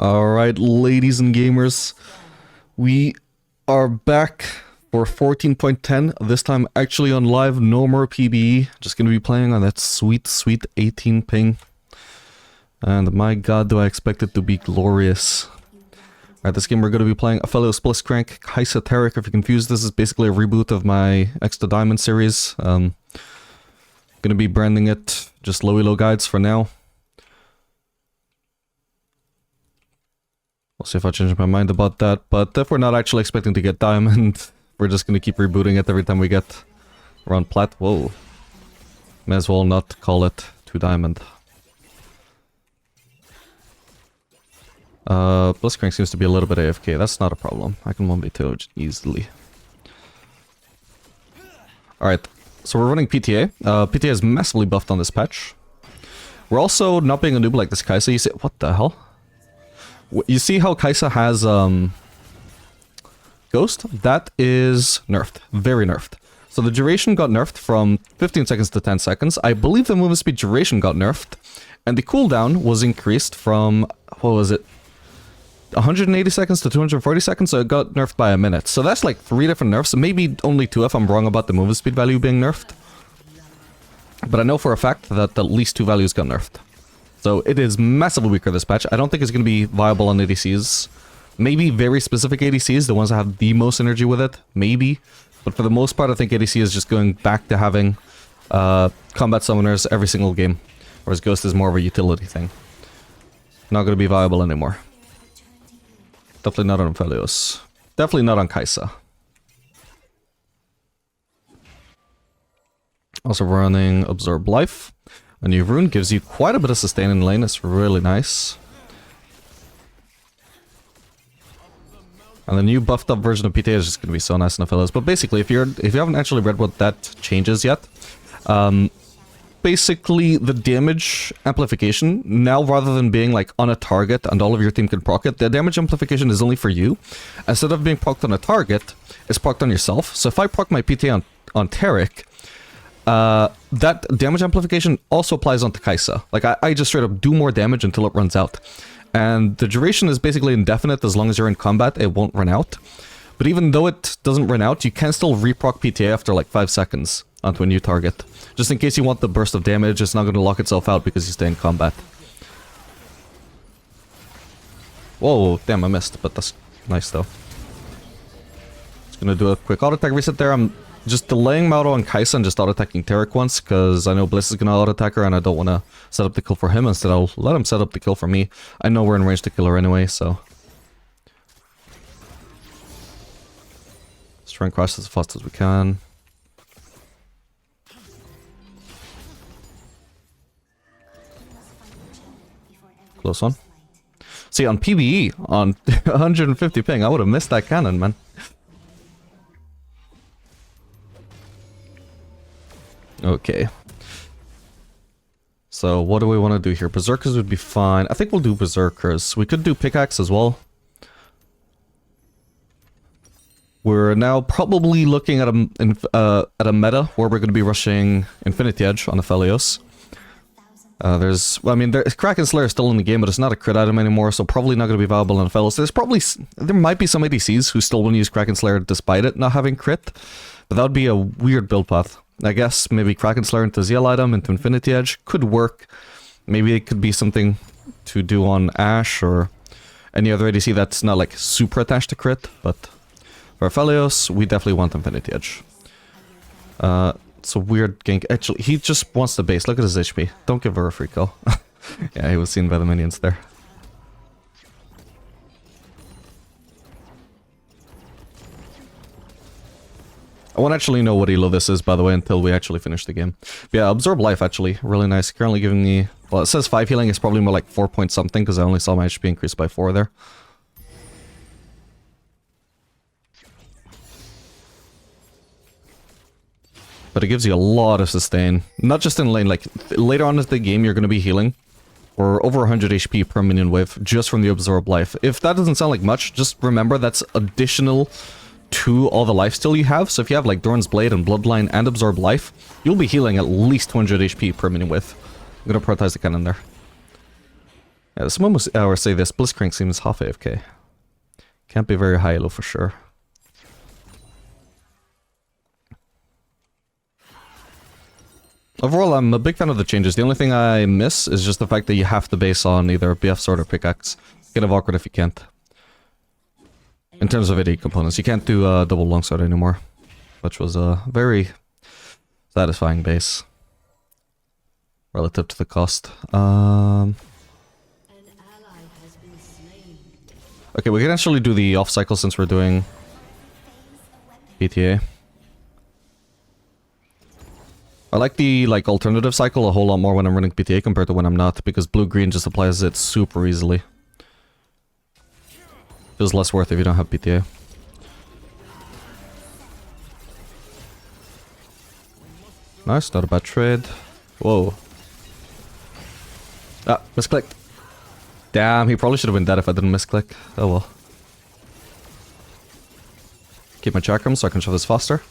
Alright, ladies and gamers, we are back for 14.10, this time actually on live, no more PBE, just gonna be playing on that sweet 18 ping. And my god, do I expect it to be glorious. Alright, this game we're gonna be playing Aphelios Blitzcrank, Kaisa Tarek. If you're confused, this is basically a reboot of my Extra Diamond series. Gonna be branding it just low guides for now. We'll see if I change my mind about that, but if we're not actually expecting to get diamond, we're just gonna keep rebooting it every time we get around plat. Whoa. May as well not call it 2 diamond. Blitzcrank seems to be a little bit AFK, that's not a problem. I can 1v2 easily. Alright, so we're running PTA. PTA is massively buffed on this patch. We're also not being a noob like this Kaisa. You say, what the hell? You see how Kaisa has Ghost? That is nerfed. Very nerfed. So the duration got nerfed from 15 seconds to 10 seconds. I believe the movement speed duration got nerfed. And the cooldown was increased from, what was it? 180 seconds to 240 seconds, so it got nerfed by a minute. So that's like 3 different nerfs. Maybe only 2 if I'm wrong about the movement speed value being nerfed. But I know for a fact that at least 2 values got nerfed. So it is massively weaker this patch. I don't think it's going to be viable on ADCs. Maybe very specific ADCs, the ones that have the most synergy with it. Maybe. But for the most part, I think ADC is just going back to having combat summoners every single game. Whereas Ghost is more of a utility thing. Not going to be viable anymore. Definitely not on Aphelios. Definitely not on Kaisa. Also running Absorb Life. A new rune gives you quite a bit of sustain in lane, it's really nice. And the new buffed up version of PTA is just going to be so nice in Aphelios. But basically, if you haven't actually read what that changes yet, basically the damage amplification, now rather than being like on a target and all of your team can proc it, the damage amplification is only for you. Instead of being procced on a target, it's procced on yourself. So if I proc my PTA on Tarek, that damage amplification also applies onto Kaisa. Like, I just straight up do more damage until it runs out. And the duration is basically indefinite as long as you're in combat, it won't run out. But even though it doesn't run out, you can still reproc PTA after like 5 seconds onto a new target. Just in case you want the burst of damage, it's not going to lock itself out because you stay in combat. Whoa, damn, I missed, but that's nice though. Just gonna do a quick auto attack reset there. I'm just delaying my auto on Kaisa and just auto-attacking Tarek once, because I know Bliss is going to auto-attack her and I don't want to set up the kill for him. Instead, I'll let him set up the kill for me. I know we're in range to kill her anyway, so... let's try and crash as fast as we can. Close one. See, on PBE, on 150 ping, I would have missed that cannon, man. Okay. So what do we want to do here? Berserkers would be fine. I think we'll do Berserkers. We could do Pickaxe as well. We're now probably looking at a meta where we're going to be rushing Infinity Edge on Aphelios. Kraken Slayer is still in the game, but it's not a crit item anymore, so probably not going to be viable on Aphelios. There might be some ADCs who still want to use Kraken Slayer despite it not having crit, but that would be a weird build path. I guess maybe Kraken Slayer into ZL item into Infinity Edge could work. Maybe it could be something to do on Ashe or any other ADC that's not like super attached to crit, but for Aphelios, we definitely want Infinity Edge. It's a weird gank. Actually, he just wants the base. Look at his HP. Don't give her a free kill. Yeah, he was seen by the minions there. I won't actually know what elo this is, by the way, until we actually finish the game. But yeah, Absorb Life, actually. Really nice. Currently giving me... well, it says 5 healing. It's probably more like 4 point something, because I only saw my HP increase by 4 there. But it gives you a lot of sustain. Not just in lane, like, later on in the game, you're going to be healing for over 100 HP per minion wave, just from the Absorb Life. If that doesn't sound like much, just remember that's additional to all the lifesteal you have. So if you have like Doran's Blade and Bloodline and Absorb Life, you'll be healing at least 200 HP per minion width. I'm gonna prioritize the cannon there. Yeah, someone was or say this. Blitzcrank seems half AFK. Can't be very high elo for sure. Overall, I'm a big fan of the changes. The only thing I miss is just the fact that you have to base on either BF sword or pickaxe. Kind of awkward if you can't. In terms of AD components, you can't do double longsword anymore, which was a very satisfying base relative to the cost. Okay, we can actually do the off cycle since we're doing PTA. I like the alternative cycle a whole lot more when I'm running PTA compared to when I'm not, because blue-green just applies it super easily. Feels less worth if you don't have PTA. Nice, not a bad trade. Whoa. Ah, misclicked. Damn, he probably should have been dead if I didn't misclick. Oh well. Keep my chakram so I can shove this faster.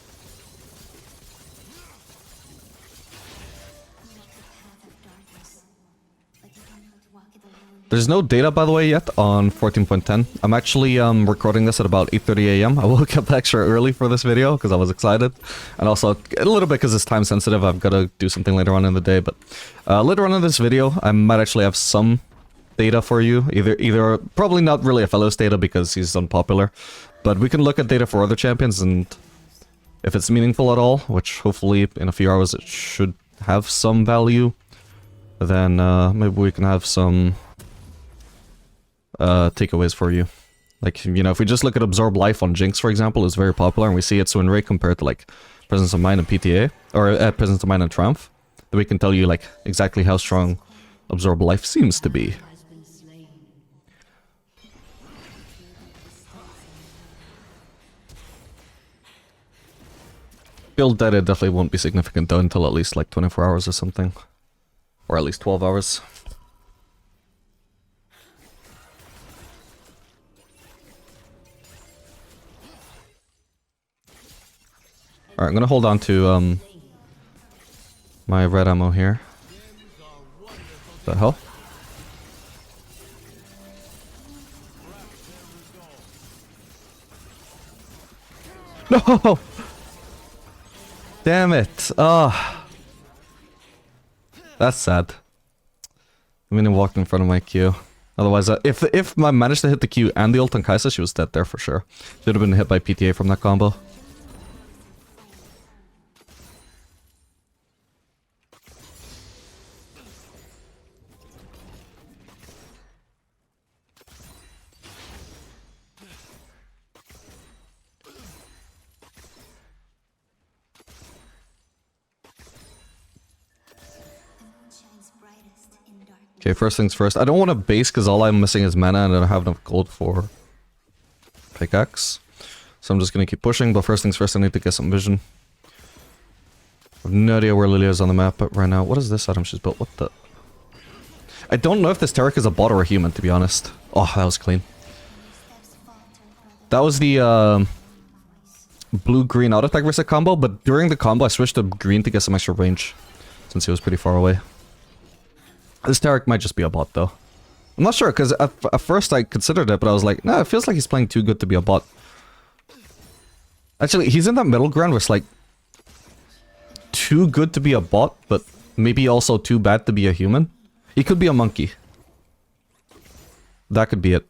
There's no data, by the way, yet on 14.10. I'm actually recording this at about 8:30 AM. I woke up extra early for this video because I was excited. And also, a little bit because it's time sensitive. I've got to do something later on in the day. But later on in this video, I might actually have some data for you. Either probably not really Aphelios data because he's unpopular. But we can look at data for other champions, and if it's meaningful at all, which hopefully in a few hours it should have some value, then maybe we can have some takeaways for you. Like, you know, if we just look at Absorb Life on Jinx, for example, it's very popular, and we see its win rate compared to, like, Presence of Mind and PTA, or Presence of Mind and Triumph, then we can tell you, like, exactly how strong Absorb Life seems to be. Build data definitely won't be significant, though, until at least, like, 24 hours or something. Or at least 12 hours. Alright, I'm gonna hold on to my red ammo here. What the hell? No! Damn it! Ah, that's sad. I mean, I walked in front of my Q. Otherwise, if I managed to hit the Q and the ult on Kai'Sa, she was dead there for sure. Should have been hit by PTA from that combo. Okay, first things first. I don't want to base because all I'm missing is mana and I don't have enough gold for pickaxe. So I'm just going to keep pushing, but first things first, I need to get some vision. I have no idea where Lilia is on the map but right now. What is this item she's built? What the... I don't know if this Taric is a bot or a human, to be honest. Oh, that was clean. That was the blue-green auto-attack reset combo, but during the combo I switched to green to get some extra range, since he was pretty far away. This Taric might just be a bot, though. I'm not sure, because at first I considered it, but I was like, nah, it feels like he's playing too good to be a bot. Actually, he's in that middle ground where it's like... too good to be a bot, but maybe also too bad to be a human. He could be a monkey. That could be it.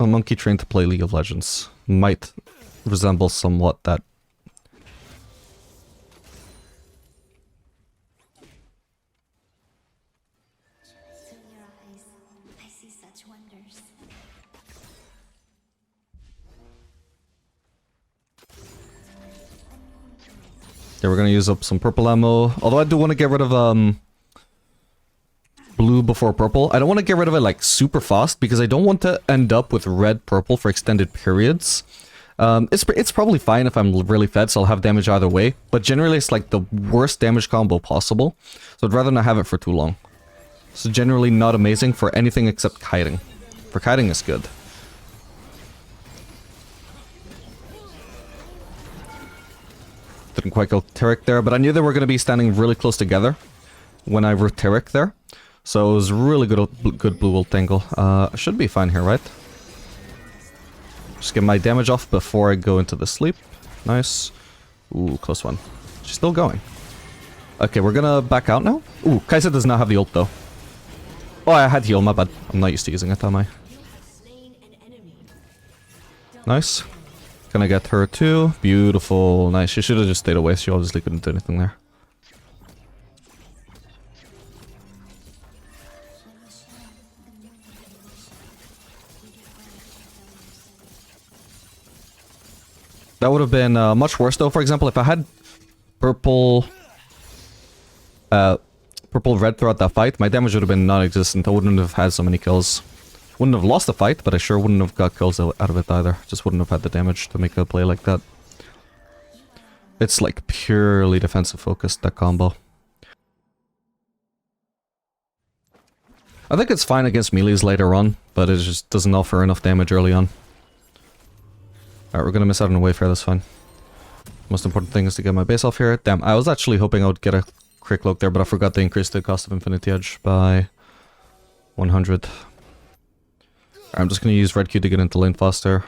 A monkey trained to play League of Legends. Might resemble somewhat that. Yeah, we're gonna use up some purple ammo. Although I do want to get rid of blue before purple. I don't want to get rid of it like super fast because I don't want to end up with red purple for extended periods. It's probably fine if I'm really fed, so I'll have damage either way. But generally, it's like the worst damage combo possible. So I'd rather not have it for too long. So generally not amazing for anything except kiting. For kiting, it's good. Didn't quite go Taric there, but I knew they were going to be standing really close together. when I root Taric there. So it was really good blue ult angle. I should be fine here, right? Just get my damage off before I go into the sleep. Nice. Ooh, close one. She's still going. Okay, we're gonna back out now. Ooh, Kai'Sa does not have the ult though. Oh, I had heal, my bad. I'm not used to using it, am I? Nice. Can I get her too? Beautiful. Nice. She should have just stayed away. She obviously couldn't do anything there. That would have been much worse though. For example, if I had purple red throughout that fight, my damage would have been non-existent. I wouldn't have had so many kills. Wouldn't have lost the fight, but I sure wouldn't have got kills out of it either. Just wouldn't have had the damage to make a play like that. It's like purely defensive focused, that combo. I think it's fine against melees later on, but it just doesn't offer enough damage early on. Alright, we're gonna miss out on a Wayfair, that's fine. Most important thing is to get my base off here. Damn, I was actually hoping I would get a quick look there, but I forgot to increase the cost of Infinity Edge by 100. I'm just gonna use red Q to get into lane faster.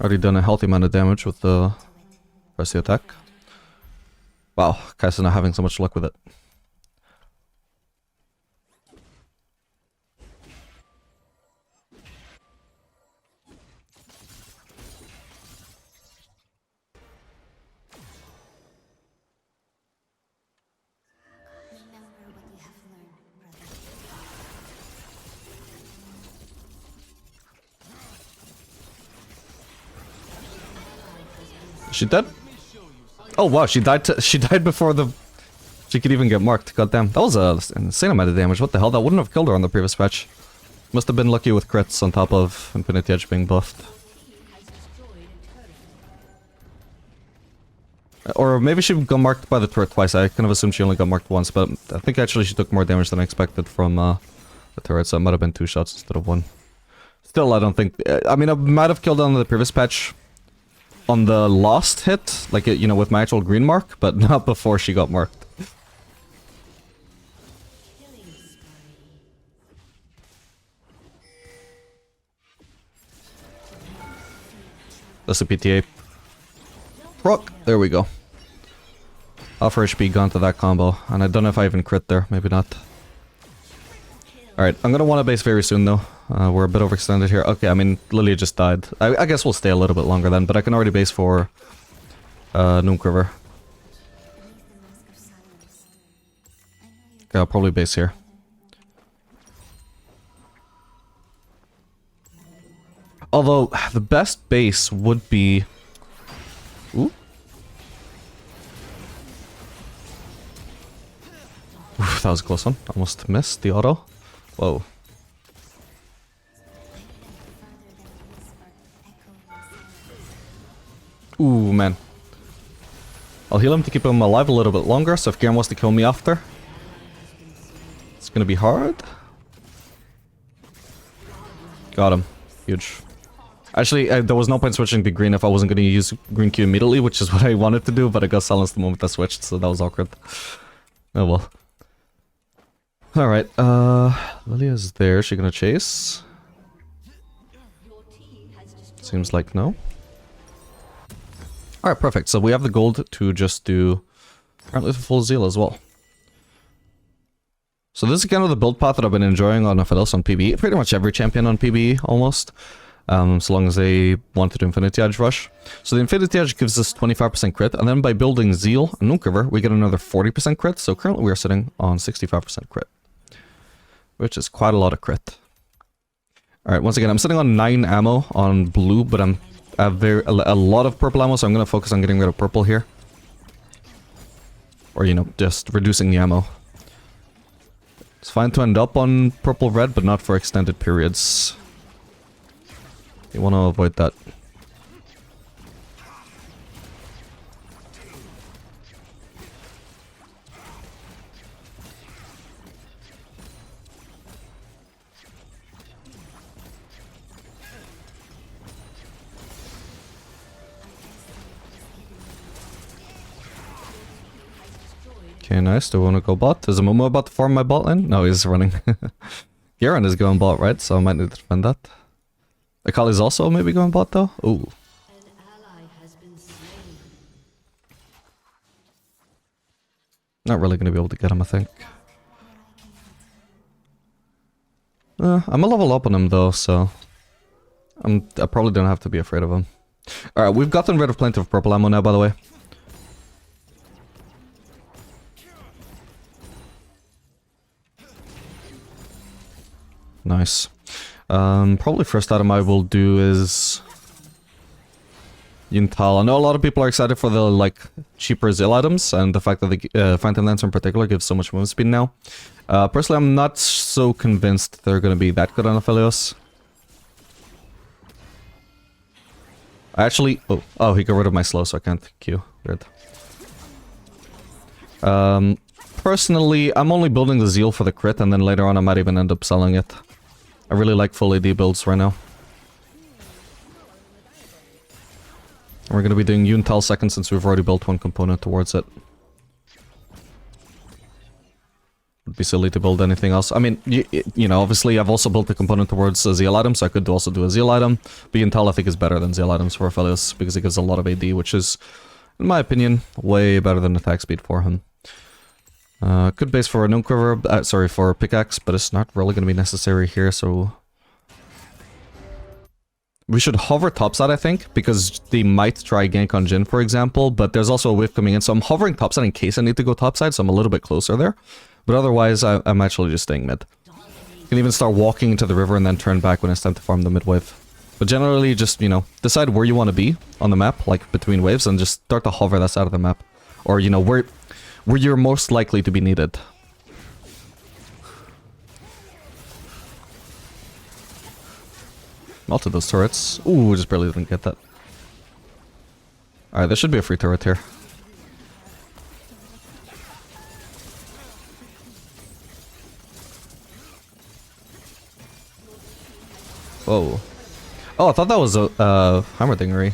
Already done a healthy amount of damage with the rest of the attack. Wow, Kai'Sa not having so much luck with it. She dead? Oh wow, she died before she could even get marked. God damn, that was an insane amount of damage. What the hell? That wouldn't have killed her on the previous patch. Must have been lucky with crits on top of Infinity Edge being buffed. Or maybe she got marked by the turret twice. I kind of assumed she only got marked once, but I think actually she took more damage than I expected from the turret, so it might have been 2 shots instead of 1. Still, I don't think... I mean, I might have killed her on the previous patch on the last hit, like, you know, with my actual green mark, but not before she got marked. That's a PTA. Rock! There we go. Half her HP gone to that combo, and I don't know if I even crit there, maybe not. Alright, I'm gonna want to base very soon though. We're a bit overextended here. Okay, I mean, Lilia just died. I guess we'll stay a little bit longer then, but I can already base for Noon Quiver. Okay, I'll probably base here. Although, the best base would be... Ooh. Oof, that was a close one. Almost missed the auto. Whoa. Ooh, man. I'll heal him to keep him alive a little bit longer, so if Garen wants to kill me after, it's gonna be hard. Got him. Huge. Actually, there was no point switching to green if I wasn't gonna use green Q immediately, which is what I wanted to do, but I got silenced the moment I switched, so that was awkward. Oh well. Alright, Lilia's there. Is she gonna chase? Seems like no. Alright, perfect. So we have the gold to just do apparently the full zeal as well. So this is kind of the build path that I've been enjoying on Aphelios on PBE. Pretty much every champion on PBE, almost. So long as they want to do Infinity Edge Rush. So the Infinity Edge gives us 25% crit, and then by building Zeal and Noonquiver, we get another 40% crit. So currently we are sitting on 65% crit, which is quite a lot of crit. Alright, once again, I'm sitting on 9 ammo on blue, but I have a lot of purple ammo, so I'm going to focus on getting rid of purple here. Or, you know, just reducing the ammo. It's fine to end up on purple-red, but not for extended periods. You want to avoid that. Okay, nice. Do we want to go bot? Is Momo about to farm my bot lane? No, he's running. Garen is going bot, right? So I might need to defend that. Akali's also maybe going bot though? Ooh. Not really going to be able to get him, I think. I'm a level up on him though, so... I probably don't have to be afraid of him. Alright, we've gotten rid of plenty of purple ammo now, by the way. Nice. Probably first item I will do is... Yuntal. I know a lot of people are excited for the, like, cheaper Zil items, and the fact that the Phantom Lance in particular gives so much movement speed now. Personally, I'm not so convinced they're gonna be that good on Aphelios. I actually... Oh, he got rid of my slow, so I can't Q. Weird. Personally, I'm only building the Zeal for the crit, and then later on I might even end up selling it. I really like full AD builds right now. We're going to be doing Yuntal second since we've already built one component towards it. Would be silly to build anything else. I mean, you know, obviously I've also built a component towards a Zeal item, so I could also do a Zeal item. But Yuntal I think is better than Zeal items for Aphelios because it gives a lot of AD, which is, in my opinion, way better than attack speed for him. Good base for a Gnome Quiver, sorry, for a pickaxe, but it's not really going to be necessary here, so... We should hover topside, I think, because they might try gank on Jhin, for example, but there's also a wave coming in, so I'm hovering topside in case I need to go topside, so I'm a little bit closer there. But otherwise, I'm actually just staying mid. You can even start walking into the river and then turn back when it's time to farm the mid wave. But generally, just, you know, decide where you want to be on the map, like between waves, and just start to hover that side of the map. Or, you know, where you're most likely to be needed. Melted those turrets. Ooh, just barely didn't get that. Alright, there should be a free turret here. Whoa. Oh, I thought that was a hammer thingery.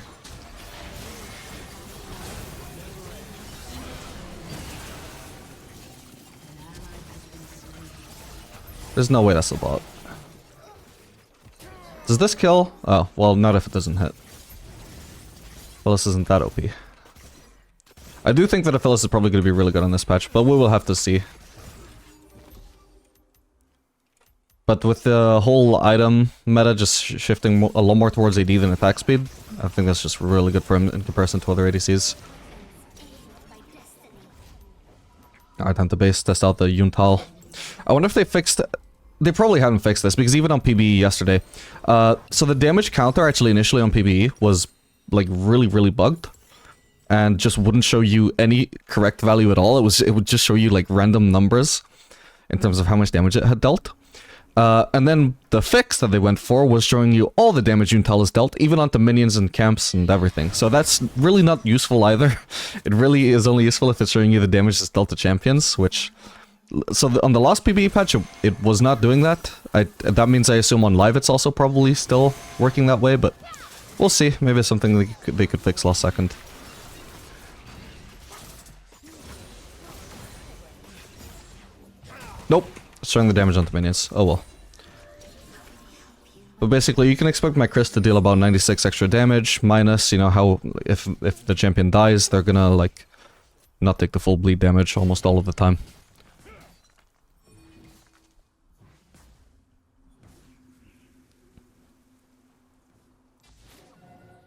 There's no way that's a bot. Does this kill? Oh, well, not if it doesn't hit. Well, this isn't that OP. I do think that Aphelios is probably going to be really good on this patch, but we will have to see. But with the whole item meta just shifting a lot more towards AD than attack speed, I think that's just really good for him in comparison to other ADCs. Alright, time to base test out the Yuntal. I wonder if they fixed... They probably haven't fixed this, because even on PBE yesterday... so the damage counter actually initially on PBE was, like, really bugged. And just wouldn't show you any correct value at all. It would just show you, like, random numbers in terms of how much damage it had dealt. And then the fix that they went for was showing you all the damage Yuntal has dealt, even onto minions and camps and everything. So that's really not useful either. It really is only useful if it's showing you the damage that's dealt to champions, which... So on the last PBE patch, it was not doing that. That means I assume on live it's also probably still working that way, but we'll see. Maybe it's something they could fix last second. Nope. Showing the damage onto minions. Oh well. But basically, you can expect my Chris to deal about 96 extra damage, minus, you know, how if the champion dies, they're gonna, like, not take the full bleed damage almost all of the time.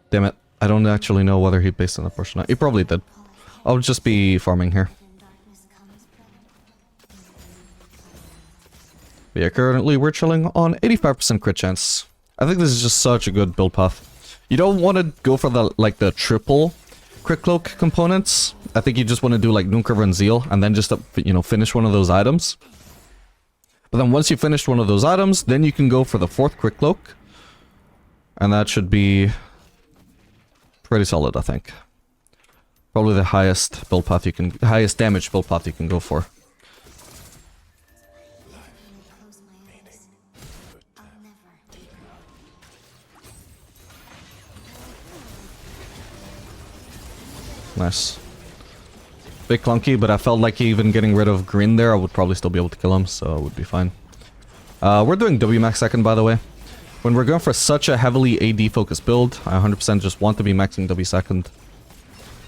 Damn it. I don't actually know whether he based on that portion or not. He probably did. I'll just be farming here. But yeah, currently we're chilling on 85% crit chance. I think this is just such a good build path. You don't want to go for the, like, the triple crit cloak components. I think you just want to do, like, Gnome Quiver and Zeal, and then just, you know, finish one of those items. But then once you finished one of those items, then you can go for the 4th crit cloak. And that should be... pretty solid, I think. Probably the highest build path you can... highest damage build path you can go for. Nice. Bit clunky, but I felt like even getting rid of green there, I would probably still be able to kill him, so it would be fine. We're doing W max second, by the way. When we're going for such a heavily AD focused build, I 100% just want to be maxing W second.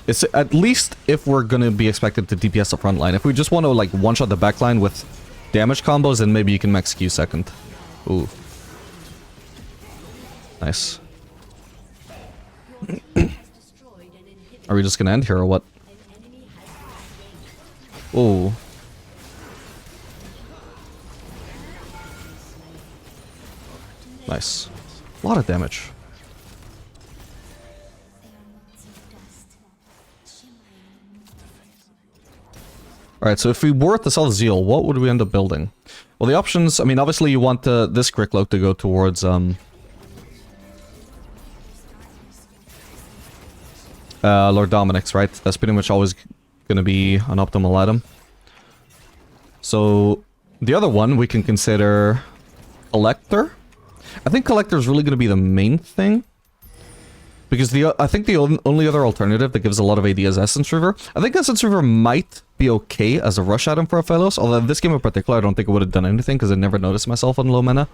It's at least if we're gonna be expected to DPS the front line. If we just want to like one-shot the back line with damage combos, then maybe you can max Q second. Ooh. Nice. Are we just gonna end here or what? Ooh. Nice. A lot of damage. Alright, so if we were to sell Zeal, what would we end up building? Well, the options, I mean, obviously you want this Crickloak to go towards, Lord Dominic's, right? That's pretty much always gonna be an optimal item. So, the other one we can consider Collector. I think Collector is really gonna be the main thing. Because I think the only other alternative that gives a lot of AD is Essence Reaver. I think Essence Reaver might be okay as a rush item for Aphelios, although this game in particular I don't think it would have done anything because I never noticed myself on low mana.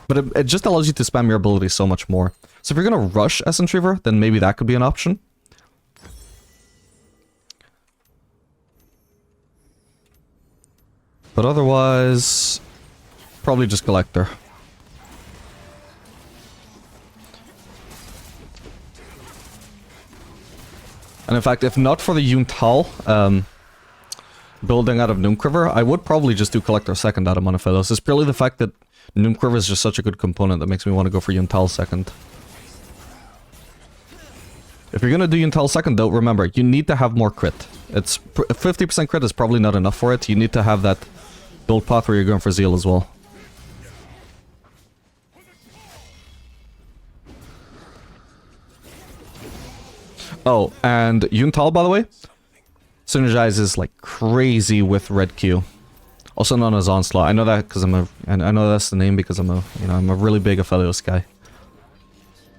But it just allows you to spam your abilities so much more. So if you're gonna rush Essence Reaver, then maybe that could be an option. But otherwise, probably just Collector. And in fact, if not for the Yuntal building out of Noomquiver, I would probably just do Collector second out of Aphelios. It's purely the fact that Noomquiver is just such a good component that makes me want to go for Yuntal second. If you're gonna do Yuntal second though, remember, you need to have more crit. It's 50% crit is probably not enough for it. You need to have that build path where you're going for Zeal as well. Oh, and Yuntal, by the way, synergizes like crazy with Red Q, also known as Onslaught. I know that because I know that's the name because I'm a really big Aphelios guy.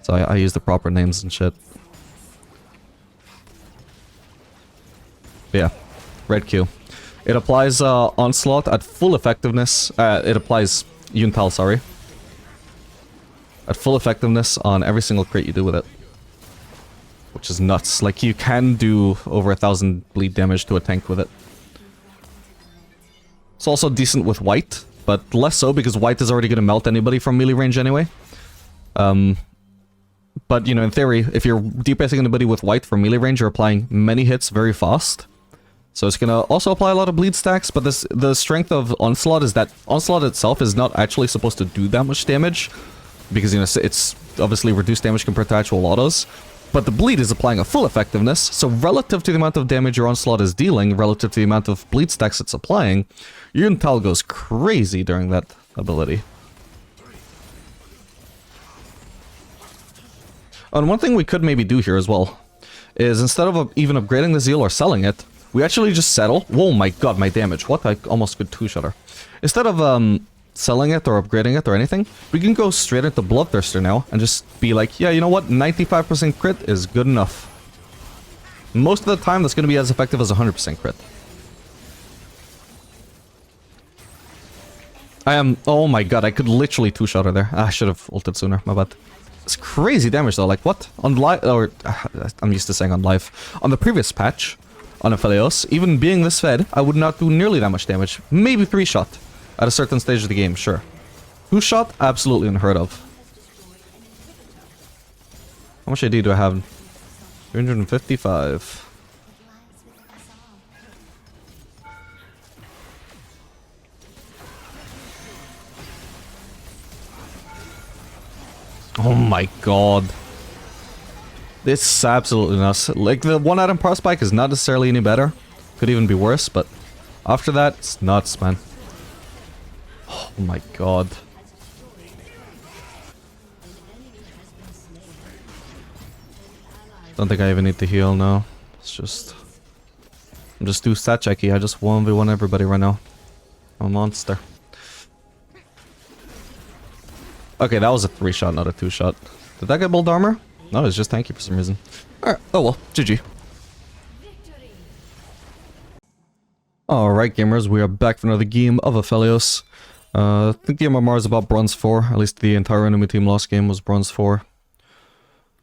So I use the proper names and shit. But yeah, Red Q. It applies Onslaught at full effectiveness. It applies Yuntal, sorry, at full effectiveness on every single crit you do with it. Which is nuts. Like, you can do over 1,000 bleed damage to a tank with it. It's also decent with white, but less so because white is already going to melt anybody from melee range anyway. But, you know, in theory, if you're DPSing anybody with white from melee range, you're applying many hits very fast. So it's going to also apply a lot of bleed stacks, but the strength of Onslaught is that Onslaught itself is not actually supposed to do that much damage. Because, you know, it's obviously reduced damage compared to actual autos. But the bleed is applying a full effectiveness, so relative to the amount of damage your Onslaught is dealing, relative to the amount of bleed stacks it's applying, your Yuntal goes crazy during that ability. And one thing we could maybe do here as well, is instead of even upgrading the Zeal or selling it, we actually just settle. Whoa, my god, my damage. What? I almost could two-shutter. Instead of selling it or upgrading it or anything, we can go straight into Bloodthirster now and just be like, yeah, you know what, 95% crit is good enough. Most of the time that's going to be as effective as 100% crit. Oh my god, I could literally two-shot her there. I should have ulted sooner, my bad. It's crazy damage though, like what? On live, or I'm used to saying on live. On the previous patch, on Aphelios, even being this fed, I would not do nearly that much damage. Maybe 3-shot. At a certain stage of the game, sure. 2-shot? Absolutely unheard of. How much AD do I have? 355. Oh my god. This is absolutely nuts. Like, the one item power spike is not necessarily any better. Could even be worse, but after that, it's nuts, man. Oh my god. Don't think I even need to heal now. It's just... I'm just too stat checky. I just 1v1 everybody right now. I'm a monster. Okay, that was a 3-shot, not a 2-shot. Did that get build armor? No, it's just tanky for some reason. Alright, oh well, GG. Alright gamers, we are back for another game of Aphelios. I think the MMR is about bronze 4, at least the entire enemy team last game was bronze 4.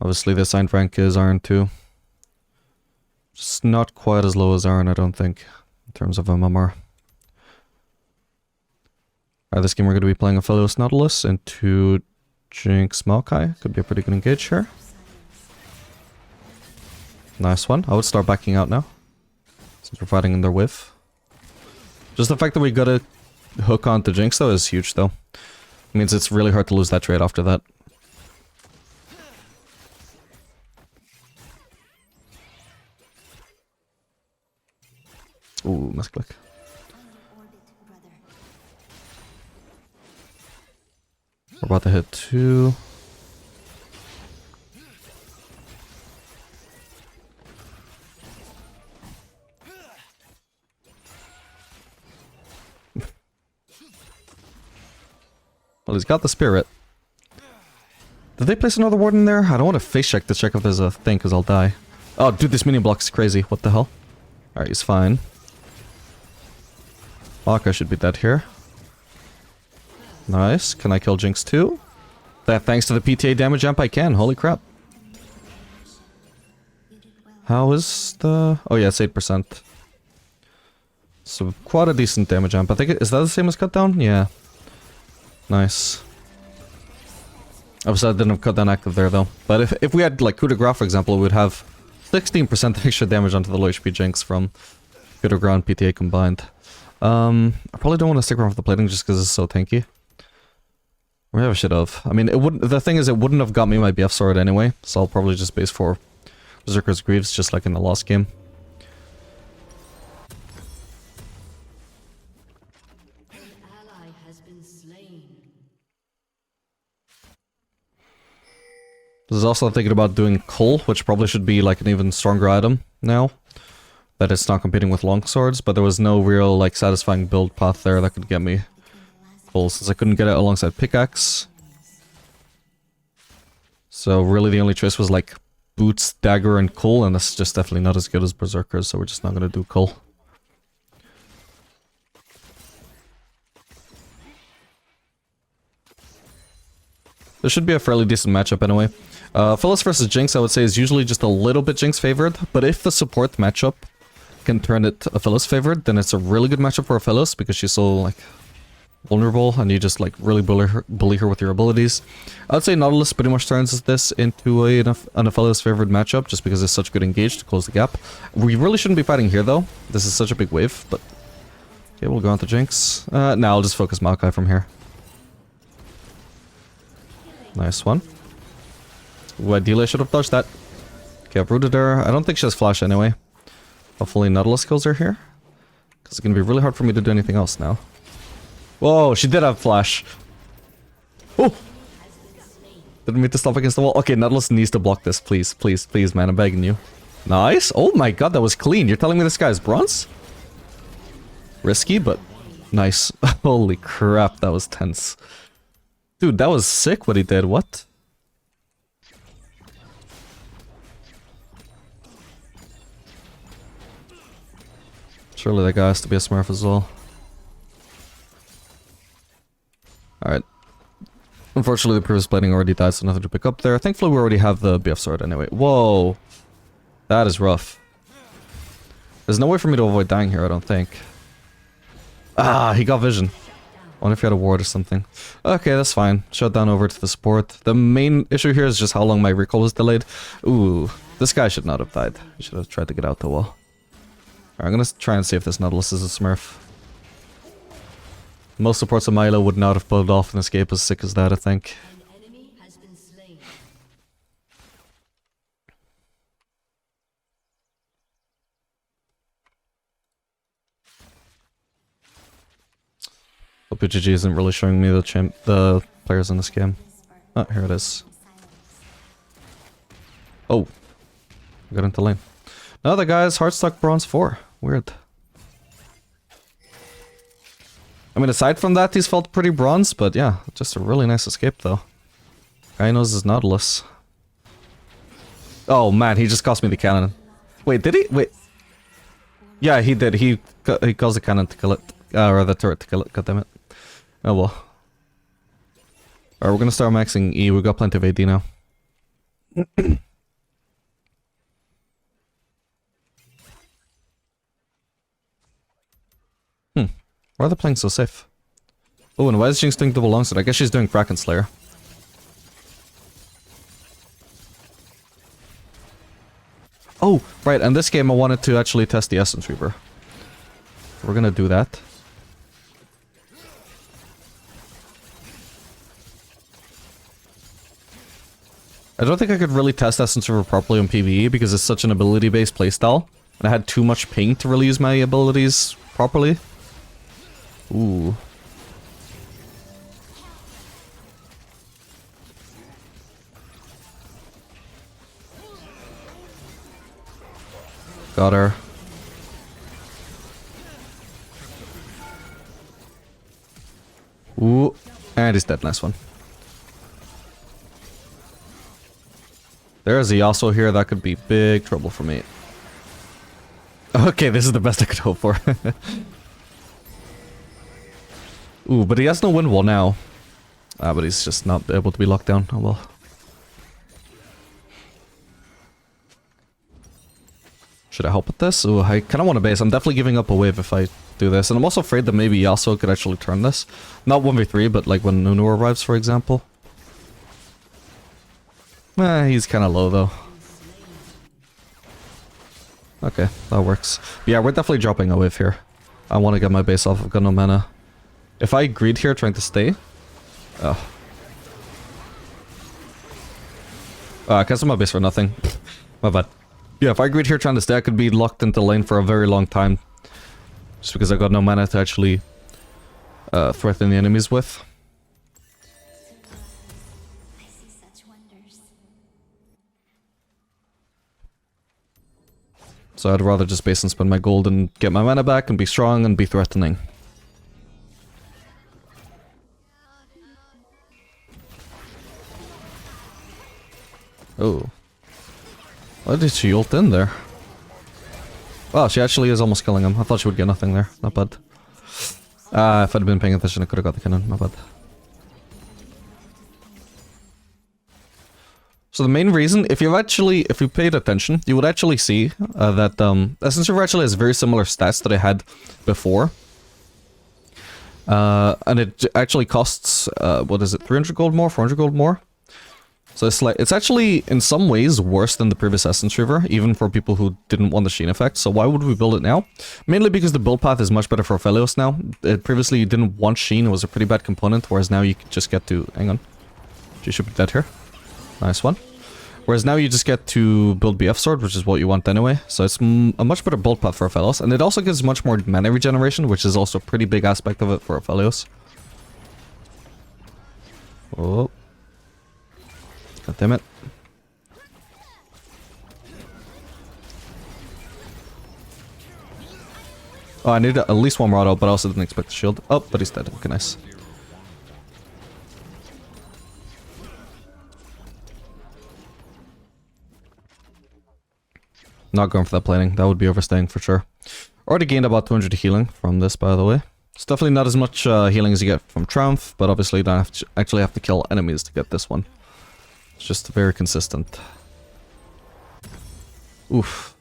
Obviously the assigned rank is iron 2. Just not quite as low as iron, I don't think, in terms of MMR. Alright, this game we're going to be playing Aphelios Nautilus into Jinx Maokai. Could be a pretty good engage here. Nice one. I would start backing out now, since we're fighting in their whiff. Just the fact that we got a hook onto Jinx though is huge though. It means it's really hard to lose that trade after that. Ooh, misclick. We're about to hit 2. Well, he's got the spirit. Did they place another ward in there? I don't want to face check to check if there's a thing, because I'll die. Oh, dude, this minion block is crazy. What the hell? Alright, he's fine. Maka should be dead here. Nice. Can I kill Jinx too? That thanks to the PTA damage amp I can. Holy crap. How is the... Oh yeah, it's 8%. So quite a decent damage amp. I think is that the same as cut down? Yeah. Nice. Obviously I didn't have cut down active there though. But if we had like coup de grace for example, we would have 16% extra damage onto the low HP Jinx from coup de grace and PTA combined. I probably don't want to stick around for the plating just because it's so tanky. Maybe I should have. I mean, it wouldn't. The thing is, it wouldn't have got me my BF sword anyway, so I'll probably just base for Berserker's Greaves, just like in the last game. This is also thinking about doing Cull, which probably should be like an even stronger item now that it's not competing with longswords, but there was no real like satisfying build path there that could get me Cull, since I couldn't get it alongside pickaxe. So really the only choice was like boots, dagger, and Cull, and that's just definitely not as good as berserkers, so we're just not gonna do Cull. This should be a fairly decent matchup anyway. Phyllis versus Jinx I would say is usually just a little bit Jinx favored, but if the support matchup can turn it Aphelios favored, then it's a really good matchup for Aphelios because she's so like vulnerable and you just like really bully her with your abilities. I would say Nautilus pretty much turns this into an Aphelios favored matchup just because it's such good engage to close the gap. We really shouldn't be fighting here though. This is such a big wave, but okay, we'll go on to Jinx. Now I'll just focus Maokai from here. Nice one. Ooh, ideally I should have dodged that. Okay, I've rooted her. I don't think she has flash anyway. Hopefully Nautilus kills her here. Because it's going to be really hard for me to do anything else now. Whoa, she did have flash. Oh! Didn't mean to stop against the wall. Okay, Nautilus needs to block this. Please, please, please, man. I'm begging you. Nice. Oh my god, that was clean. You're telling me this guy is bronze? Risky, but nice. Holy crap, that was tense. Dude, that was sick what he did. What? Surely that guy has to be a smurf as well. Alright. Unfortunately, the previous plating already died, so nothing to pick up there. Thankfully, we already have the BF sword anyway. Whoa. That is rough. There's no way for me to avoid dying here, I don't think. Ah, he got vision. I wonder if he had a ward or something. Okay, that's fine. Shut down over to the support. The main issue here is just how long my recall was delayed. Ooh, this guy should not have died. He should have tried to get out the wall. Alright, I'm gonna try and see if this Nautilus is a smurf. Most supports of Milo would not have pulled off an escape as sick as that, I think. Hope GG isn't really showing me the players in this game. Oh, here it is. Oh. I got into lane. No, the guy's Heartstock bronze 4. Weird. I mean, aside from that, he's felt pretty bronze, but yeah, just a really nice escape though. Guy knows his Nautilus. Oh man, he just cost me the cannon. Wait, did he? Wait. Yeah, he did. He caused the cannon to kill it. Or the turret to kill it, goddammit. Oh well. Alright, we're gonna start maxing E. We've got plenty of AD now. Why are they playing so safe? Oh, and why is Jinx doing double longsword? I guess she's doing Kraken Slayer. Oh, right, and this game I wanted to actually test the Essence Reaver. We're gonna do that. I don't think I could really test Essence Reaver properly on PvE because it's such an ability-based playstyle. And I had too much ping to really use my abilities properly. Ooh. Got her. Ooh. And he's dead. Nice one. There's a Yasuo here. That could be big trouble for me. Okay, this is the best I could hope for. Ooh, but he has no wind wall now. But he's just not able to be locked down. Oh well. Should I help with this? Ooh, I kind of want to base. I'm definitely giving up a wave if I do this. And I'm also afraid that maybe Yasuo could actually turn this. Not 1v3, but like when Nunu arrives, for example. He's kind of low though. Okay, that works. But yeah, we're definitely dropping a wave here. I want to get my base off. I've got no mana. If I greed here trying to stay... Oh. I cancelled my base for nothing. My bad. Yeah, if I greed here trying to stay, I could be locked into lane for a very long time. Just because I got no mana to actually threaten the enemies with. So I'd rather just base and spend my gold and get my mana back and be strong and be threatening. Oh. Why did she ult in there? Wow, she actually is almost killing him. I thought she would get nothing there. Not bad. If I'd been paying attention, I could have got the cannon. Not bad. So the main reason, if you paid attention, you would actually see that Essence Reaver actually has very similar stats that I had before. And it actually costs, what is it, 300 gold more, 400 gold more? So it's actually, in some ways, worse than the previous Essence Reaver, even for people who didn't want the Sheen effect. So why would we build it now? Mainly because the build path is much better for Aphelios now. Previously, you didn't want Sheen, it was a pretty bad component, whereas now you can just get to... Hang on. She should be dead here. Nice one. Whereas now you just get to build BF Sword, which is what you want anyway. So it's a much better build path for Aphelios. And it also gives much more mana regeneration, which is also a pretty big aspect of it for Aphelios. Oh. God damn it. Oh, I need at least one Murado, but I also didn't expect the shield. Oh, but he's dead. Okay, nice. Not going for that planing. That would be overstaying for sure. Already gained about 200 healing from this, by the way. It's definitely not as much healing as you get from Triumph, but obviously you don't have to actually have to kill enemies to get this one. It's just very consistent. Oof.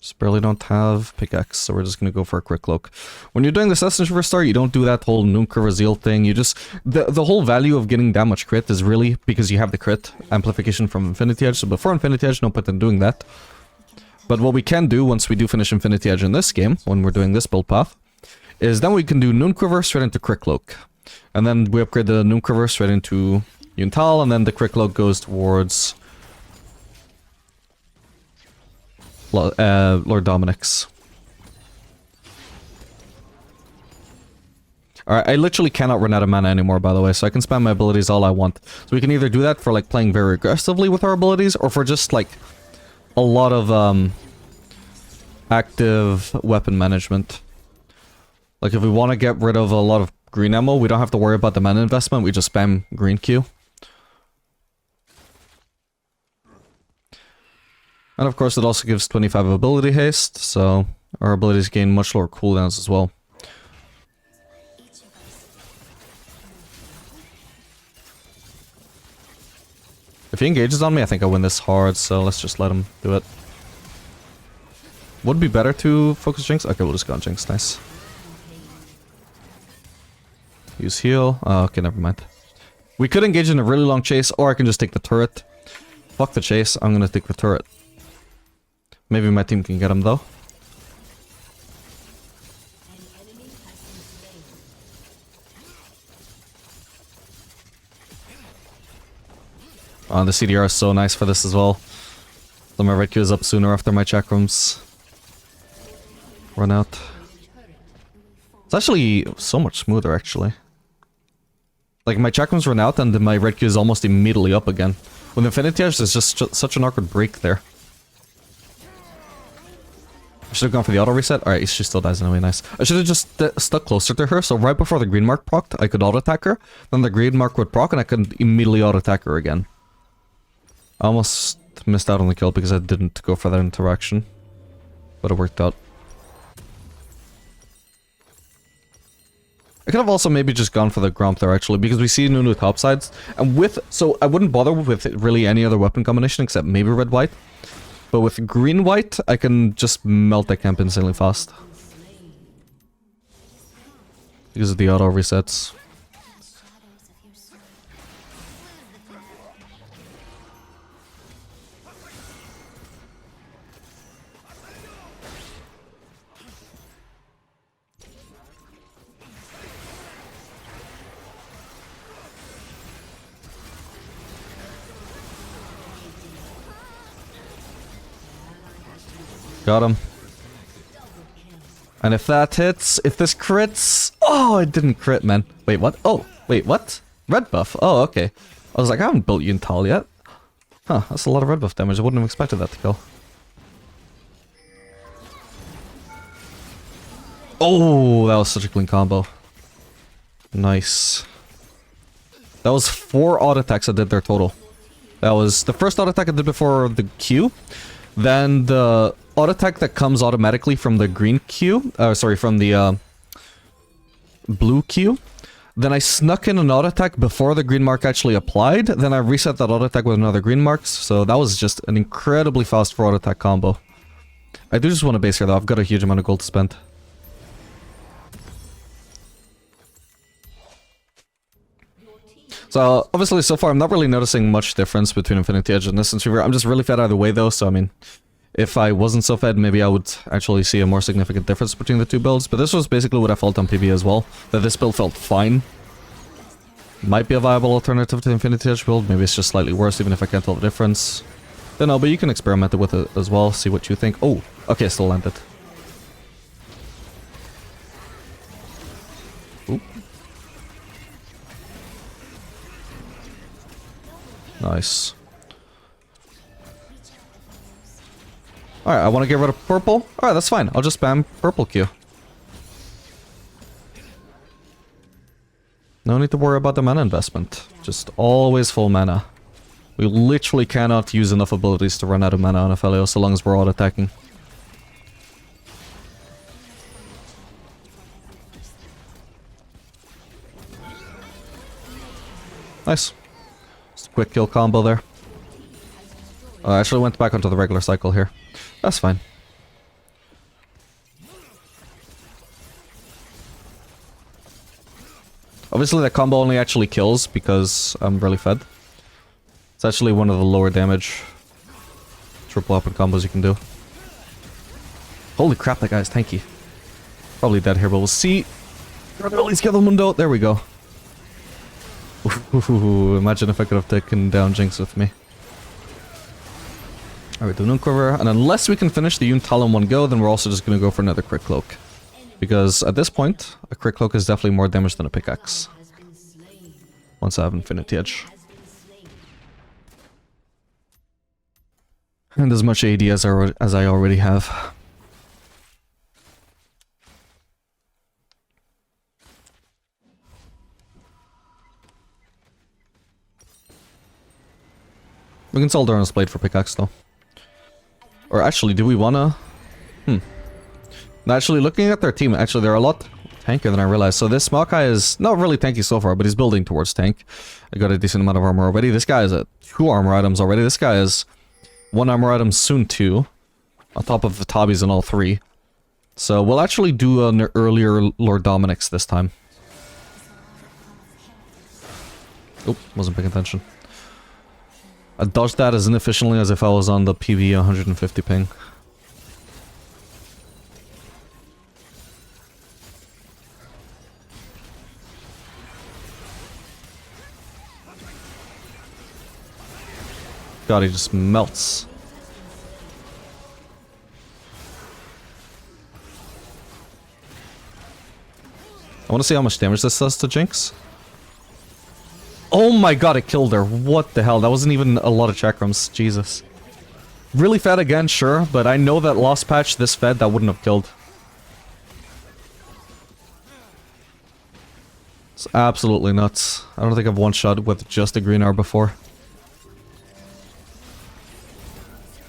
Just barely don't have pickaxe, so we're just gonna go for a quick cloak. When you're doing this Essence Reaver start, you don't do that whole Nuke Reveal thing. You just... The whole value of getting that much crit is really because you have the crit amplification from Infinity Edge. So before Infinity Edge, no point in doing that. But what we can do once we do finish Infinity Edge in this game, when we're doing this build path, is then we can do Noon Quiver straight into Crit Cloak. And then we upgrade the Noon Quiver straight into Yuntal, and then the Crit Cloak goes towards Lord Dominic's. Alright, I literally cannot run out of mana anymore, by the way, so I can spam my abilities all I want. So we can either do that for like playing very aggressively with our abilities, or for just like a lot of active weapon management. Like if we want to get rid of a lot of green ammo, we don't have to worry about the mana investment, we just spam green Q. And of course it also gives 25 ability haste, so Our abilities gain much lower cooldowns as well. If he engages on me, I think I win this hard, so let's just let him do it. Would be better to focus Jinx? Okay, we'll just go on Jinx, nice. Use heal. Oh, okay, never mind. We could engage in a really long chase, or I can just take the turret. Fuck the chase, I'm gonna take the turret. Maybe my team can get him though. Oh, the CDR is so nice for this as well. So my red Q is up sooner after my chakrams run out. It's actually so much smoother, actually. Like, my chakrams run out and then my red Q is almost immediately up again. With Infinity Edge, there's just such an awkward break there. I should have gone for the auto reset. Alright, she still dies anyway, nice. I should have just stuck closer to her, so right before the green mark procced, I could auto attack her. Then the green mark would proc and I could immediately auto attack her again. I almost missed out on the kill because I didn't go for that interaction. But it worked out. I could have also maybe just gone for the Gromp there actually, because we see Nunu topsides. And with... So I wouldn't bother with really any other weapon combination except maybe red-white. But with green-white, I can just melt that camp insanely fast. Because of the auto resets. Got him. And if that hits, if this crits... Oh, it didn't crit, man. Wait, what? Oh, wait, what? Red buff. Oh, okay. I was like, I haven't built Yuntal yet. Huh, that's a lot of red buff damage. I wouldn't have expected that to kill. Oh, that was such a clean combo. Nice. That was 4 auto attacks I did there total. That was the first auto attack I did before the Q. Then the auto attack that comes automatically from the green Q. Sorry, from the blue Q. Then I snuck in an auto attack before the green mark actually applied. Then I reset that auto attack with another green marks. So that was just an incredibly fast 4 auto attack combo. I do just want to base here though. I've got a huge amount of gold to spend. So, obviously, so far, I'm not really noticing much difference between Infinity Edge and Distance Reaver. I'm just really fed either way, though, so, I mean, if I wasn't so fed, maybe I would actually see a more significant difference between the two builds. But this was basically what I felt on PB as well, that this build felt fine. Might be a viable alternative to the Infinity Edge build. Maybe it's just slightly worse, even if I can't tell the difference. Don't know, but you can experiment with it as well, see what you think. Oh, okay, still landed. Ooh. Nice. Alright, I want to get rid of purple. Alright, that's fine. I'll just spam purple Q. No need to worry about the mana investment. Just always full mana. We literally cannot use enough abilities to run out of mana on Aphelios so long as we're auto-attacking. Nice. Just a quick kill combo there. I actually went back onto the regular cycle here. That's fine. Obviously that combo only actually kills because I'm really fed. It's actually one of the lower damage triple weapon combos you can do. Holy crap, that guy is tanky. Probably dead here, but we'll see. Mundo. There we go. Ooh, imagine if I could have taken down Jinx with me. Alright, the Noon Quiver, and unless we can finish the Yuntal in one go, then we're also just gonna go for another Crit Cloak. Because at this point, a Crit Cloak is definitely more damage than a pickaxe. Once I have Infinity Edge. And as much AD as I already have. We can sell Doran's Blade for pickaxe though. Or actually, do we wanna... Actually, looking at their team, actually, they're a lot tankier than I realized. So this Maokai is not really tanky so far, but he's building towards tank. I got a decent amount of armor already. This guy is at 2 armor items already. This guy is 1 armor item, soon 2. On top of the Tabis and all 3. So we'll actually do an earlier Lord Dominic's this time. Oh, wasn't paying attention. I dodged that as inefficiently as if I was on the PV 150 ping. God, he just melts. I want to see how much damage this does to Jinx. Oh my god, it killed her. What the hell? That wasn't even a lot of chakrams. Jesus. Really fed again, sure, but I know that last patch this fed, that wouldn't have killed. It's absolutely nuts. I don't think I've one-shot with just a green R before.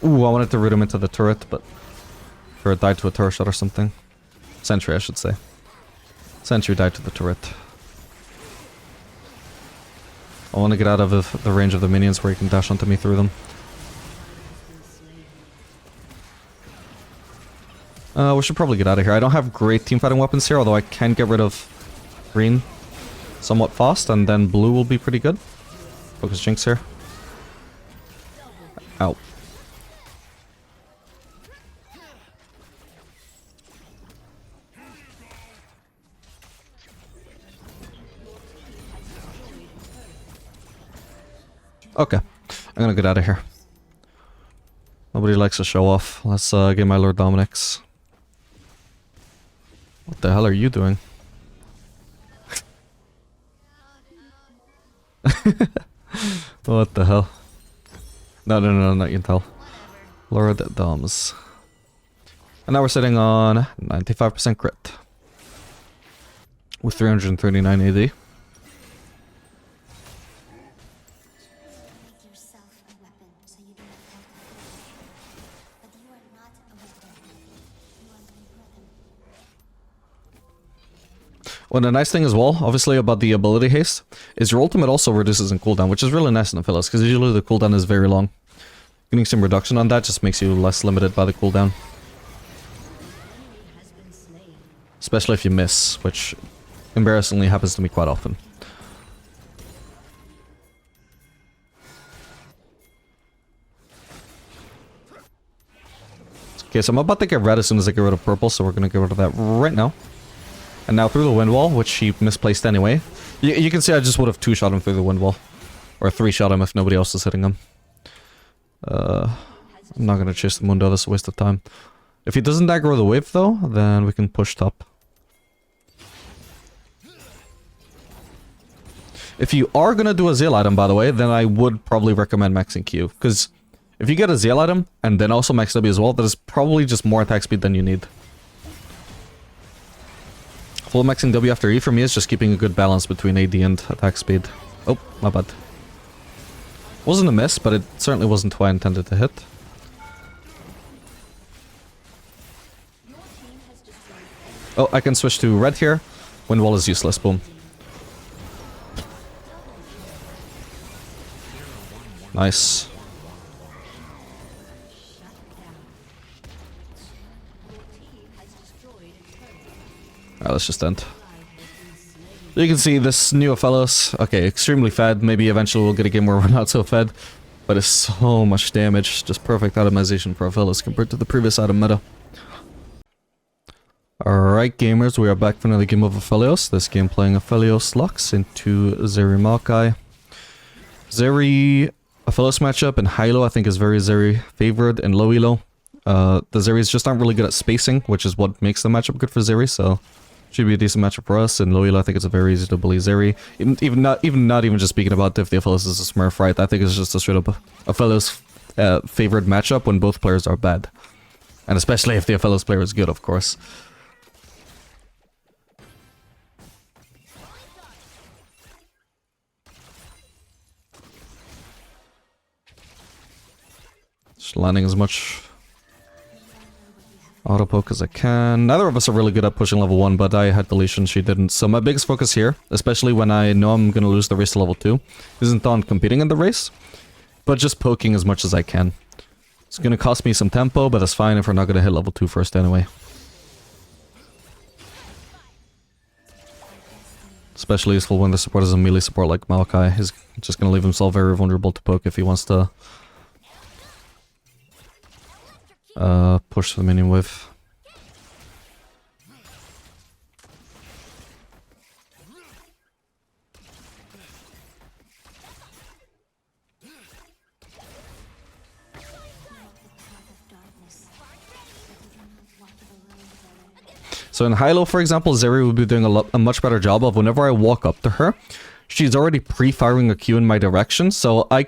Ooh, I wanted to root him into the turret, but... turret died to a turret shot or something. Sentry, I should say. Sentry died to the turret. I want to get out of the range of the minions where you can dash onto me through them. We should probably get out of here. I don't have great teamfighting weapons here, although I can get rid of green somewhat fast, and then blue will be pretty good. Focus Jinx here. Ow. Okay, I'm gonna get out of here. Nobody likes to show off. Let's get my Lord Dominic's. What the hell are you doing? What the hell? No, not Intel. Lord Doms. And now we're sitting on 95% crit. With 339 AD. Well, the nice thing as well, obviously, about the ability haste, is your ultimate also reduces in cooldown, which is really nice in Aphelios, because usually the cooldown is very long. Getting some reduction on that just makes you less limited by the cooldown. Especially if you miss, which embarrassingly happens to me quite often. Okay, so I'm about to get red as soon as I get rid of purple, so we're gonna get rid of that right now. And now through the wind wall, which he misplaced anyway. You can see I just would have 2-shot him through the wind wall. Or 3-shot him if nobody else is hitting him. I'm not gonna chase the Mundo, that's a waste of time. If he doesn't aggro the wave though, then we can push top. If you are gonna do a Zeal item, by the way, then I would probably recommend maxing Q. Because if you get a Zeal item, and then also max W as well, that is probably just more attack speed than you need. Full maxing W after E for me is just keeping a good balance between AD and attack speed. Oh, my bad. Wasn't a miss, but it certainly wasn't who I intended to hit. Oh, I can switch to red here. Wind wall is useless, boom. Nice. Alright, let's just end. You can see this new Aphelios, okay, extremely fed. Maybe eventually we'll get a game where we're not so fed. But it's so much damage. Just perfect itemization for Aphelios compared to the previous item meta. Alright gamers, we are back for another game of Aphelios. This game playing Aphelios Lux into Zeri Maokai. Zeri Aphelios matchup in high-low I think is very Zeri favored, and low-elo. The Zeris just aren't really good at spacing, which is what makes the matchup good for Zeri, so should be a decent matchup for us. And low-elo I think it's a very easy to bully Zeri. Not even just speaking about if the Aphelios is a Smurf, right? I think it's just a straight up Aphelios favored matchup when both players are bad. And especially if the Aphelios player is good, of course. Just landing as much Auto poke as I can. Neither of us are really good at pushing level 1, but I had deletion, she didn't. So my biggest focus here, especially when I know I'm gonna lose the race to level 2, isn't on competing in the race, but just poking as much as I can. It's gonna cost me some tempo, but that's fine if we're not gonna hit level 2 first anyway. Especially useful when the support is a melee support like Maokai. He's just gonna leave himself very vulnerable to poke if he wants to push the minion wave. So in high-low, for example, Zeri would be doing a much better job of whenever I walk up to her, she's already pre-firing a Q in my direction, so I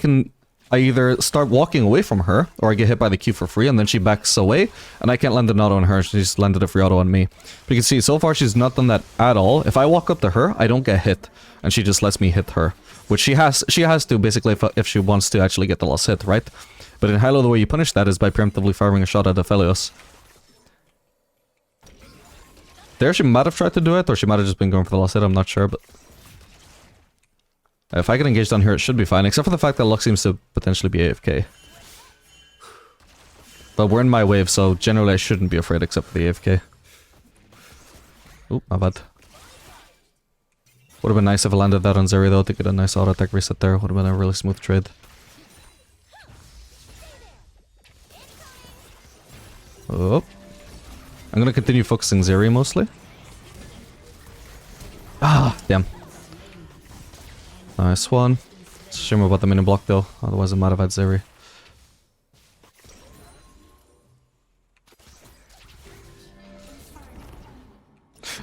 either start walking away from her, or I get hit by the Q for free, and then she backs away, and I can't land an auto on her, she's landed a free auto on me. But you can see, so far she's not done that at all. If I walk up to her, I don't get hit, and she just lets me hit her. Which she has to, basically, if she wants to actually get the last hit, right? But in high-low, the way you punish that is by preemptively firing a shot at Aphelios. There she might have tried to do it, or she might have just been going for the last hit, I'm not sure, but... If I get engaged on here, it should be fine, except for the fact that Lux seems to potentially be AFK. But we're in my wave, so generally I shouldn't be afraid except for the AFK. Oop, my bad. Would have been nice if I landed that on Zeri though, to get a nice auto attack reset there. Would have been a really smooth trade. Oh. I'm gonna continue focusing Zeri mostly. Ah, damn. Nice one. It's a shame about the minion block though, otherwise I might have had Zeri.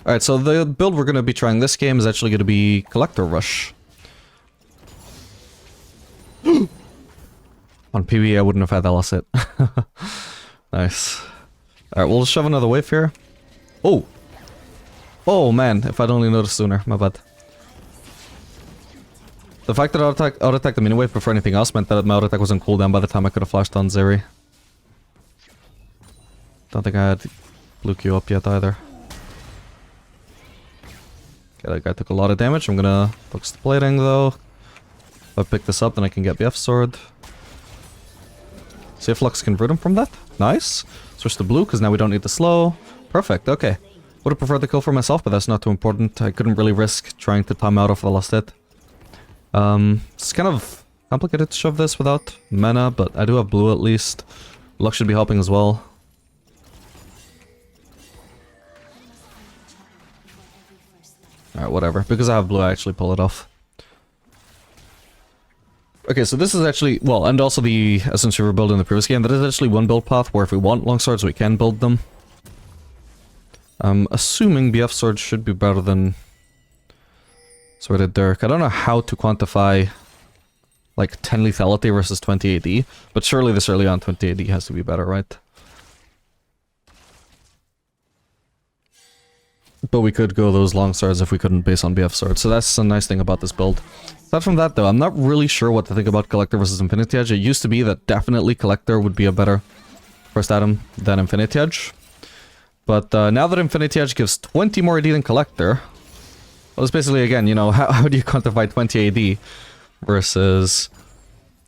Alright, so the build we're gonna be trying this game is actually gonna be Collector Rush. On PvE I wouldn't have had that last hit. Nice. Alright, we'll shove another wave here. Oh! Oh man, if I'd only noticed sooner, my bad. The fact that I auto-attacked the mini wave before anything else meant that my auto-attack was on cooldown by the time I could have flashed on Zeri. Don't think I had blue Q up yet either. Okay, that guy took a lot of damage. I'm gonna focus the plating though. If I pick this up, then I can get BF sword. See if Lux can root him from that. Nice. Switch to blue, because now we don't need the slow. Perfect, okay. Would have preferred the kill for myself, but that's not too important. I couldn't really risk trying to time out off the last hit. It's kind of complicated to shove this without mana, but I do have blue at least. Lux should be helping as well. Alright, whatever. Because I have blue, I actually pull it off. Okay, so this is actually, well, and also the Essence we were building in the previous game, that is actually one build path where if we want long swords, we can build them. Assuming BF swords should be better than Sworded Dirk. I don't know how to quantify, like, 10 lethality versus 20 AD, but surely this early on 20 AD has to be better, right? But we could go those long swords if we couldn't base on BF swords, so that's a nice thing about this build. Aside from that though, I'm not really sure what to think about Collector versus Infinity Edge. It used to be that definitely Collector would be a better first item than Infinity Edge. But now that Infinity Edge gives 20 more AD than Collector, well, it's basically, again, you know, how do you quantify 20 AD versus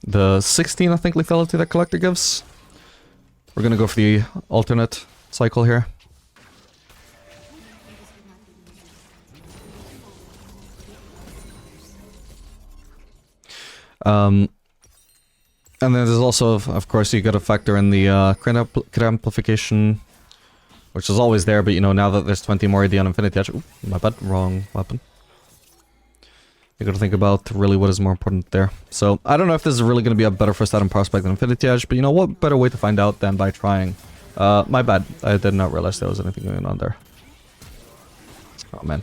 the 16, I think, lethality that Collector gives? We're gonna go for the alternate cycle here. And then there's also, of course, you gotta factor in the crit amplification, which is always there, but you know, now that there's 20 more AD on Infinity Edge... Ooh, my bad, wrong weapon. You gotta think about really what is more important there. So, I don't know if this is really gonna be a better first item prospect than Infinity Edge, but you know, what better way to find out than by trying? My bad, I did not realize there was anything going on there. Oh man.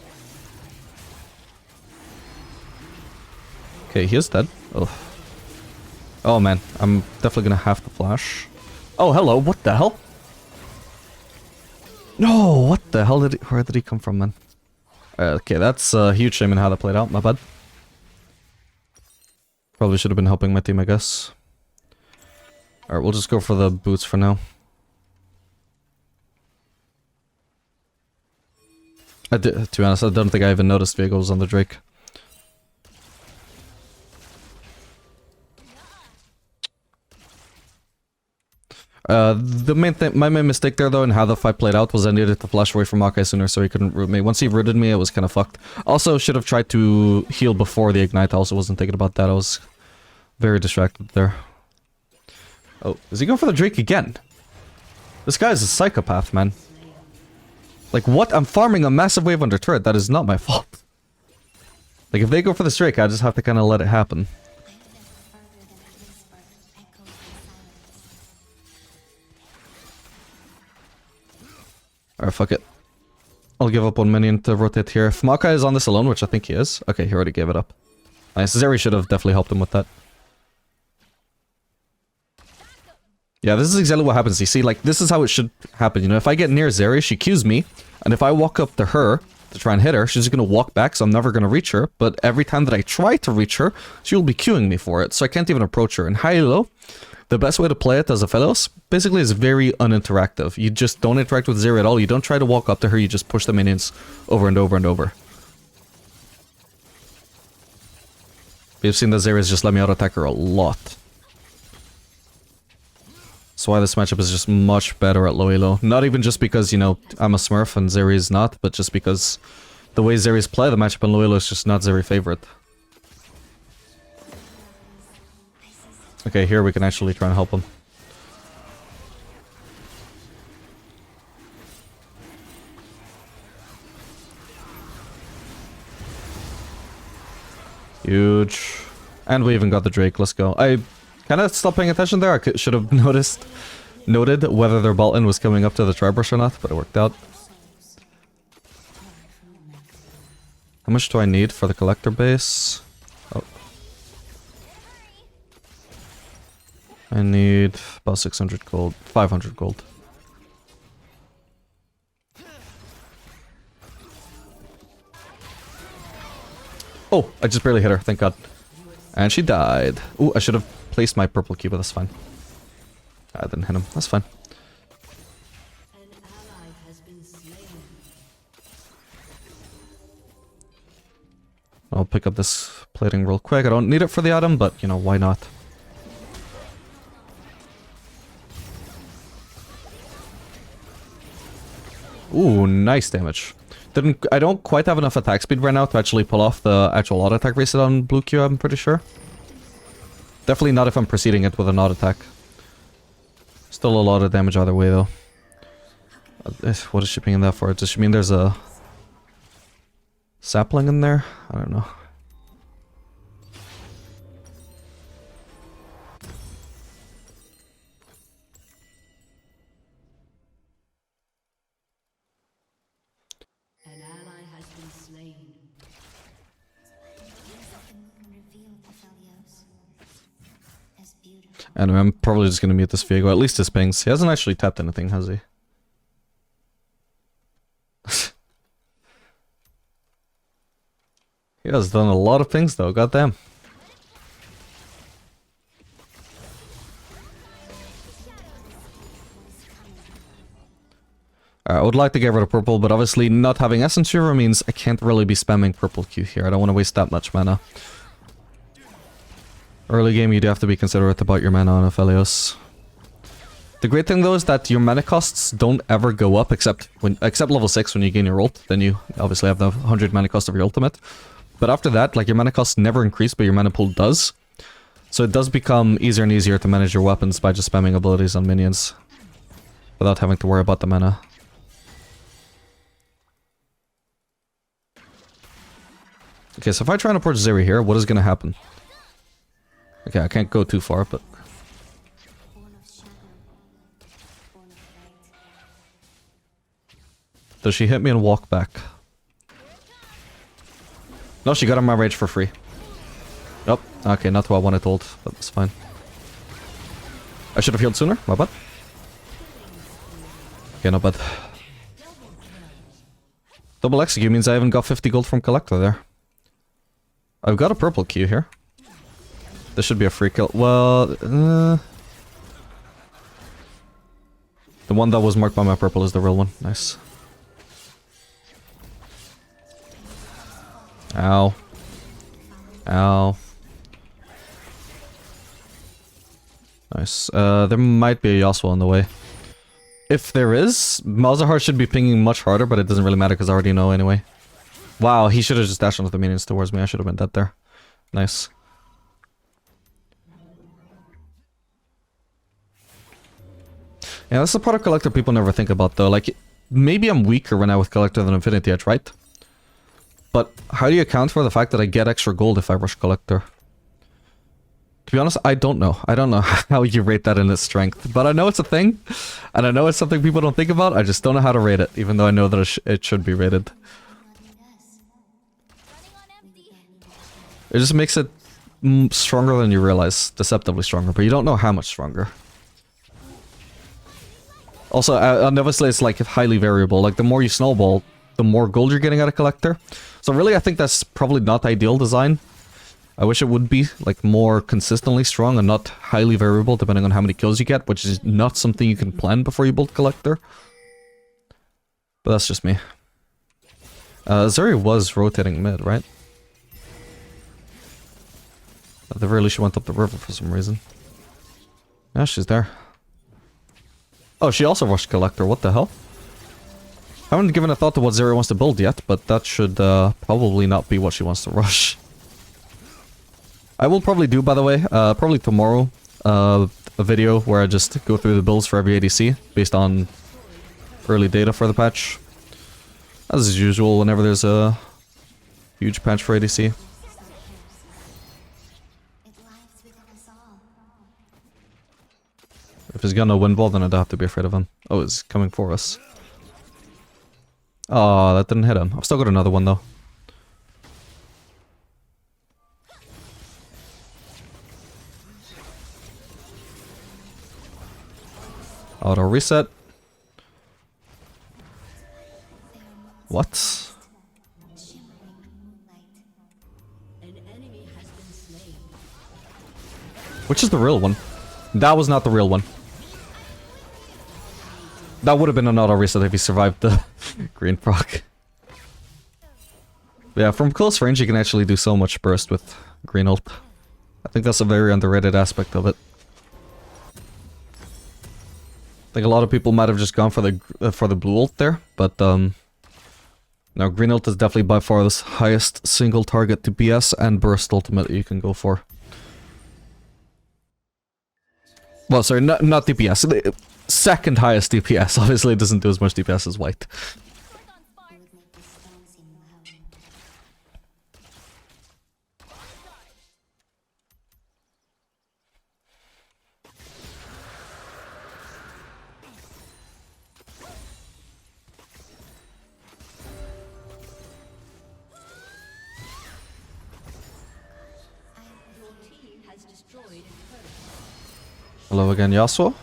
Okay, he is dead. Oh. Oh man, I'm definitely gonna have to flash. Oh, hello, what the hell? No, what the hell where did he come from, man? Okay, that's a huge shame in how that played out, my bad. Probably should have been helping my team, I guess. Alright, we'll just go for the boots for now. To be honest, I don't think I even noticed Viego was on the Drake. My main mistake there though, and how the fight played out, was I needed to flash away from Makai sooner so he couldn't root me. Once he rooted me, it was kind of fucked. Also, should have tried to heal before the ignite. I also wasn't thinking about that. I was very distracted there. Oh, is he going for the Drake again? This guy is a psychopath, man. Like, what? I'm farming a massive wave under turret. That is not my fault. Like, if they go for the Drake, I just have to kind of let it happen. Alright, fuck it. I'll give up one minion to rotate here. If Makai is on this alone, which I think he is. Okay, he already gave it up. Nice. Zeri should have definitely helped him with that. Yeah, this is exactly what happens. You see, like, this is how it should happen. You know, if I get near Zeri, she Qs me. And if I walk up to her to try and hit her, she's going to walk back, so I'm never going to reach her. But every time that I try to reach her, she will be queuing me for it. So I can't even approach her. In high-low, the best way to play it as Aphelios basically is very uninteractive. You just don't interact with Zeri at all. You don't try to walk up to her. You just push the minions over and over and over. We've seen that Zeri's just let me out-attack her a lot. That's why this matchup is just much better at low elo. Not even just because, you know, I'm a smurf and Zeri is not, but just because the way Zeri's play, the matchup in low elo is just not Zeri favorite. Okay, here we can actually try and help him. Huge. And we even got the Drake, let's go. I kind of stopped paying attention there. I should have noted whether their bot lane was coming up to the Tribrush or not, but it worked out. How much do I need for the collector base? Oh. I need about 600 gold, 500 gold. Oh, I just barely hit her, thank god. And she died. Ooh, I should have placed my purple cube, but that's fine. I didn't hit him, that's fine. I'll pick up this plating real quick. I don't need it for the item, but, you know, why not? Ooh, nice damage. I don't quite have enough attack speed right now to actually pull off the actual auto attack reset on blue Q, I'm pretty sure. Definitely not if I'm preceding it with an auto attack. Still a lot of damage either way though. What is she pinging that for? Does she mean there's a sapling in there? I don't know. Anyway, I'm probably just gonna mute this Viego. At least his pings. He hasn't actually tapped anything, has he? He has done a lot of pings though, goddamn. I would like to get rid of purple, but obviously not having Essence Reaver means I can't really be spamming purple Q here. I don't want to waste that much mana. Early game, you do have to be considerate about your mana on Aphelios. The great thing though is that your mana costs don't ever go up except level 6 when you gain your ult. Then you obviously have the 100 mana cost of your ultimate. But after that, like, your mana costs never increase, but your mana pool does. So it does become easier and easier to manage your weapons by just spamming abilities on minions. Without having to worry about the mana. Okay, so if I try and approach Zeri here, what is going to happen? Okay, I can't go too far, but... Does she hit me and walk back? No, she got on my rage for free. Oh, okay, not who I wanted to ult, but that's fine. I should have healed sooner, my bad. Okay, not bad. Double execute means I haven't got 50 gold from Collector there. I've got a purple Q here. This should be a free kill. Well, the one that was marked by my purple is the real one. Nice. Ow. Ow. Nice. There might be a Yasuo on the way. If there is, Malzahar should be pinging much harder, but it doesn't really matter because I already know anyway. Wow, he should have just dashed onto the minions towards me. I should have been dead there. Nice. Yeah, that's the part of Collector people never think about though. Like, maybe I'm weaker right now with Collector than Infinity Edge, right? But how do you account for the fact that I get extra gold if I rush Collector? To be honest, I don't know. I don't know how you rate that in its strength. But I know it's a thing. And I know it's something people don't think about. I just don't know how to rate it. Even though I know that it should be rated. It just makes it stronger than you realize. Deceptively stronger. But you don't know how much stronger. Also, obviously it's like highly variable. Like the more you snowball, the more gold you're getting out of Collector. So really I think that's probably not ideal design. I wish it would be like more consistently strong and not highly variable depending on how many kills you get, which is not something you can plan before you build Collector. But that's just me. Zeri was rotating mid, right? At the very least she went up the river for some reason. Yeah, she's there. Oh, she also rushed Collector, what the hell? I haven't given a thought to what Zeri wants to build yet, but that should probably not be what she wants to rush. I will probably do, by the way, probably tomorrow, a video where I just go through the builds for every ADC based on early data for the patch. As usual, whenever there's a huge patch for ADC. If he's gonna win ball, then I'd have to be afraid of him. Oh, he's coming for us. Oh, that didn't hit him. I've still got another one, though. Auto reset. What? Which is the real one? That was not the real one. That would have been an auto reset if he survived the green proc. Yeah, from close range you can actually do so much burst with green ult. I think that's a very underrated aspect of it. I think a lot of people might have just gone for the blue ult there, but no, green ult is definitely by far the highest single target DPS and burst ultimate you can go for. Well, sorry, not DPS. The second highest DPS. Obviously, it doesn't do as much DPS as white. Hello again, Yasuo.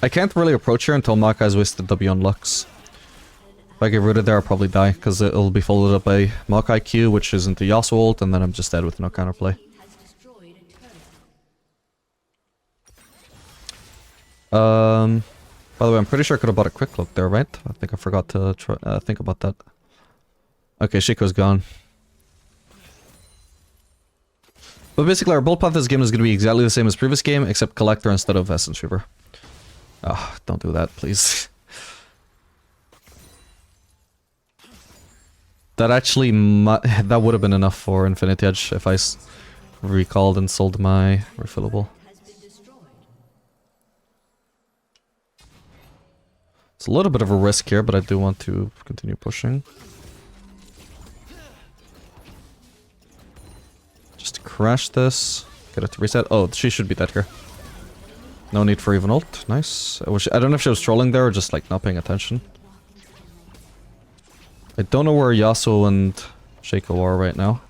I can't really approach her until Maokai's wasted W on Lux. If I get rooted there, I'll probably die, because it'll be followed up by Maokai Q, which isn't the Yasuo ult, and then I'm just dead with no counterplay. By the way, I'm pretty sure I could have bought a quick look there, right? I think I forgot to think about that. Okay, Shiko's gone. But basically our build path this game is going to be exactly the same as previous game, except Collector instead of Essence Reaver. Ah, don't do that, please. That actually that would have been enough for Infinity Edge if I recalled and sold my refillable. It's a little bit of a risk here, but I do want to continue pushing. Just crash this. Get it to reset. Oh, she should be dead here. No need for even ult. Nice. I don't know if she was trolling there or just like not paying attention. I don't know where Yasuo and Shaco are right now.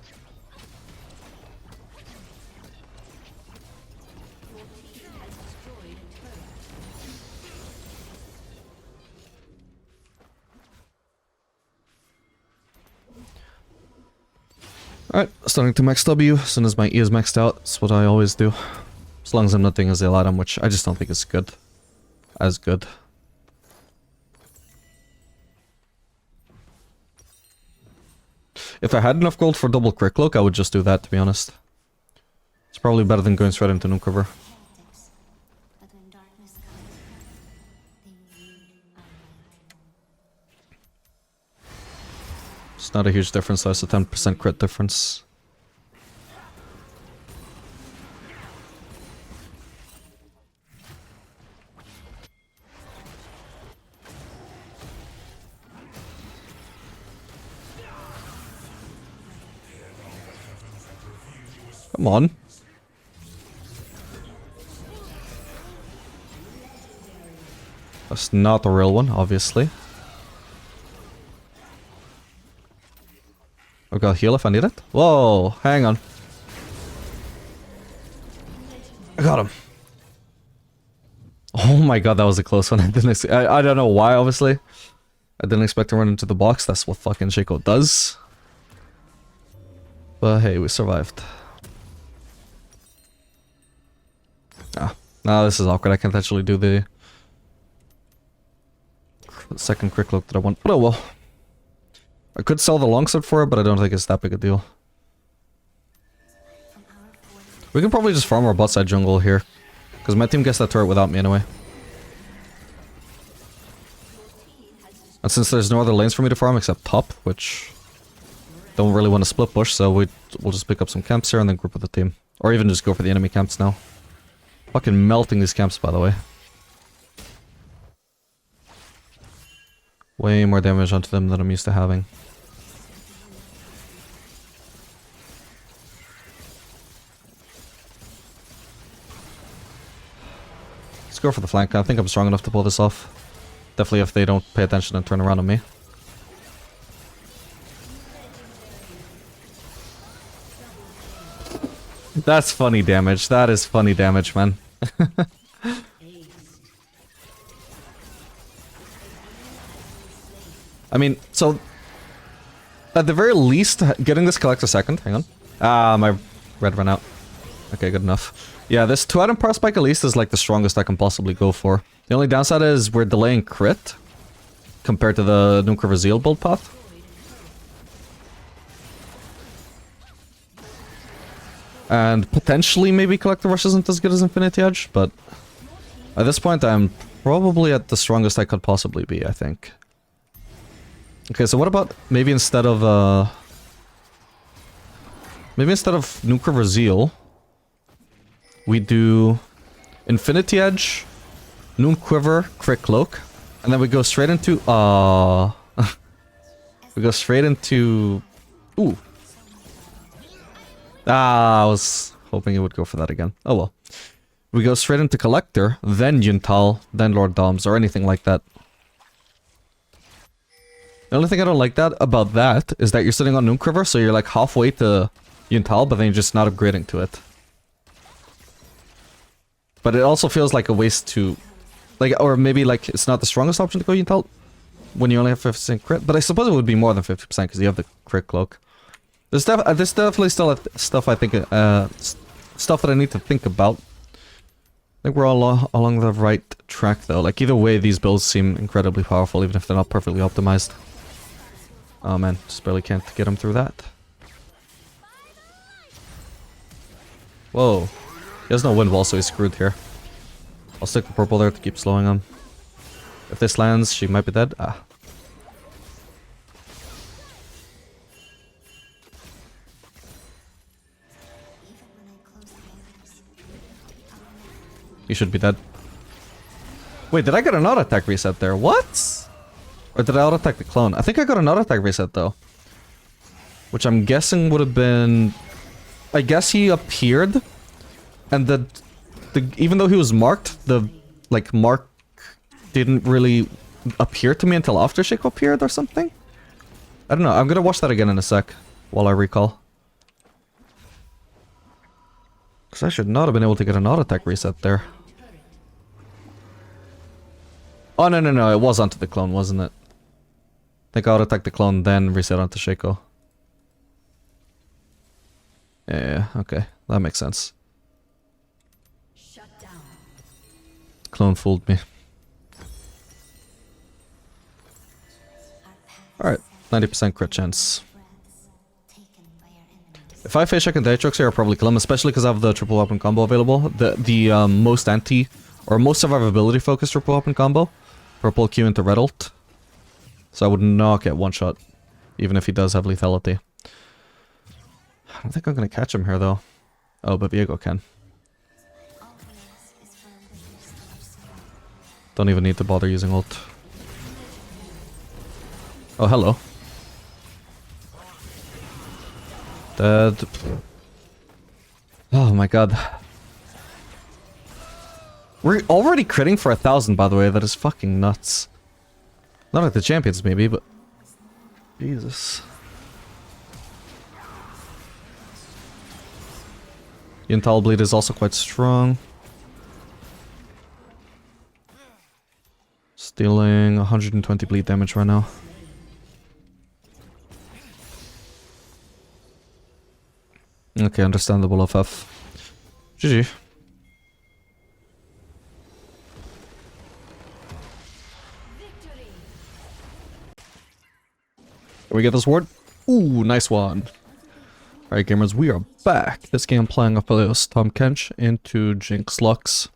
Alright, starting to max W as soon as my E is maxed out. That's what I always do. As long as I'm not doing a Zeal item, which I just don't think is good. As good. If I had enough gold for double crit cloak, I would just do that, to be honest. It's probably better than going straight into Noon Quiver. It's not a huge difference, though. It's a 10% crit difference. Come on. That's not the real one, obviously. I've got heal if I need it. Whoa, hang on. I got him. Oh my god, that was a close one. I don't know why, obviously. I didn't expect to run into the box. That's what fucking Shaco does. But hey, we survived. Ah, this is awkward. I can't actually do the second crit cloak that I want. But oh well. I could sell the longsword for it, but I don't think it's that big a deal. We can probably just farm our bot side jungle here. Because my team gets that turret without me anyway. And since there's no other lanes for me to farm except top, which don't really want to split push, so we'll just pick up some camps here and then group with the team. Or even just go for the enemy camps now. Fucking melting these camps, by the way. Way more damage onto them than I'm used to having. Let's go for the flank. I think I'm strong enough to pull this off. Definitely if they don't pay attention and turn around on me. That's funny damage. That is funny damage, man. I mean, so... At the very least, getting this collector second. Hang on. Ah, my red ran out. Okay, good enough. Yeah, this 2-item power spike at least is like the strongest I can possibly go for. The only downside is we're delaying crit compared to the Noon Quiver Zeal build path. And potentially maybe Collector Rush isn't as good as Infinity Edge, but at this point I'm probably at the strongest I could possibly be, I think. Okay, so what about maybe instead of Noon Quiver Zeal, we do Infinity Edge, Noon Quiver, Crit Cloak, and then we go straight into we go straight into ooh. Ah, I was hoping it would go for that again. Oh well. We go straight into Collector, then Yuntal, then Lord Doms, or anything like that. The only thing I don't like about that is that you're sitting on Noon Quiver, so you're like halfway to Yuntal, but then you're just not upgrading to it. But it also feels like a waste to... Like, or maybe like it's not the strongest option to go Yuntal when you only have 50% crit, but I suppose it would be more than 50% because you have the crit cloak. There's definitely still stuff I think, stuff that I need to think about. I think we're all along the right track though. Like either way, these builds seem incredibly powerful, even if they're not perfectly optimized. Oh man, just barely can't get him through that. Whoa. He has no wind wall, so he's screwed here. I'll stick the purple there to keep slowing him. If this lands, she might be dead. Ah. He should be dead. Wait, did I get an auto attack reset there? What? Or did I auto attack the clone? I think I got an auto attack reset though. Which I'm guessing would have been... I guess he appeared. And even though he was marked, the like mark didn't really appear to me until after Shaco appeared or something? I don't know. I'm gonna watch that again in a sec while I recall. Because I should not have been able to get an auto attack reset there. Oh, no. It was onto the clone, wasn't it? I think I auto attacked the clone, then reset onto Shaco. Yeah, okay. That makes sense. Clone fooled me. Alright, 90% crit chance. If I face check and Dietrix here, I'll probably kill him, especially because I have the triple weapon combo available. The most anti, or most survivability focused triple weapon combo. Purple Q into red ult. So I would not get one shot, even if he does have lethality. I don't think I'm going to catch him here, though. Oh, but Viego can. Don't even need to bother using ult. Oh, hello. Dead. Oh my god. We're already critting for 1,000, by the way. That is fucking nuts. Not like the champions, maybe, but... Jesus. Yntala bleed is also quite strong. Stealing 120 bleed damage right now. Okay, understandable FF. GG. Can we get this ward? Ooh, nice one. Alright gamers, we are back. This game playing Aphelios Tahm Kench into Jinx Lux.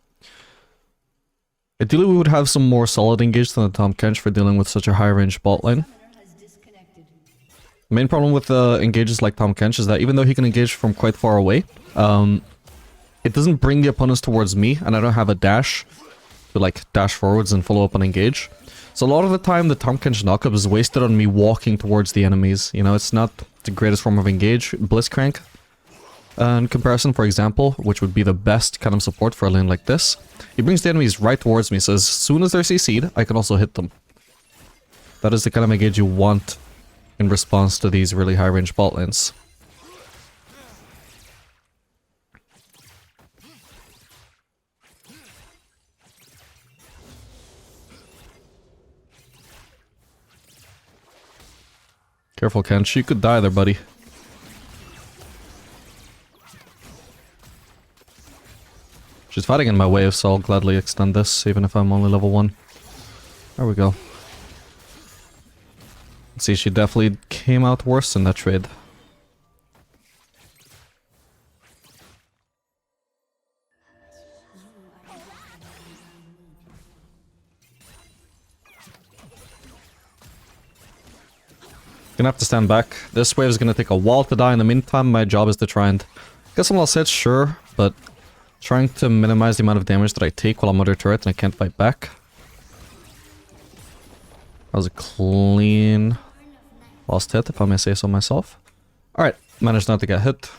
Ideally we would have some more solid engage than the Tahm Kench for dealing with such a high range bot lane. The main problem with engages like Tahm Kench is that even though he can engage from quite far away, it doesn't bring the opponents towards me, and I don't have a dash to like dash forwards and follow up on engage. So a lot of the time the Tahm Kench knockup is wasted on me walking towards the enemies. You know, it's not the greatest form of engage. Blitzcrank, in comparison, for example, which would be the best kind of support for a lane like this, he brings the enemies right towards me, so as soon as they're CC'd, I can also hit them. That is the kind of engage you want in response to these really high range bot lanes. Careful, Kench. You could die there, buddy. She's fighting in my way, so I'll gladly extend this, even if I'm only level 1. There we go. Let's see, she definitely came out worse in that trade. Gonna have to stand back. This wave is gonna take a while to die. In the meantime, my job is to try and get some last hits, sure, but trying to minimize the amount of damage that I take while I'm under turret and I can't fight back. That was a clean last hit, if I may say so myself. Alright, managed not to get hit.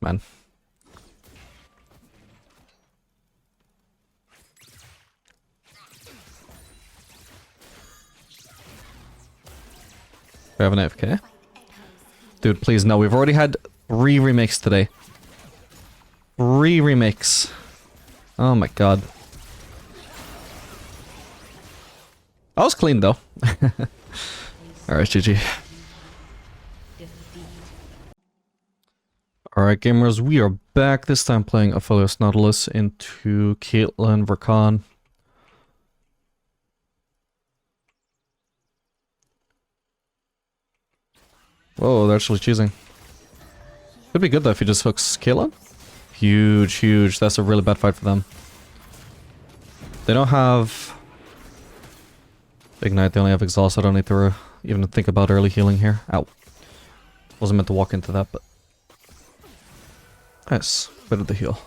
Man. We have an AFK. Dude, please, no. We've already had 3 remakes today. 3 remakes. Oh my god. That was clean, though. Alright, GG. Alright, gamers, we are back. This time playing Aphelios Nautilus into Caitlyn Verkan. Whoa, they're actually choosing. Could be good though if he just hooks Caitlyn. Huge, huge. That's a really bad fight for them. They don't have Ignite, they only have Exhaust. I don't need to even think about early healing here. Ow. Wasn't meant to walk into that, but... Nice. Bit of the heal.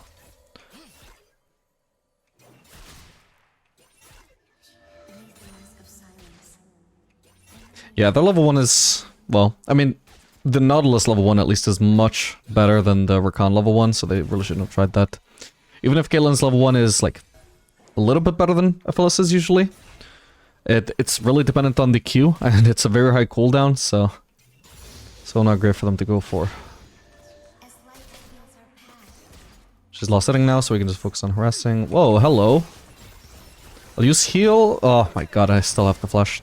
Yeah, their level 1 is... Well, I mean, the Nautilus level 1 at least is much better than the Rakan level 1, so they really shouldn't have tried that. Even if Caitlyn's level 1 is, like, a little bit better than Aphelios' usually, it's really dependent on the Q, and it's a very high cooldown, so not great for them to go for. She's lost setting now, so we can just focus on harassing. Whoa, hello. I'll use heal. Oh my god, I still have to flash.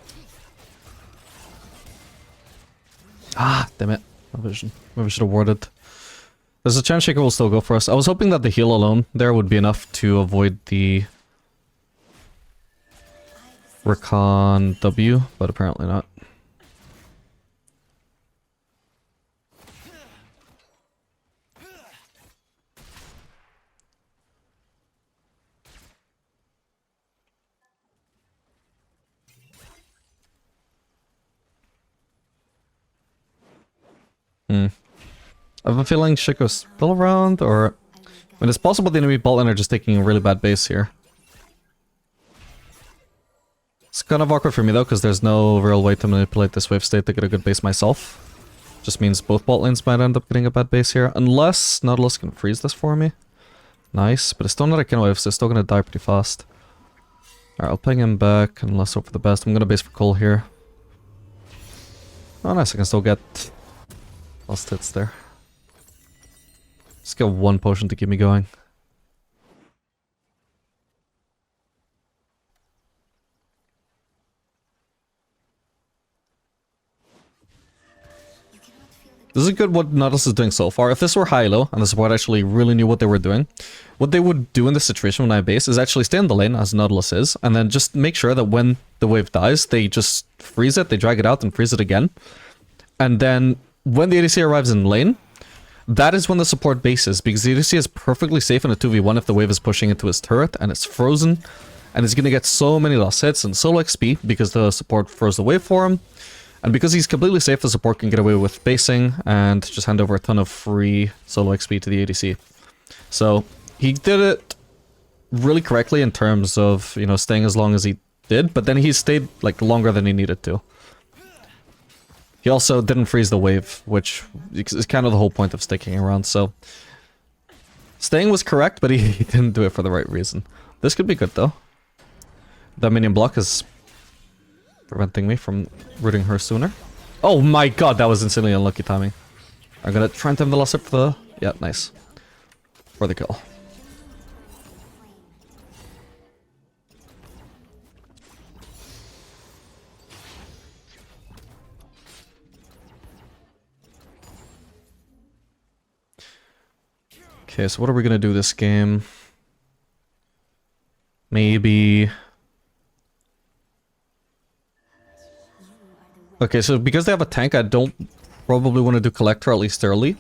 Ah, damn it. Maybe we should have warded. There's a chance Shaker will still go for us. I was hoping that the heal alone there would be enough to avoid the Recon W, but apparently not. I have a feeling Shiko's still around, or... I mean, it's possible the enemy bot lane are just taking a really bad base here. It's kind of awkward for me though, because there's no real way to manipulate this wave state to get a good base myself. Just means both bot lanes might end up getting a bad base here, unless Nautilus can freeze this for me. Nice, but it's still not a kill wave, so it's still gonna die pretty fast. Alright, I'll ping him back, and let's hope for the best. I'm gonna base for Cole here. Oh nice, I can still get lost hits there. Just get one potion to keep me going. This is good what Nautilus is doing so far. If this were high-low, and the support actually really knew what they were doing, what they would do in this situation when I base is actually stay in the lane, as Nautilus is, and then just make sure that when the wave dies, they just freeze it, they drag it out and freeze it again. And then, when the ADC arrives in lane, that is when the support bases, because the ADC is perfectly safe in a 2v1 if the wave is pushing into his turret, and it's frozen, and he's gonna get so many lost hits and solo XP, because the support froze the wave for him. And because he's completely safe, the support can get away with basing and just hand over a ton of free solo XP to the ADC. So he did it really correctly in terms of, you know, staying as long as he did, but then he stayed like longer than he needed to. He also didn't freeze the wave, which is kind of the whole point of sticking around, so... Staying was correct, but he didn't do it for the right reason. This could be good though. That minion block is preventing me from rooting her sooner. Oh my god, that was insanely unlucky timing. I'm gonna try and time the last hit for the... Yeah, nice. For the kill. Okay, so what are we gonna do this game? Maybe... Okay, so because they have a tank, I don't probably want to do Collector, at least early.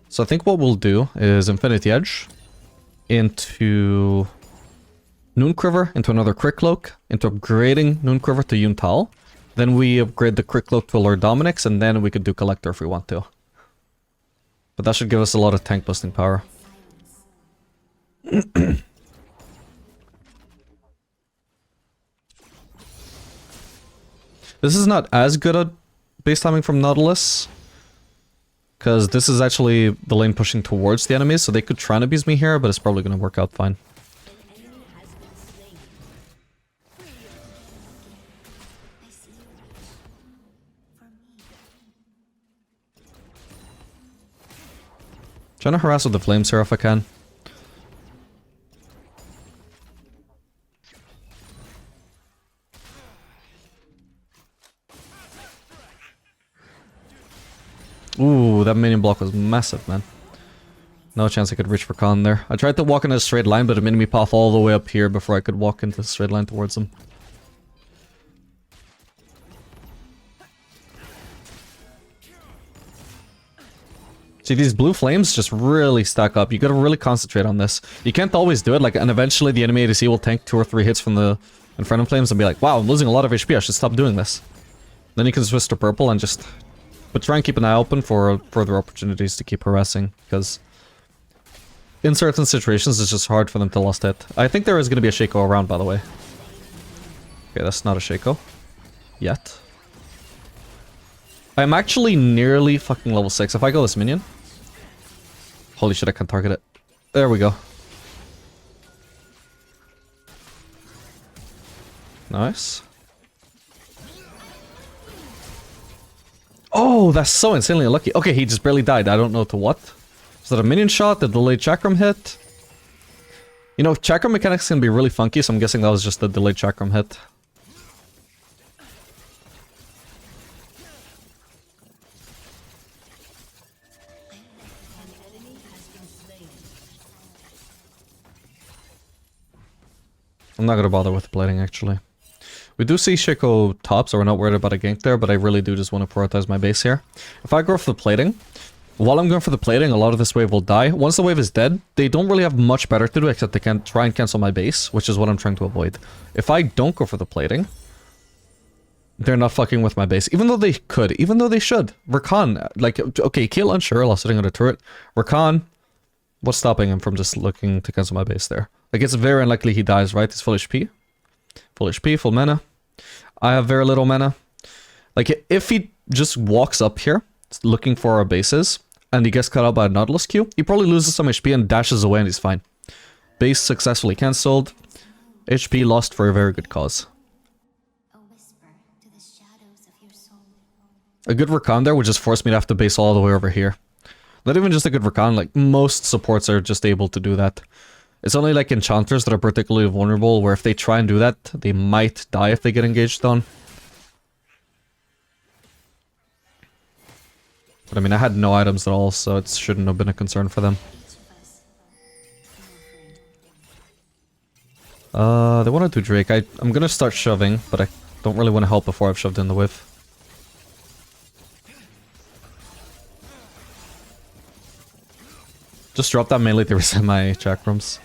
So I think what we'll do is Infinity Edge into Noon Quiver, into another Crit Cloak, into upgrading Noon Quiver to Yuntal. Then we upgrade the Crit Cloak to Lord Dominic's, and then we could do Collector if we want to. But that should give us a lot of tank busting power. This is not as good at base timing from Nautilus, because this is actually the lane pushing towards the enemies, so they could try and abuse me here, but it's probably going to work out fine. Trying to harass with the flames here if I can. Ooh, that minion block was massive, man. No chance I could reach for Khan there. I tried to walk in a straight line, but it made me pop all the way up here before I could walk into the straight line towards him. See, these blue flames just really stack up. You gotta really concentrate on this. You can't always do it, like, and eventually the enemy ADC will tank 2 or 3 hits from the Inferno Flames and be like, wow, I'm losing a lot of HP, I should stop doing this. Then you can switch to purple and just... But try and keep an eye open for further opportunities to keep harassing, because in certain situations it's just hard for them to last hit. I think there is going to be a Shaco around, by the way. Okay, that's not a Shaco. Yet. I'm actually nearly fucking level 6. If I go this minion... Holy shit, I can't target it. There we go. Nice. Oh, that's so insanely unlucky. Okay, he just barely died. I don't know to what. Was that a minion shot? The delayed chakram hit? You know, chakram mechanics can be really funky, so I'm guessing that was just a delayed chakram hit. I'm not gonna bother with the plating, actually. We do see Shaco top, so we're not worried about a gank there, but I really do just want to prioritize my base here. If I go for the plating, while I'm going for the plating, a lot of this wave will die. Once the wave is dead, they don't really have much better to do except they can try and cancel my base, which is what I'm trying to avoid. If I don't go for the plating, they're not fucking with my base. Even though they could, even though they should. Rakan, like, okay, kill unsure while sitting on a turret. Rakan, what's stopping him from just looking to cancel my base there? Like, it's very unlikely he dies, right? He's full HP. Full HP, full mana. I have very little mana. Like, if he just walks up here, looking for our bases, and he gets cut out by a Nautilus Q, he probably loses some HP and dashes away and he's fine. Base successfully cancelled. HP lost for a very good cause. A good Rakan there would just force me to have to base all the way over here. Not even just a good Rakan, like most supports are just able to do that. It's only like enchanters that are particularly vulnerable, where if they try and do that, they might die if they get engaged on. But I mean, I had no items at all, so it shouldn't have been a concern for them. They want to do Drake. I'm gonna start shoving, but I don't really want to help before I've shoved in the whiff. Just drop that melee to reset my chakrams.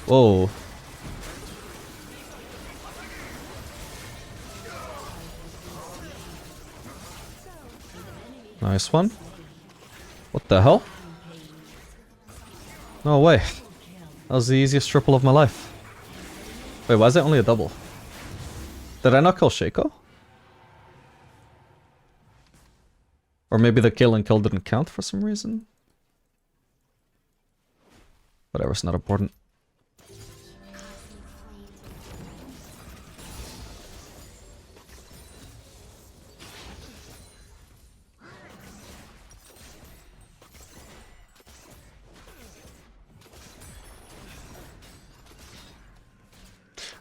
Whoa. Nice one. What the hell? No way. That was the easiest triple of my life. Wait, why is it only a double? Did I not kill Shaco? Or maybe the kill and kill didn't count for some reason? Whatever, it's not important.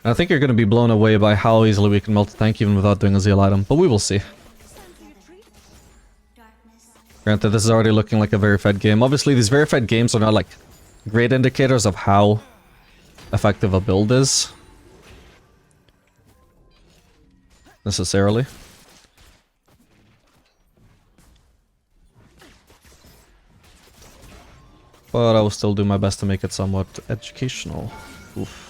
And I think you're going to be blown away by how easily we can multi-tank even without doing a zeal item, but we will see. Granted, this is already looking like a very fed game. Obviously, these very fed games are not like great indicators of how effective a build is. Necessarily. But I will still do my best to make it somewhat educational. Oof.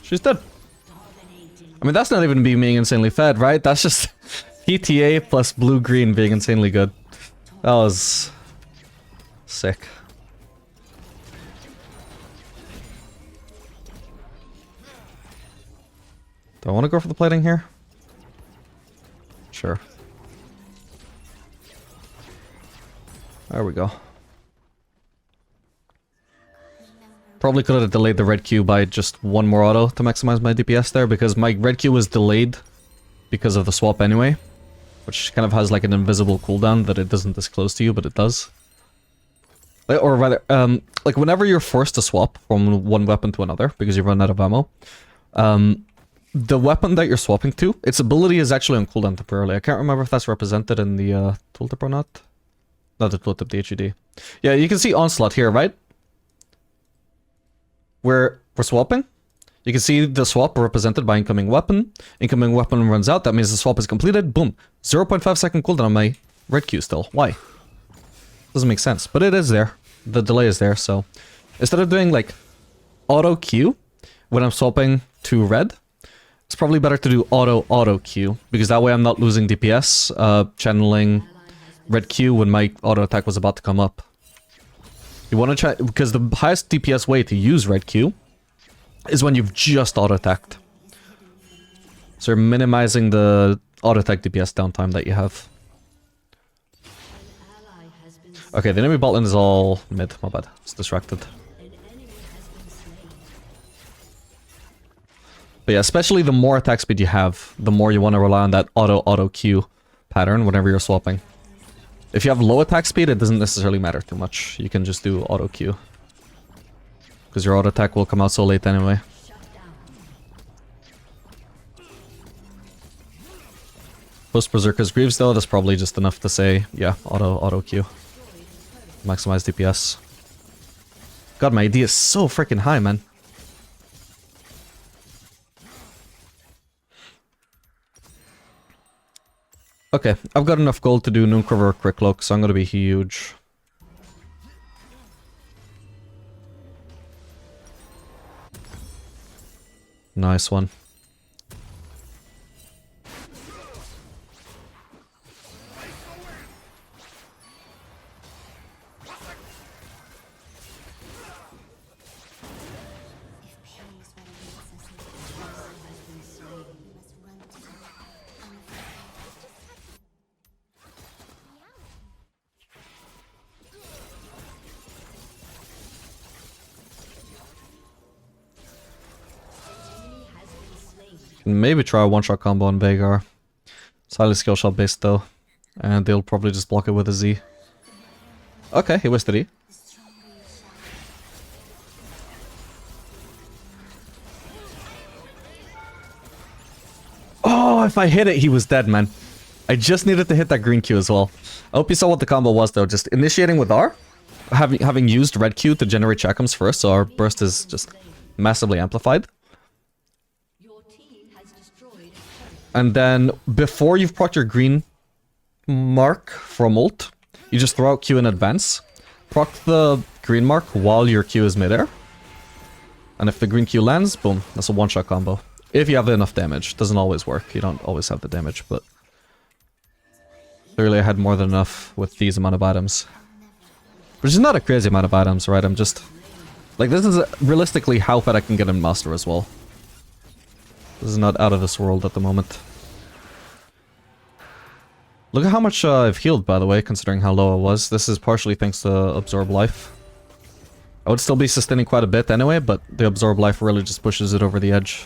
She's dead. I mean, that's not even being insanely fed, right? That's just PTA plus blue-green being insanely good. That was sick. Do I want to go for the plating here? Sure. There we go. Probably could have delayed the red Q by just one more auto to maximize my DPS there, because my red Q was delayed because of the swap anyway. Which kind of has like an invisible cooldown that it doesn't disclose to you, but it does. Or rather, like whenever you're forced to swap from one weapon to another, because you run out of ammo, the weapon that you're swapping to, its ability is actually on cooldown temporarily. I can't remember if that's represented in the tooltip or not. Not the tooltip, the HUD. Yeah, you can see Onslaught here, right? Where we're swapping, you can see the swap represented by incoming weapon. Incoming weapon runs out, that means the swap is completed. Boom. 0.5 second cooldown on my red Q still. Why? Doesn't make sense, but it is there. The delay is there, so instead of doing like auto Q when I'm swapping to red, it's probably better to do auto Q, because that way I'm not losing DPS, channeling red Q when my auto attack was about to come up. You want to try, because the highest DPS way to use red Q is when you've just auto-attacked. So you're minimizing the auto-attack DPS downtime that you have. Okay, the enemy bot lane is all mid, my bad. It's distracted. But yeah, especially the more attack speed you have, the more you want to rely on that auto Q pattern whenever you're swapping. If you have low attack speed, it doesn't necessarily matter too much. You can just do auto Q. Because your auto attack will come out so late anyway. Post Berserker's Greaves though, that's probably just enough to say, yeah, auto Q. Maximize DPS. God, my AD is so freaking high, man. Okay, I've got enough gold to do Noonquiver or Quick Cloak, so I'm gonna be huge. Nice one. Maybe try a one-shot combo on Veigar. It's highly skill shot based though. And they'll probably just block it with a Z. Okay, he wasted E. Oh, if I hit it, he was dead, man. I just needed to hit that green Q as well. I hope you saw what the combo was though. Just initiating with R. Having used red Q to generate checkums first, so our burst is just massively amplified. And then, before you've procced your green mark from ult, you just throw out Q in advance. Proc the green mark while your Q is midair. And if the green Q lands, boom, that's a one-shot combo. If you have enough damage. Doesn't always work, you don't always have the damage, but... Clearly I had more than enough with these amount of items. Which is not a crazy amount of items, right? I'm just... Like, this is realistically how fat I can get in Master as well. This is not out of this world at the moment. Look at how much I've healed, by the way, considering how low I was. This is partially thanks to Absorb Life. I would still be sustaining quite a bit anyway, but the Absorb Life really just pushes it over the edge.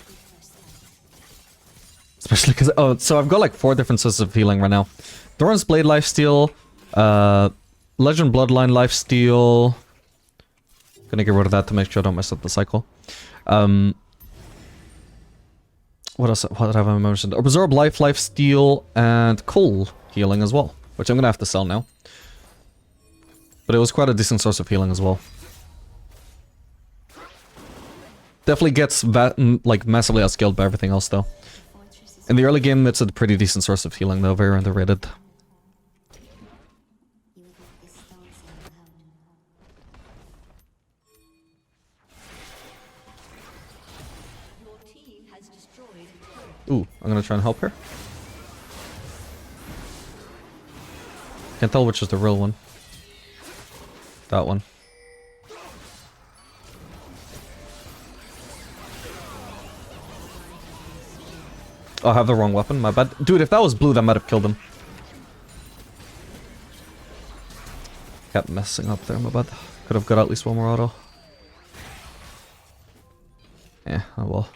Especially because... Oh, so I've got like 4 different sources of healing right now. Doran's Blade Lifesteal, Legend Bloodline Lifesteal. Gonna get rid of that to make sure I don't mess up the cycle. What else? What have I mentioned? Absorb Life, Lifesteal, and Coal healing as well, which I'm gonna have to sell now. But it was quite a decent source of healing as well. Definitely gets like massively outscaled by everything else though. In the early game, it's a pretty decent source of healing though, very underrated. Ooh, I'm gonna try and help her. Can't tell which is the real one. That one. Oh, I have the wrong weapon, my bad. Dude, if that was blue, that might have killed him. Kept messing up there, my bad. Could have got at least one more auto. Yeah, oh well.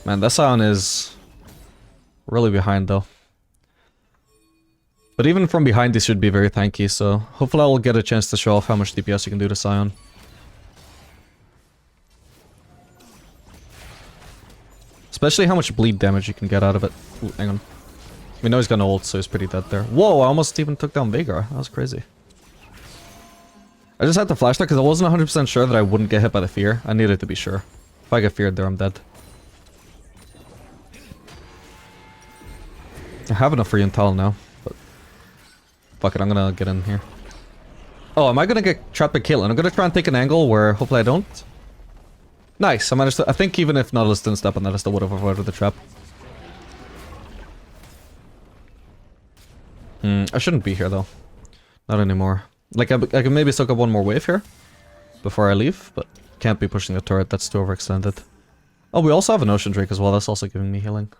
Man, that Scion is really behind though. But even from behind, this should be very tanky, so hopefully I will get a chance to show off how much DPS you can do to Scion. Especially how much bleed damage you can get out of it. Ooh, hang on. We know he's got no ult, so he's pretty dead there. Whoa, I almost even took down Veigar. That was crazy. I just had to flash that because I wasn't 100% sure that I wouldn't get hit by the fear. I needed to be sure. If I get feared there, I'm dead. I have enough for Yuntal now, but... Fuck it, I'm gonna get in here. Oh, am I gonna get trapped by Caitlyn? I'm gonna try and take an angle where hopefully I don't. Nice, I managed to... I think even if Nautilus didn't step on that, I still would have avoided the trap. I shouldn't be here though. Not anymore. Like, I can maybe soak up one more wave here before I leave, but can't be pushing the turret, that's too overextended. Oh, we also have an Ocean Drake as well, that's also giving me healing.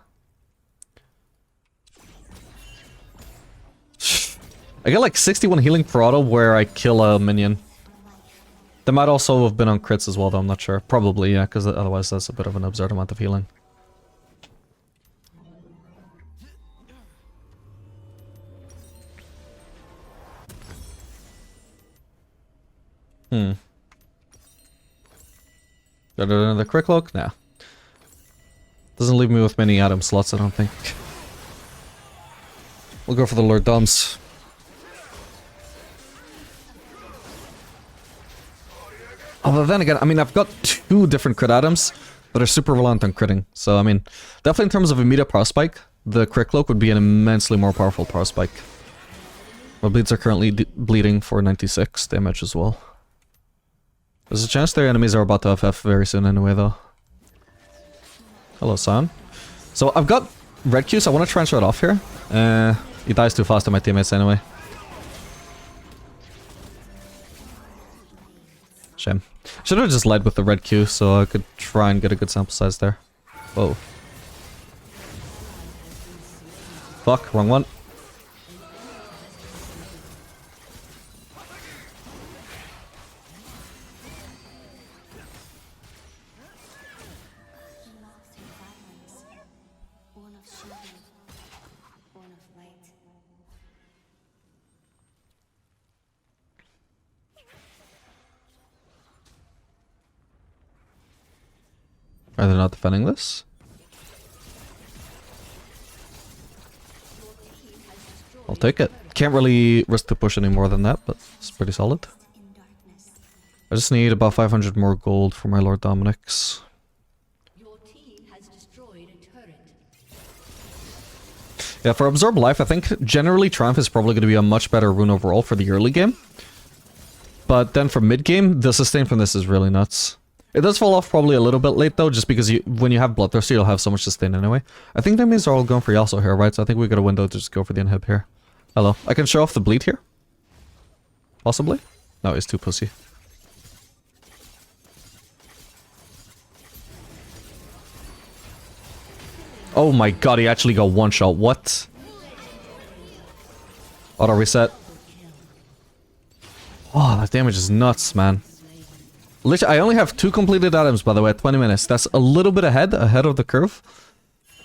I get like 61 healing per auto where I kill a minion. They might also have been on crits as well though, I'm not sure. Probably, yeah, because otherwise that's a bit of an absurd amount of healing. Got another quick look? Nah. Doesn't leave me with many item slots, I don't think. We'll go for the Lord Doms. Although then again, I mean, I've got 2 different crit items that are super reliant on critting. So, I mean, definitely in terms of immediate power spike, the crit cloak would be an immensely more powerful power spike. My bleeds are currently bleeding for 96 damage as well. There's a chance their enemies are about to FF very soon anyway, though. Hello, son. So, I've got red Q, so I want to transfer it off here. He dies too fast to my teammates anyway. Shame. Should have just led with the red Q so I could try and get a good sample size there. Whoa. Fuck, wrong one. Are they not defending this? I'll take it. Can't really risk to push any more than that, but it's pretty solid. I just need about 500 more gold for my Lord Dominic's. Yeah, for Absorb Life, I think generally Triumph is probably going to be a much better rune overall for the early game. But then for mid game, the sustain from this is really nuts. It does fall off probably a little bit late though, just because when you have Bloodthirster, you'll have so much sustain anyway. I think the enemies are all going for Yasuo here, right? So I think we got a window to just go for the inhib here. Hello. I can show off the bleed here? Possibly? No, he's too pussy. Oh my god, he actually got one shot. What? Auto reset. Oh, that damage is nuts, man. Literally, I only have 2 completed items, by the way, at 20 minutes. That's a little bit ahead of the curve.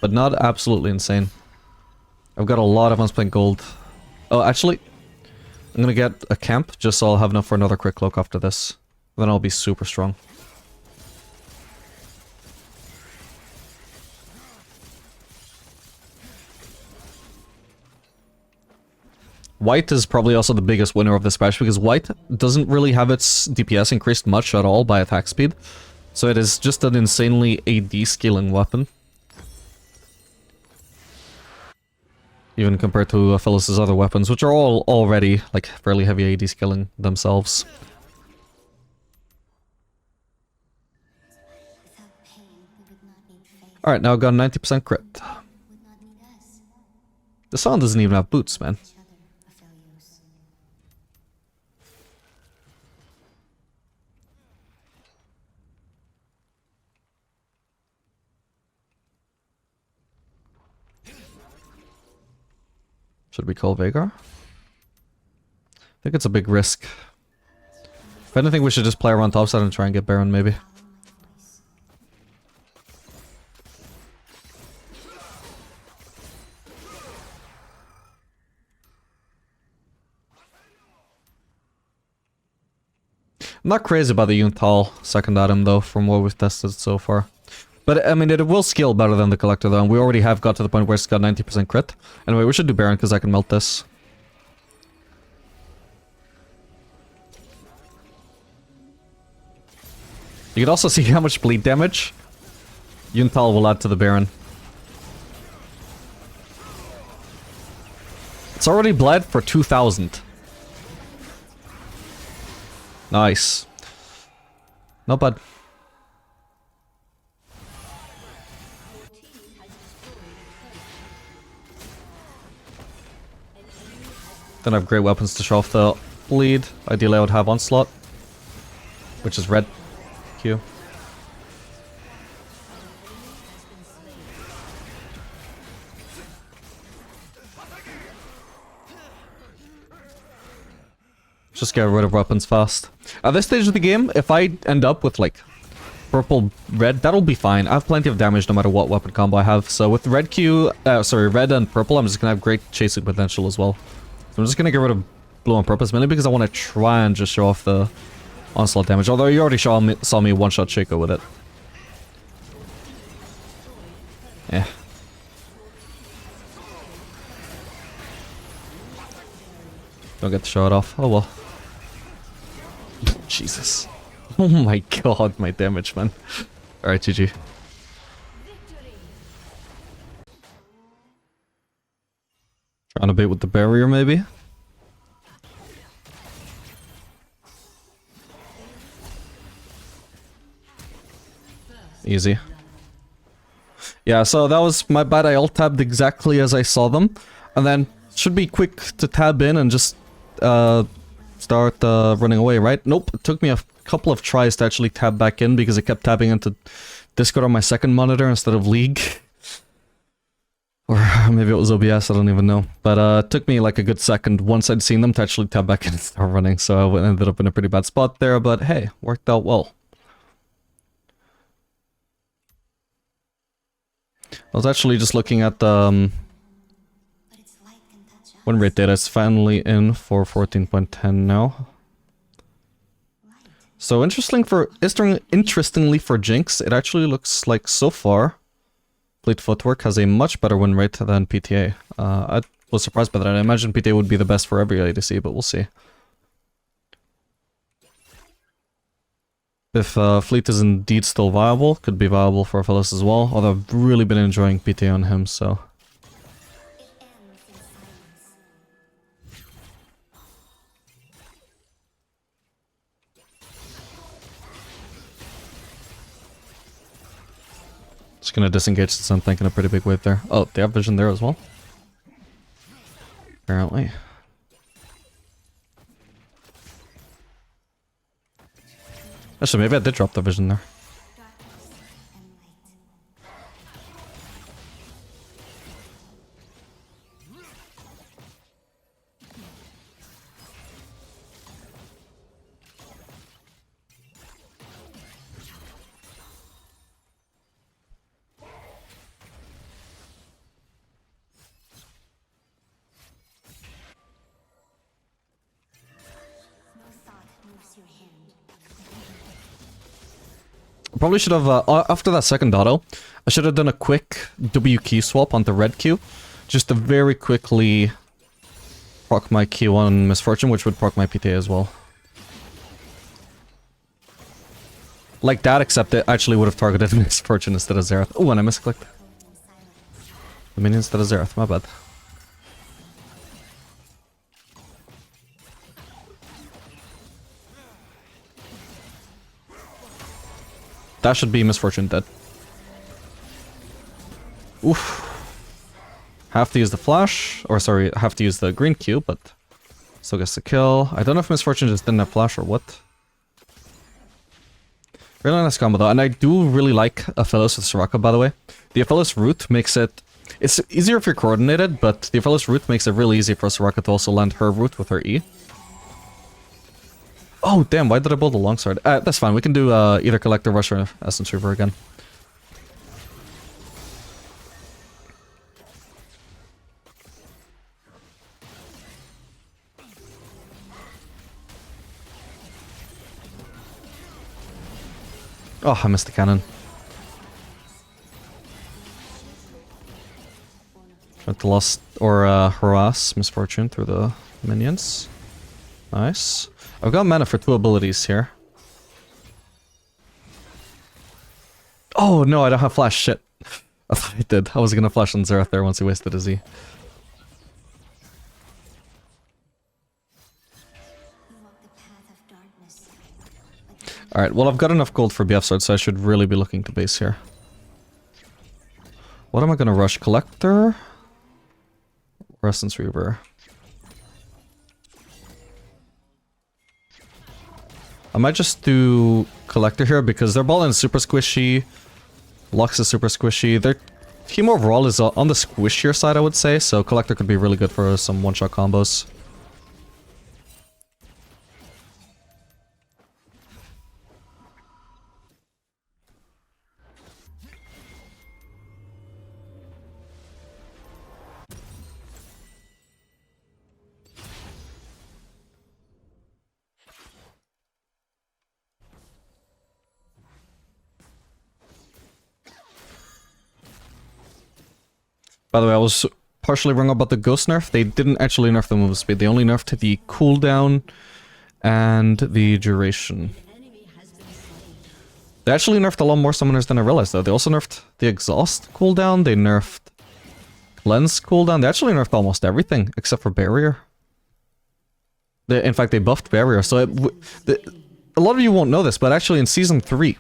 But not absolutely insane. I've got a lot of unspent gold. Oh, actually, I'm gonna get a camp, just so I'll have enough for another quick cloak after this. Then I'll be super strong. White is probably also the biggest winner of this patch, because White doesn't really have its DPS increased much at all by attack speed. So it is just an insanely AD scaling weapon. Even compared to Aphelios' other weapons, which are all already like fairly heavy AD scaling themselves. Alright, now I've got 90% crit. The Song doesn't even have boots, man. Should we call Veigar? I think it's a big risk. If anything, we should just play around topside and try and get Baron, maybe. I'm not crazy about the Yuntal second item, though, from what we've tested so far. But, I mean, it will scale better than the Collector, though, and we already have got to the point where it's got 90% crit. Anyway, we should do Baron, because I can melt this. You can also see how much bleed damage Yuntal will add to the Baron. It's already bled for 2,000. Nice. Not bad. Then I have great weapons to show off the bleed. Ideally I would have Onslaught, which is red Q. Just get rid of weapons fast. At this stage of the game, if I end up with like purple red, that'll be fine. I have plenty of damage no matter what weapon combo I have. So with red and purple, I'm just gonna have great chasing potential as well. So I'm just gonna get rid of blue on purpose, mainly because I want to try and just show off the onslaught damage, although you already saw me one-shot Shaco with it. Eh. Don't get to show it off. Oh well. Jesus. Oh my god, my damage, man. Alright, GG. Trying to bait with the barrier, maybe? Easy. Yeah, so that was my bad. I alt-tabbed exactly as I saw them. And then should be quick to tab in and just start running away, right? Nope, it took me a couple of tries to actually tab back in because it kept tabbing into Discord on my second monitor instead of League. Or maybe it was OBS, I don't even know. But it took me like a good second once I'd seen them to actually tab back in and start running. So I ended up in a pretty bad spot there, but hey, worked out well. I was actually just looking at the win rate data. It's finally in for 14.10 now. So interestingly for Jinx, it actually looks like so far Fleet Footwork has a much better win rate than PTA. I was surprised by that. I imagine PTA would be the best for every ADC, but we'll see. If Fleet is indeed still viable, could be viable for Aphelios as well, although I've really been enjoying PTA on him, so... Just gonna disengage since I'm thinking a pretty big wave there. Oh, they have vision there as well? Apparently. Actually, maybe I did drop the vision there. Probably should have, after that second auto, I should have done a quick W key swap onto red Q, just to very quickly proc my Q on Misfortune, which would proc my PTA as well. Like that, except it actually would have targeted Misfortune instead of Xerath. Oh, and I misclicked. The minion instead of Xerath, my bad. That should be Misfortune dead. Oof. Have to use the flash, or sorry, have to use the green Q, but still gets the kill. I don't know if Misfortune just didn't have flash or what. Really nice combo though, and I do really like Aphelios with Soraka, by the way. The Aphelios root makes it... It's easier if you're coordinated, but the Aphelios root makes it really easy for Soraka to also land her root with her E. Oh, damn, why did I build a longsword? That's fine, we can do either Collector Rush or Essence Reaver again. Oh, I missed the cannon. Trying to lost or harass Misfortune through the minions. Nice. I've got mana for 2 abilities here. Oh no, I don't have flash. Shit. I thought I did. I was gonna flash on Xerath there once he wasted his E. Alright, well I've got enough gold for BF Sword, so I should really be looking to base here. What am I gonna rush? Collector? Or Essence Reaver? I might just do Collector here because their ball is super squishy. Lux is super squishy. Their team overall is on the squishier side, I would say, so Collector could be really good for some one-shot combos. By the way, I was partially wrong about the ghost nerf. They didn't actually nerf the movement speed. They only nerfed the cooldown and the duration. They actually nerfed a lot more summoners than I realized, though. They also nerfed the exhaust cooldown. They nerfed cleanse cooldown. They actually nerfed almost everything except for barrier. In fact, they buffed barrier. So a lot of you won't know this, but actually in Season 3,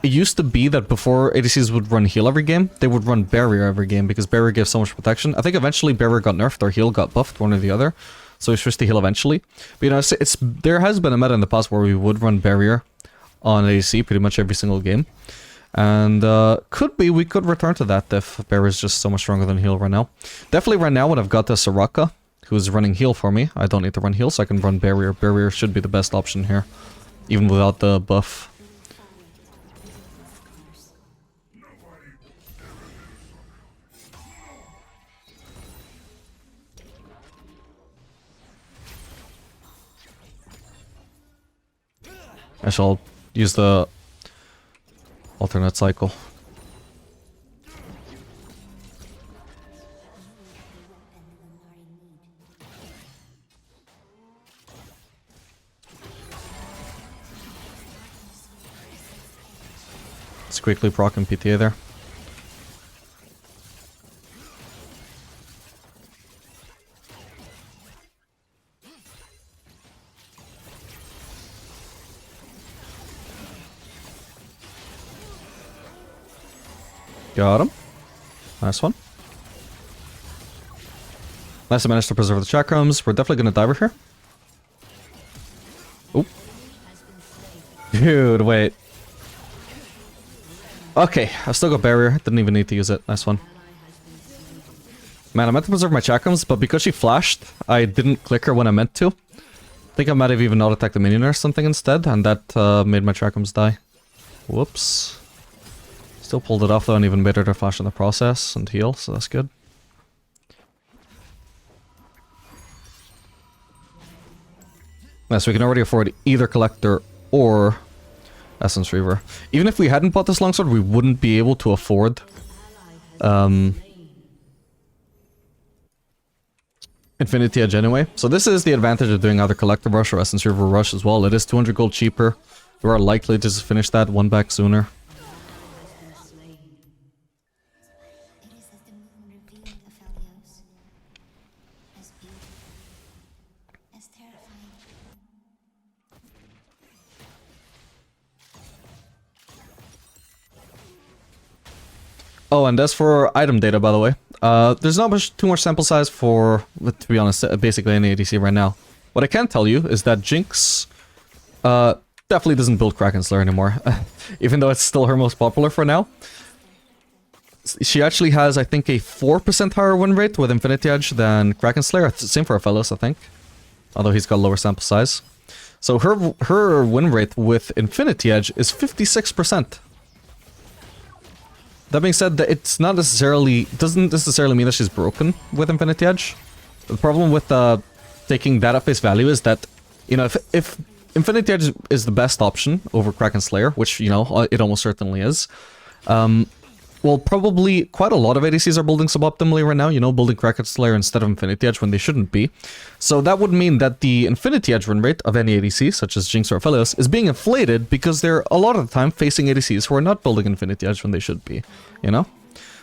it used to be that before ADCs would run heal every game, they would run barrier every game because barrier gives so much protection. I think eventually barrier got nerfed or heal got buffed, one or the other. So we switched to heal eventually. But you know, there has been a meta in the past where we would run barrier on ADC pretty much every single game. And we could return to that if barrier is just so much stronger than heal right now. Definitely right now when I've got the Soraka, who's running heal for me, I don't need to run heal, so I can run barrier. Barrier should be the best option here, even without the buff. I shall use the alternate cycle. Let's quickly proc and PTA there. Got him. Nice one. Nice, I managed to preserve the chakrams. We're definitely gonna dive here. Oh. Dude, wait. Okay, I've still got barrier. Didn't even need to use it. Nice one. Man, I meant to preserve my chakrams, but because she flashed, I didn't click her when I meant to. I think I might have even auto-attacked the minion or something instead, and that made my chakrams die. Whoops. Still pulled it off though, and even made her to flash in the process and heal, so that's good. Yeah, so we can already afford either Collector or Essence Reaver. Even if we hadn't bought this longsword, we wouldn't be able to afford Infinity Edge anyway. So this is the advantage of doing either Collector Rush or Essence Reaver Rush as well. It is 200 gold cheaper. We are likely to just finish that one back sooner. Oh, and as for item data, by the way, there's not too much sample size for, to be honest, basically any ADC right now. What I can tell you is that Jinx definitely doesn't build Kraken Slayer anymore, even though it's still her most popular for now. She actually has, I think, a 4% higher win rate with Infinity Edge than Kraken Slayer. Same for Aphelios, I think, although he's got lower sample size. So her win rate with Infinity Edge is 56%. That being said, it's not necessarily, doesn't necessarily mean that she's broken with Infinity Edge. The problem with taking that at face value is that, you know, if Infinity Edge is the best option over Kraken Slayer, which, you know, it almost certainly is, well, probably quite a lot of ADCs are building suboptimally right now, you know, building Kraken Slayer instead of Infinity Edge when they shouldn't be. So that would mean that the Infinity Edge win rate of any ADC, such as Jinx or Aphelios, is being inflated because they're a lot of the time facing ADCs who are not building Infinity Edge when they should be, you know?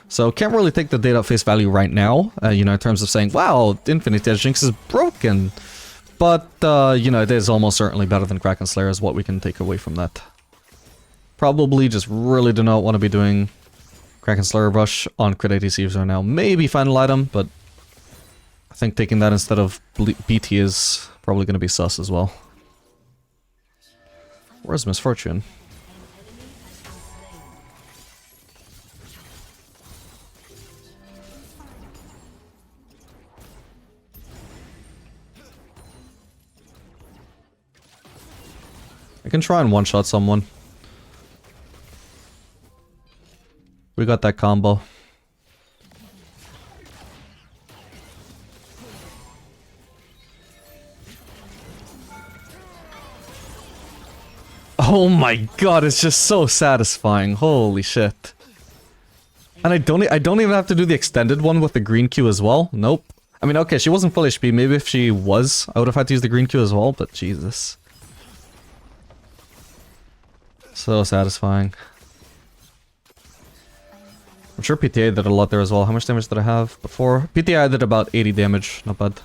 So can't really take the data at face value right now, you know, in terms of saying, wow, Infinity Edge Jinx is broken. But, you know, it is almost certainly better than Kraken Slayer is what we can take away from that. Probably just really do not want to be doing Kraken Slayer Rush on crit ADCs right now. Maybe final item, but I think taking that instead of BT is probably going to be sus as well. Where's Misfortune? I can try and one-shot someone. We got that combo. Oh my god, it's just so satisfying. Holy shit. And I don't even have to do the extended one with the green Q as well. Nope. I mean, okay, she wasn't full HP. Maybe if she was, I would have had to use the green Q as well, but Jesus. So satisfying. I'm sure PTA did a lot there as well. How much damage did I have before? PTA did about 80 damage. Not bad.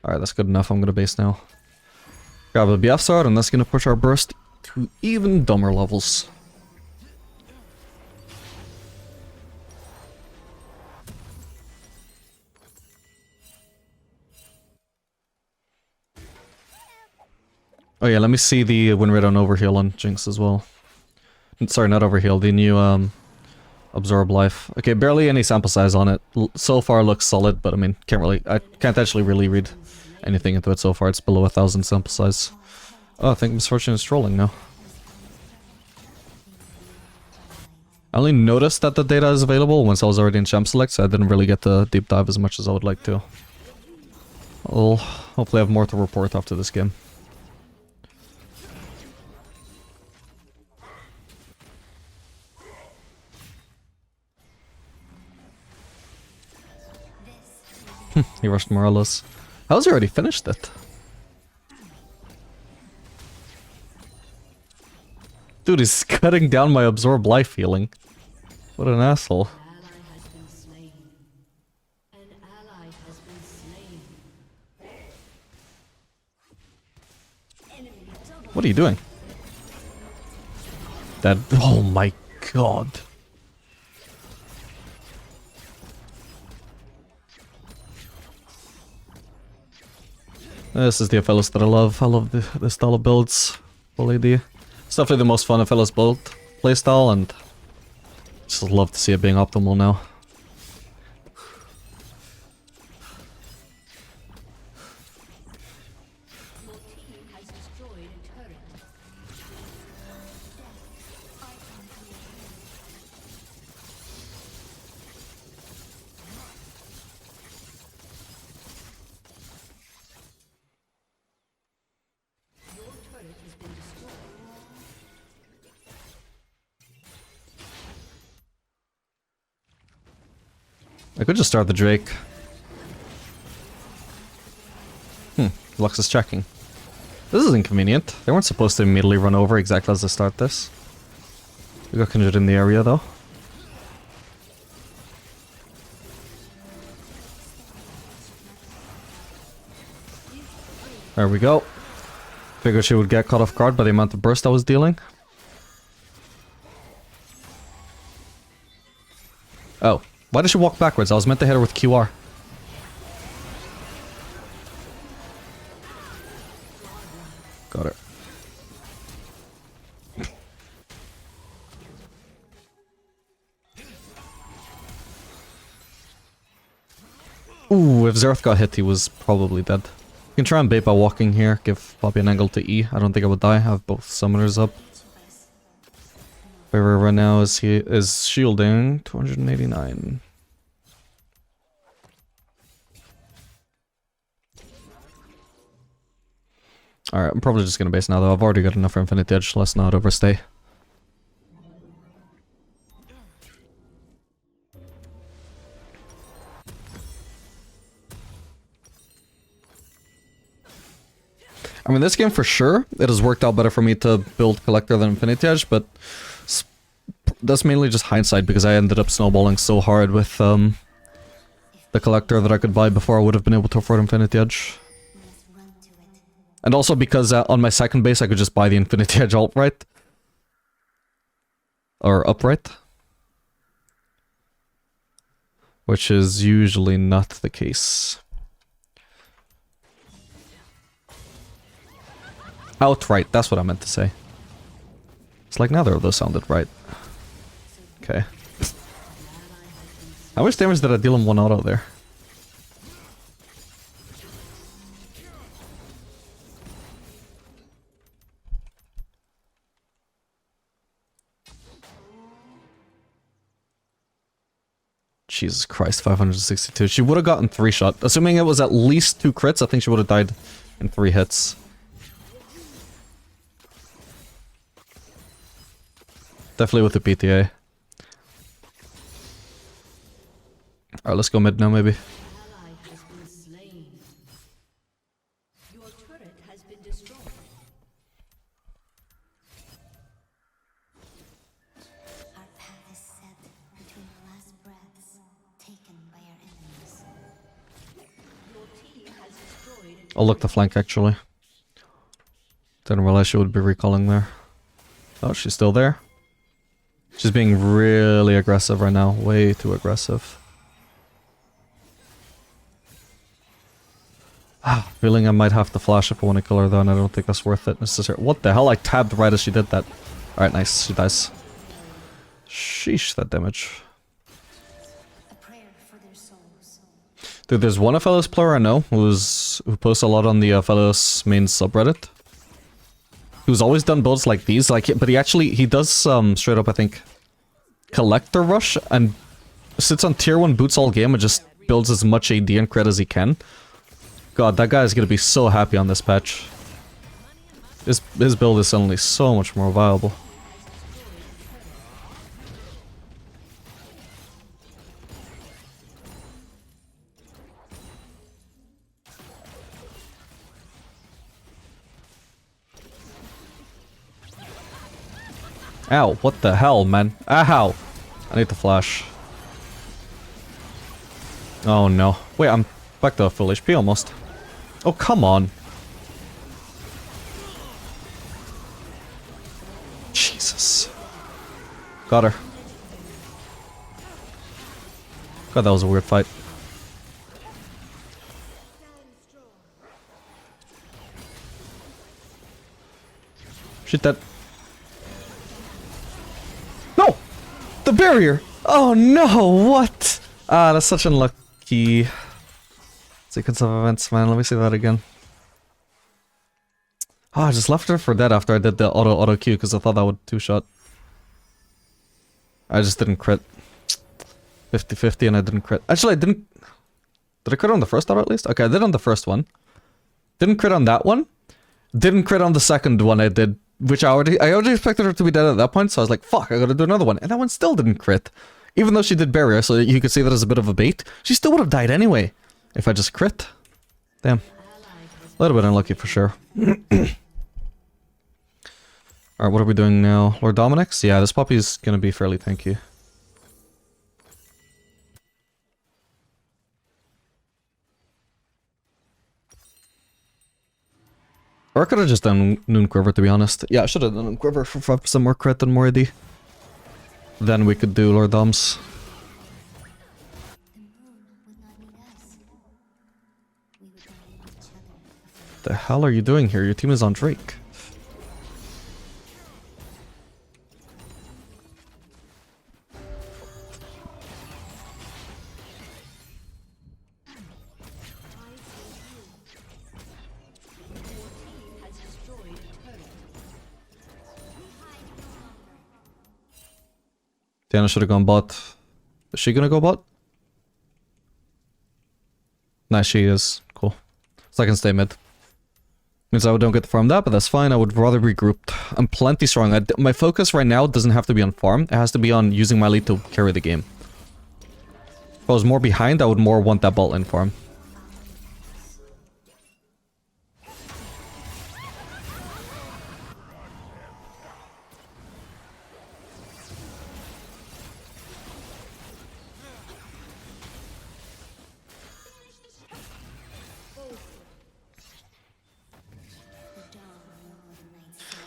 Alright, that's good enough. I'm gonna base now. Grab a BF sword, and that's gonna push our burst to even dumber levels. Oh yeah, let me see the win rate on overheal on Jinx as well. Sorry, not overheal, the new absorb life. Okay, barely any sample size on it. So far looks solid, but I mean, I can't actually really read anything into it so far. It's below 1,000 sample size. Oh, I think Misfortune is trolling now. I only noticed that the data is available once I was already in Champ Select, so I didn't really get to deep dive as much as I would like to. I'll hopefully have more to report after this game. He rushed Morales. How's he already finished it? Dude, he's cutting down my absorb life healing. What an asshole. What are you doing? That. Oh my god. This is the Aphelios that I love. I love the style of builds. Full AD. It's definitely the most fun Aphelios build playstyle, and just love to see it being optimal now. I could just start the Drake. Lux is checking. This is inconvenient. They weren't supposed to immediately run over exactly as they start this. We got Kindred in the area though. There we go. Figured she would get caught off guard by the amount of burst I was dealing. Oh. Why did she walk backwards? I was meant to hit her with QR. Got her. Ooh, if Zerth got hit, he was probably dead. You can try and bait by walking here, give Poppy an angle to E. I don't think I would die. I have both summoners up. Where right now is shielding 289. Alright, I'm probably just gonna base now though. I've already got enough for Infinite Edge, let's not overstay. I mean, this game for sure, it has worked out better for me to build Collector than Infinity Edge, but that's mainly just hindsight because I ended up snowballing so hard with the Collector that I could buy before I would have been able to afford Infinity Edge. And also because on my second base I could just buy the Infinity Edge alt-right. Or upright. Which is usually not the case. Outright, that's what I meant to say. It's like neither of those sounded right. Okay. How much damage did I deal in one auto there? Jesus Christ, 562. She would have gotten 3 shot. Assuming it was at least 2 crits, I think she would have died in 3 hits. Definitely with the PTA. Alright, let's go mid now, maybe. I'll look the flank, actually. Didn't realize she would be recalling there. Oh, she's still there. She's being really aggressive right now. Way too aggressive. Feeling I might have to flash if I want to kill her though, and I don't think that's worth it necessarily. What the hell? I tabbed right as she did that. Alright, nice. She dies. Sheesh, that damage. Dude, there's one Aphelios player I know who posts a lot on the Aphelios main subreddit. Who's always done builds like these, but he does straight up, I think, collector rush and sits on tier 1 boots all game and just builds as much AD and crit as he can. God, that guy is gonna be so happy on this patch. His build is suddenly so much more viable. Ow, what the hell, man? Ow! I need to flash. Oh no. Wait, I'm back to full HP almost. Oh, come on. Jesus. Got her. God, that was a weird fight. Shoot that. No! The barrier! Oh no, what? Ah, that's such unlucky sequence of events, man. Let me see that again. Ah, I just left her for dead after I did the auto Q because I thought that would 2-shot. I just didn't crit. 50-50 and I didn't crit. Actually, I didn't... Did I crit on the first auto at least? Okay, I did on the first one. Didn't crit on that one. Didn't crit on the second one I did, which I already expected her to be dead at that point, so I was like, fuck, I gotta do another one. And that one still didn't crit. Even though she did barrier, so you could see that as a bit of a bait. She still would have died anyway, if I just crit. Damn. A little bit unlucky for sure. Alright, what are we doing now? Lord Dominic's? Yeah, this puppy's gonna be fairly tanky. Or I could have just done Noon Quiver, to be honest. Yeah, I should have done Noon Quiver for some more crit and more AD. Then we could do Lord Doms. The hell are you doing here? Your team is on Drake. Diana should have gone bot. Is she gonna go bot? Nice, she is. Cool. So I can stay mid. Means I don't get to farm that, but that's fine. I would rather be grouped. I'm plenty strong. My focus right now doesn't have to be on farm. It has to be on using my lead to carry the game. If I was more behind, I would more want that bot lane farm.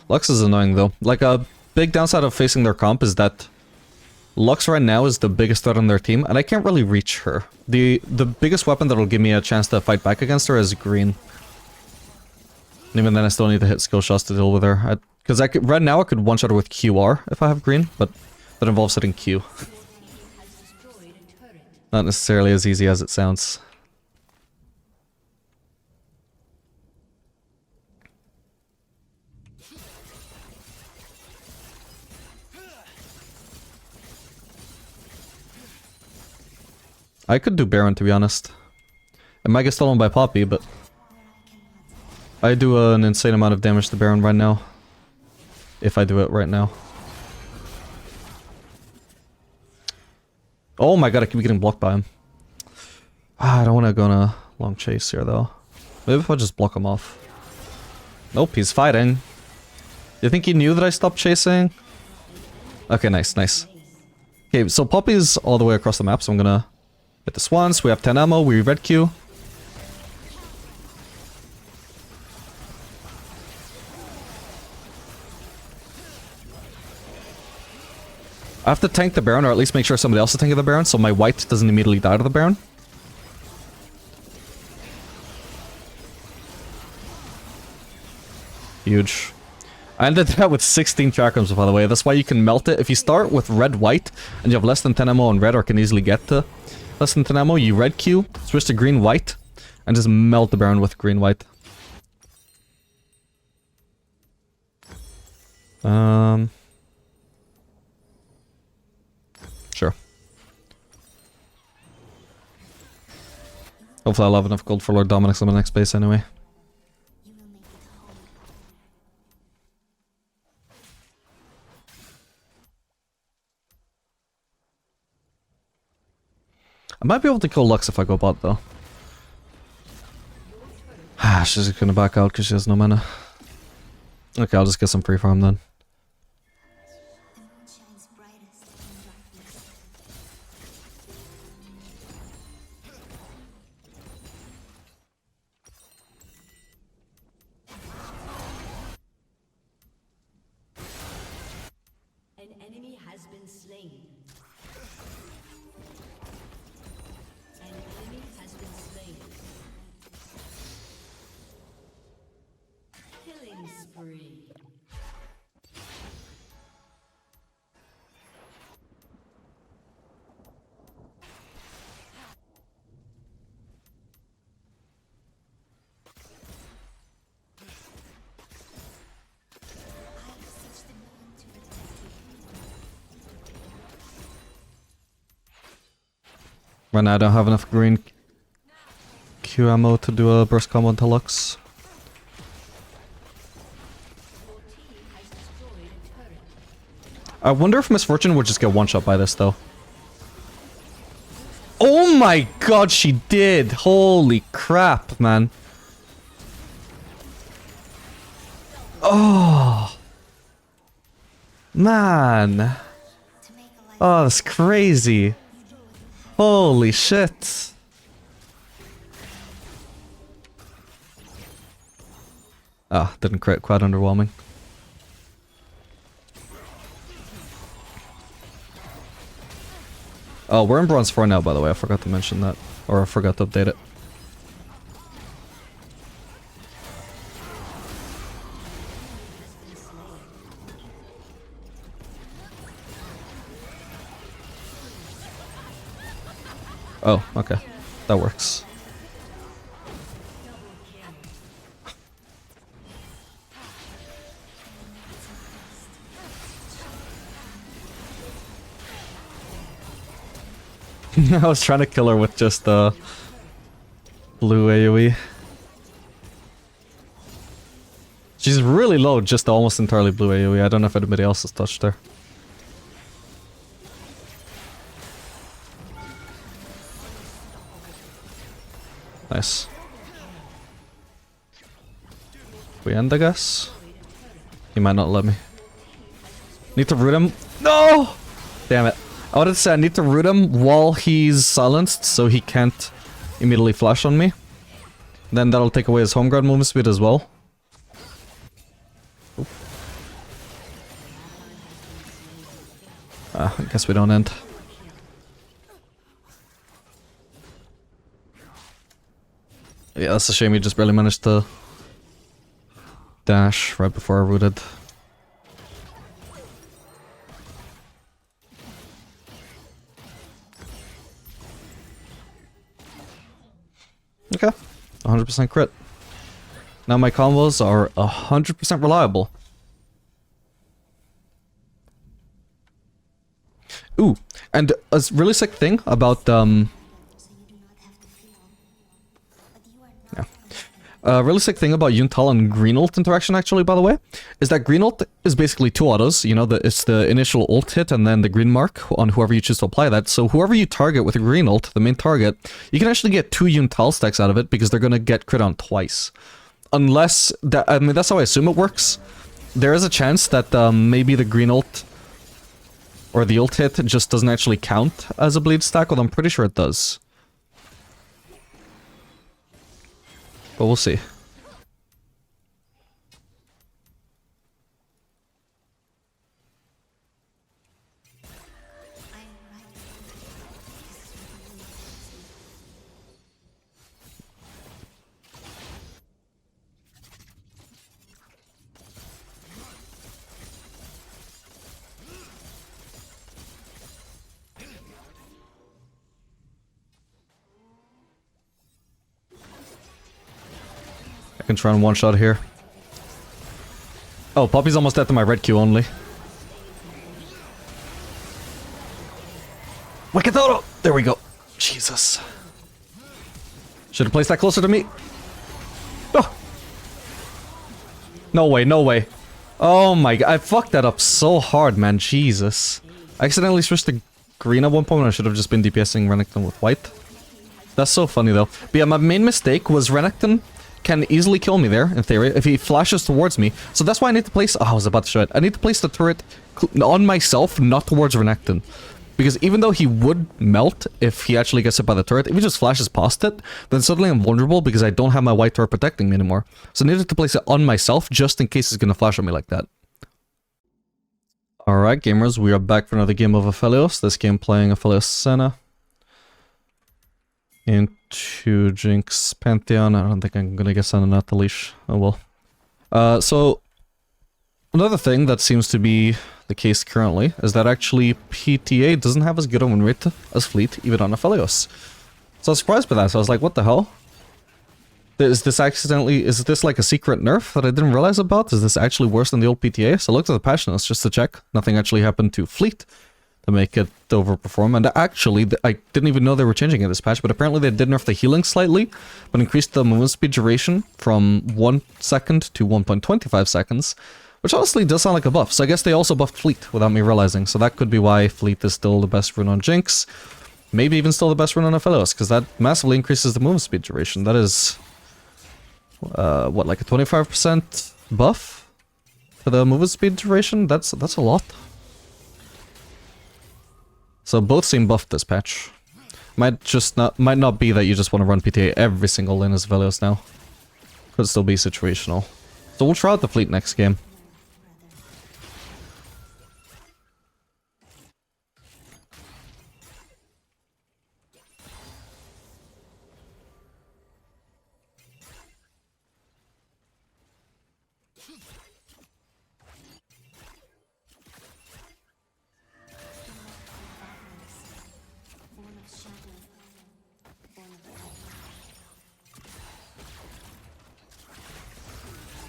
Lux is annoying though. Like a big downside of facing their comp is that Lux right now is the biggest threat on their team, and I can't really reach her. The biggest weapon that'll give me a chance to fight back against her is green. And even then I still need to hit skill shots to deal with her. Because right now I could one-shot her with QR if I have green, but that involves hitting Q. Not necessarily as easy as it sounds. I could do Baron, to be honest. It might get stolen by Poppy, but... I do an insane amount of damage to Baron right now. If I do it right now. Oh my god, I keep getting blocked by him. I don't want to go on a long chase here though. Maybe if I just block him off. Nope, he's fighting. You think he knew that I stopped chasing? Okay, nice, nice. Okay, so Poppy's all the way across the map, so I'm gonna hit this once. We have 10 ammo, we red Q. I have to tank the Baron, or at least make sure somebody else is tanking the Baron, so my white doesn't immediately die to the Baron. Huge. I ended that with 16 chakrams, by the way. That's why you can melt it. If you start with red-white, and you have less than 10 ammo on red, or can easily get to less than 10 ammo, you red Q, switch to green-white, and just melt the Baron with green-white. Sure. Hopefully I'll have enough gold for Lord Dominic's on the next base anyway. I might be able to kill Lux if I go bot though. She's gonna back out because she has no mana. Okay, I'll just get some free farm then. An enemy has been slain. An enemy has been slain. Killing spree. Right now I don't have enough green Q ammo to do a burst combo into Lux. I wonder if Misfortune would just get one shot by this though. Oh my god, she did! Holy crap, man. Oh. Man. Oh, that's crazy. Holy shit. Ah, didn't crit, quite underwhelming. Oh, we're in bronze 4 now, by the way. I forgot to mention that. Or I forgot to update it. Oh, okay. That works. I was trying to kill her with just the blue AoE. She's really low, just almost entirely blue AoE. I don't know if anybody else has touched her. Nice. We end, I guess? He might not let me. Need to root him. No! Damn it. I wanted to say I need to root him while he's silenced, so he can't immediately flash on me. Then that'll take away his home guard movement speed as well. I guess we don't end. Yeah, that's a shame he just barely managed to dash right before I rooted. Okay, 100% crit. Now my combos are 100% reliable. Ooh, and a really sick thing about Really sick thing about Yuntal and green ult interaction, actually, by the way, is that green ult is basically two autos. You know, it's the initial ult hit and then the green mark on whoever you choose to apply that. So whoever you target with a green ult, the main target, you can actually get 2 Yuntal stacks out of it because they're gonna get crit on twice. Unless, I mean, that's how I assume it works. There is a chance that maybe the green ult or the ult hit just doesn't actually count as a bleed stack, although I'm pretty sure it does. But we'll see. I can try and one-shot here. Oh, Poppy's almost dead to my red Q only. Wicked auto! There we go. Jesus. Should have placed that closer to me. Oh! No way, no way. Oh my god, I fucked that up so hard, man. Jesus. I accidentally switched to green at one point when I should have just been DPSing Renekton with white. That's so funny though. But yeah, my main mistake was Renekton can easily kill me there, in theory, if he flashes towards me. So that's why I need to place... Oh, I was about to show it. I need to place the turret on myself, not towards Renekton. Because even though he would melt if he actually gets hit by the turret, if he just flashes past it, then suddenly I'm vulnerable because I don't have my white turret protecting me anymore. So I needed to place it on myself just in case he's going to flash on me like that. Alright, gamers, we are back for another game of Aphelios. This game playing Aphelios Senna. Into Jinx Pantheon. I don't think I'm gonna get Senna at the leash. Oh well. So, another thing that seems to be the case currently is that actually PTA doesn't have as good a win rate as Fleet, even on Aphelios. So I was surprised by that, so I was like, what the hell? Is this like a secret nerf that I didn't realize about? Is this actually worse than the old PTA? So I looked at the patch notes just to check. Nothing actually happened to Fleet to make it overperform. And actually, I didn't even know they were changing it this patch, but apparently they did nerf the healing slightly, but increased the movement speed duration from 1 second to 1.25 seconds, which honestly does sound like a buff. So I guess they also buffed Fleet without me realizing. So that could be why Fleet is still the best rune on Jinx. Maybe even still the best rune on Aphelios, because that massively increases the movement speed duration. That is, what, like a 25% buff to the movement speed duration? That's a lot. So both seem buffed this patch. Might not be that you just want to run PTA every single lane as Aphelios now. Could still be situational. So we'll try out the Fleet next game.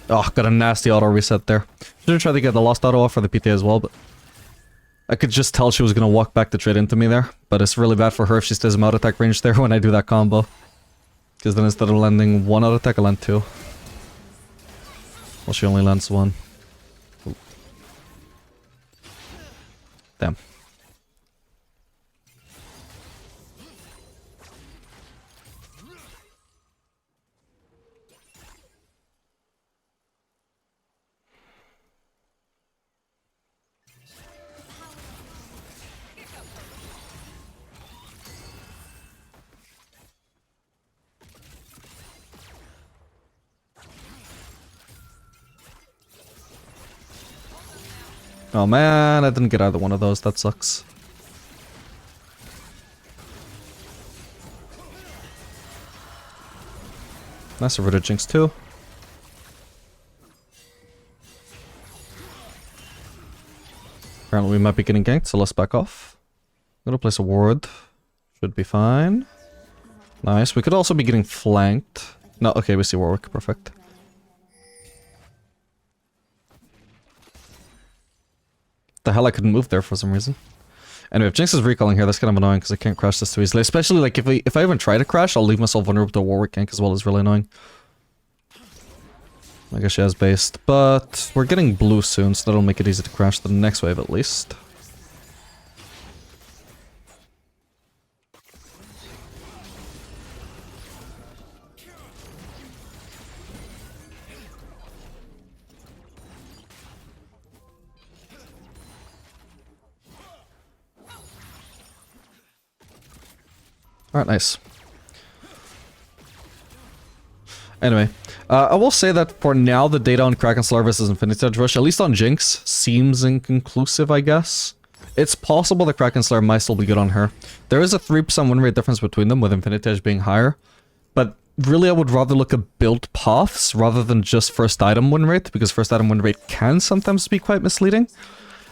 Oh, got a nasty auto reset there. Should've tried to get the lost auto off for the PT as well, but I could just tell she was gonna walk back the trade into me there. But it's really bad for her if she stays in auto attack range there when I do that combo. Because then instead of landing 1 auto attack, I land 2. Well, she only lands 1. Ooh. Damn. Oh man, I didn't get either one of those, that sucks. Nice rid of Jinx too. Apparently we might be getting ganked, so let's back off. I'm gonna place a ward. Should be fine. Nice, we could also be getting flanked. No, okay, we see Warwick, perfect. The hell, I couldn't move there for some reason. Anyway, if Jinx is recalling here, that's kind of annoying because I can't crash this too easily. Especially like if I even try to crash, I'll leave myself vulnerable to a Warwick gank as well. Is really annoying. I guess she has based, but we're getting blue soon, so that'll make it easy to crash the next wave at least. Alright, nice. Anyway, I will say that for now, the data on Kraken Slayer versus Infinity Edge Rush, at least on Jinx, seems inconclusive, I guess. It's possible that Kraken Slayer might still be good on her. There is a 3% win rate difference between them, with Infinity Edge being higher. But really, I would rather look at build paths rather than just first item win rate, because first item win rate can sometimes be quite misleading.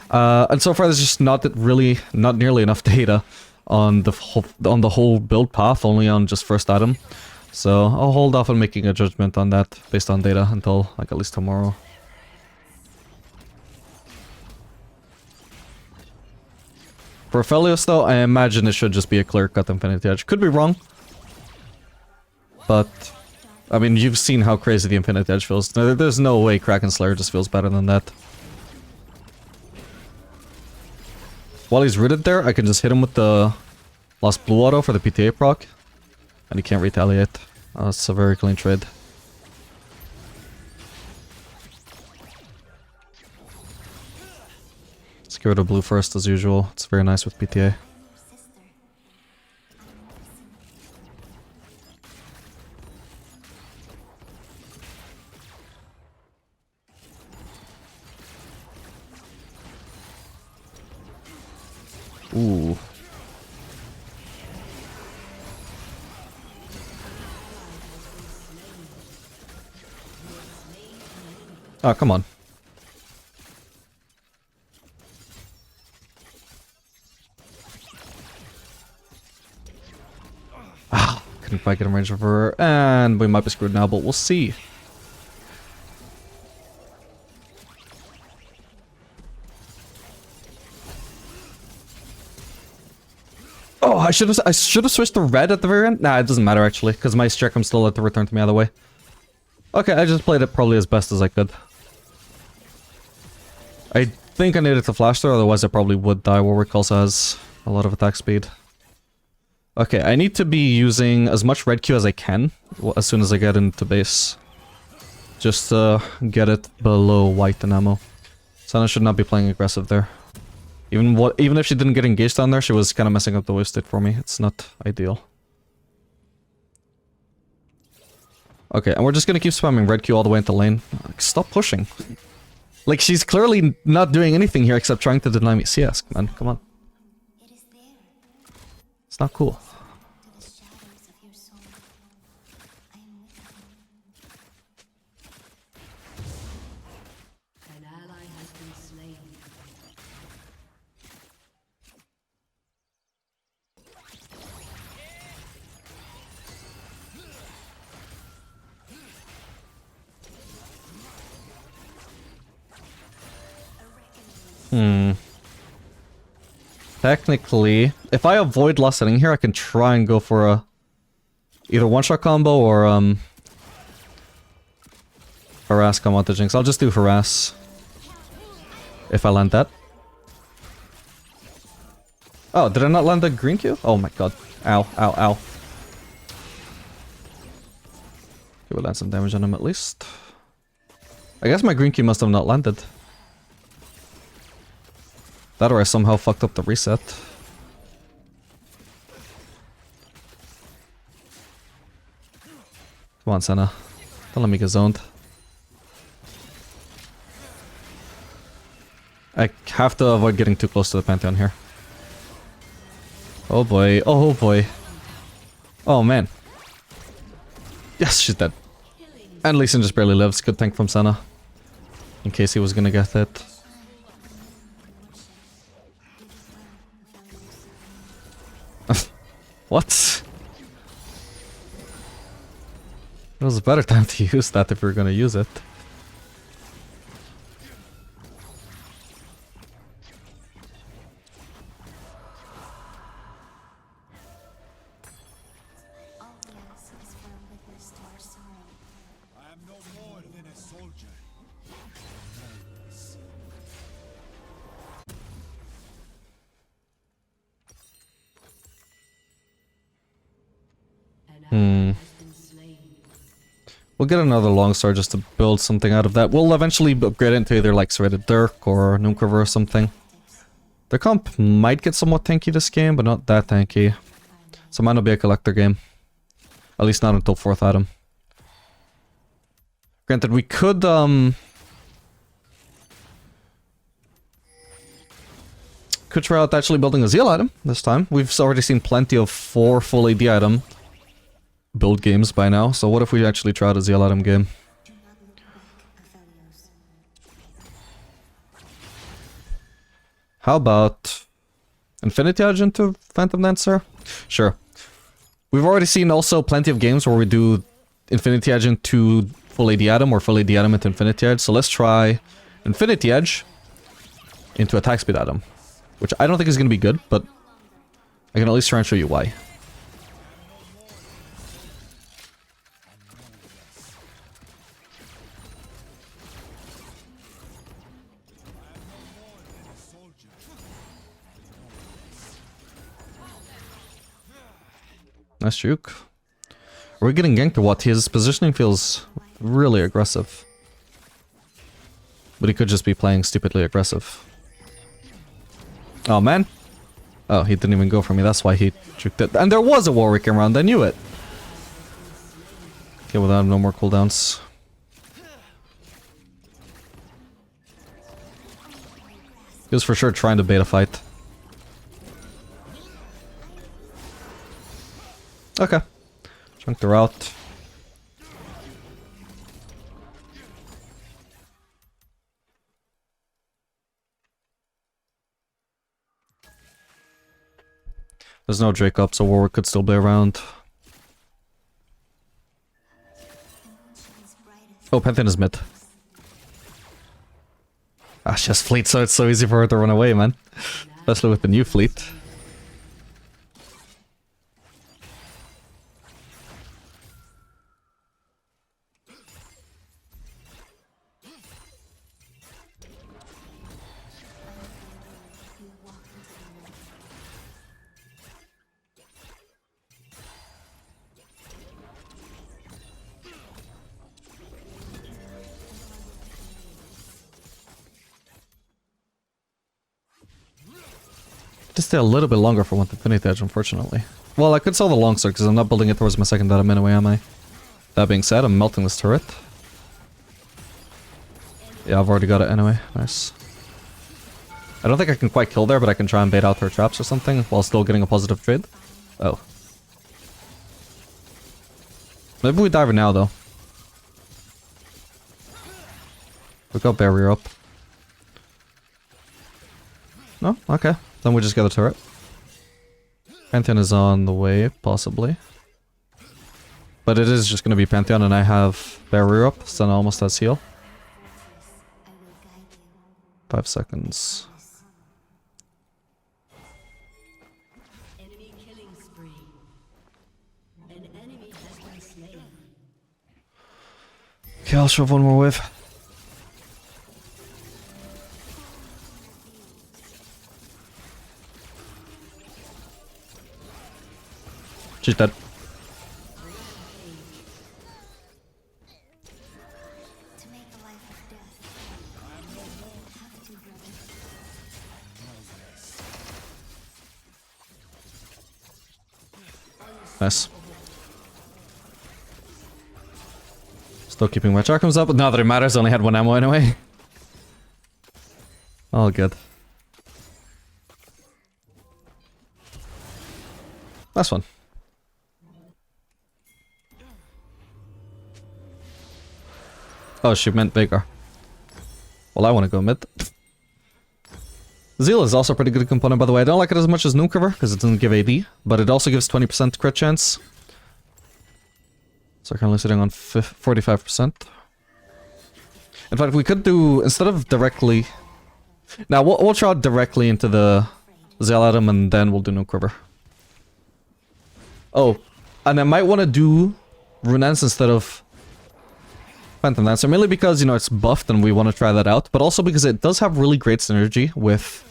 And so far, there's just not nearly enough data on the whole build path, only on just first item. So I'll hold off on making a judgment on that based on data until like at least tomorrow. For Aphelios though, I imagine it should just be a clear-cut Infinity Edge. Could be wrong. But, I mean, you've seen how crazy the Infinity Edge feels. There's no way Kraken Slayer just feels better than that. While he's rooted there, I can just hit him with the Lost Blue Auto for the PTA proc. And he can't retaliate. It's a very clean trade. Let's get rid of blue first as usual. It's very nice with PTA. Ooh. Oh, come on. Ah, couldn't quite get him range over, and we might be screwed now, but we'll see. Oh, I should have switched to red at the very end. Nah, it doesn't matter actually, because my Streckham still had to return to me either way. Okay, I just played it probably as best as I could. I think I needed to flash there, otherwise I probably would die. Warwick also has a lot of attack speed. Okay, I need to be using as much red Q as I can as soon as I get into base. Just to get it below white in ammo. Sana should not be playing aggressive there. Even if she didn't get engaged down there, she was kind of messing up the wave state for me. It's not ideal. Okay, and we're just gonna keep spamming red Q all the way into lane. Like, stop pushing. Like, she's clearly not doing anything here except trying to deny me CS, man. Come on. It's not cool. An ally has been slain. Technically, if I avoid last hitting here, I can try and go for a either one-shot combo or harass come out the Jinx. I'll just do harass if I land that. Oh, did I not land the green Q? Oh my god. Ow, ow, ow. Okay, we'll land some damage on him at least. I guess my green Q must have not landed. That or I somehow fucked up the reset. Come on, Senna. Don't let me get zoned. I have to avoid getting too close to the Pantheon here. Oh boy, oh boy. Oh man. Yes, she's dead. And Lee Sin just barely lives. Good tank from Senna. In case he was gonna get it. What? It was a better time to use that if we were gonna use it. We'll get another longsword just to build something out of that. We'll eventually upgrade it into either like Serrated Dirk or Noonquiver or something. Their comp might get somewhat tanky this game, but not that tanky. So it might not be a collector game. At least not until 4th item. Granted, we could try out actually building a Zeal item this time. We've already seen plenty of 4 full AD item build games by now, so what if we actually try out a Zeal item game? How about Infinity Edge into Phantom Dancer? Sure. We've already seen also plenty of games where we do Infinity Edge into full AD item or full AD item into Infinity Edge, so let's try Infinity Edge into attack speed item. Which I don't think is going to be good, but I can at least try and show you why. Nice juke. Are we getting ganked or what? His positioning feels really aggressive. But he could just be playing stupidly aggressive. Oh man. Oh, he didn't even go for me. That's why he juked it. And there was a Warwick around. I knew it. Okay, well, I have no more cooldowns. He was for sure trying to bait a fight. Okay. Chunked her out. There's no Drake up, so Warwick could still be around. Oh, Pantheon is mid. Ah, she has fleet, so it's so easy for her to run away, man. Especially with the new fleet. Just stay a little bit longer for one Infinity Edge, unfortunately. Well, I could sell the longsword because I'm not building it towards my 2nd item anyway, am I? That being said, I'm melting this turret. Yeah, I've already got it anyway. Nice. I don't think I can quite kill there, but I can try and bait out her traps or something while still getting a positive trade. Oh. Maybe we dive her now, though. We got barrier up. No? Okay. Then we just get a turret. Pantheon is on the way, possibly. But it is just going to be Pantheon, and I have barrier up, so I almost has heal. 5 seconds. Enemy killing spree. An enemy has been slain. Okay, I'll shove one more wave. She's dead. Nice. Still keeping my charcoms up, but not that it matters, I only had 1 ammo anyway. All good. Last one. Oh, she meant bigger. Well, I want to go mid. Zeal is also a pretty good component, by the way. I don't like it as much as Noonquiver, because it doesn't give AD, but it also gives 20% crit chance. So we're currently sitting on 45%. In fact, we could do, instead of directly... Now, we'll try directly into the Zeal item, and then we'll do Noonquiver. Oh, and I might want to do Rune's instead of Phantom Dancer, mainly because, you know, it's buffed and we want to try that out, but also because it does have really great synergy with...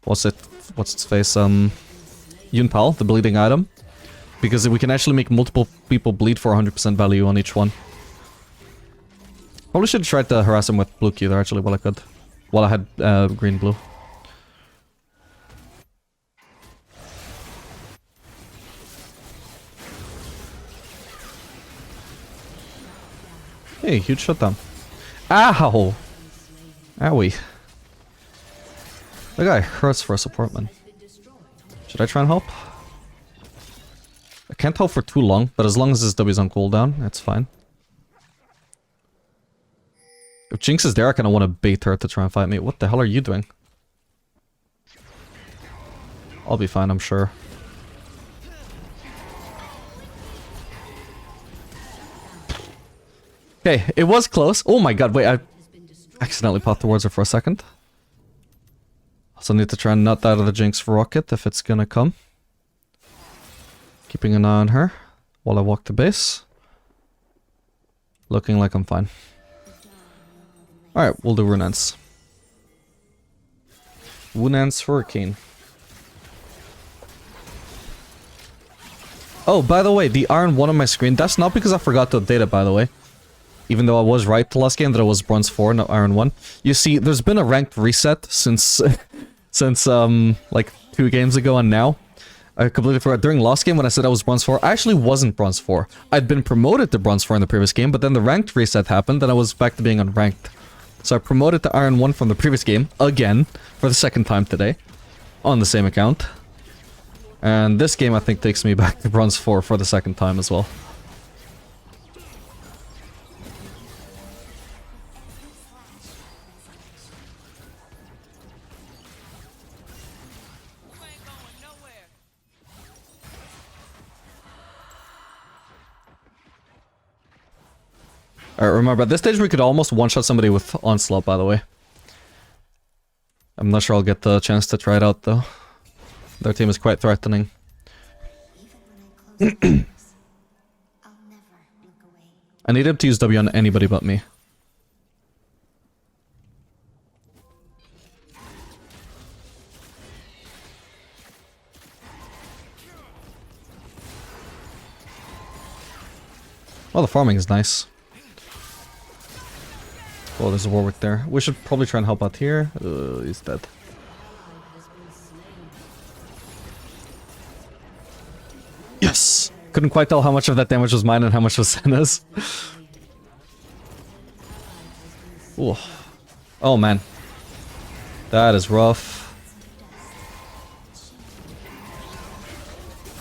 What's its face? Yunpal, the bleeding item. Because we can actually make multiple people bleed for 100% value on each one. Probably should have tried to harass him with blue Q there actually while I could. While I had green-blue. Hey, huge shutdown. Ow! Owie. That guy hurts for a support, man. Should I try and help? I can't help for too long, but as long as his W's on cooldown, it's fine. If Jinx is there, I kind of want to bait her to try and fight me. What the hell are you doing? I'll be fine, I'm sure. Okay, it was close. Oh my god, wait, I accidentally popped towards her for a second. Also need to try and nut out of the Jinx rocket if it's gonna come. Keeping an eye on her while I walk to base. Looking like I'm fine. Alright, we'll do Runance. Runance Hurricane. Oh, by the way, the Iron 1 on my screen, that's not because I forgot to update it, by the way. Even though I was right the last game that it was Bronze 4, not Iron 1. You see, there's been a ranked reset since, like 2 games ago and now. I completely forgot. During last game when I said I was Bronze 4, I actually wasn't Bronze 4. I'd been promoted to Bronze 4 in the previous game, but then the ranked reset happened and I was back to being unranked. So I promoted to Iron 1 from the previous game, again, for the second time today. On the same account. And this game I think takes me back to Bronze 4 for the second time as well. Alright, remember, at this stage we could almost one-shot somebody with Onslaught, by the way. I'm not sure I'll get the chance to try it out, though. Their team is quite threatening. I need him to use W on anybody but me. Well, the farming is nice. Oh, there's a Warwick there. We should probably try and help out here. He's dead. Yes! Couldn't quite tell how much of that damage was mine and how much was Senna's. Ooh. Oh man. That is rough.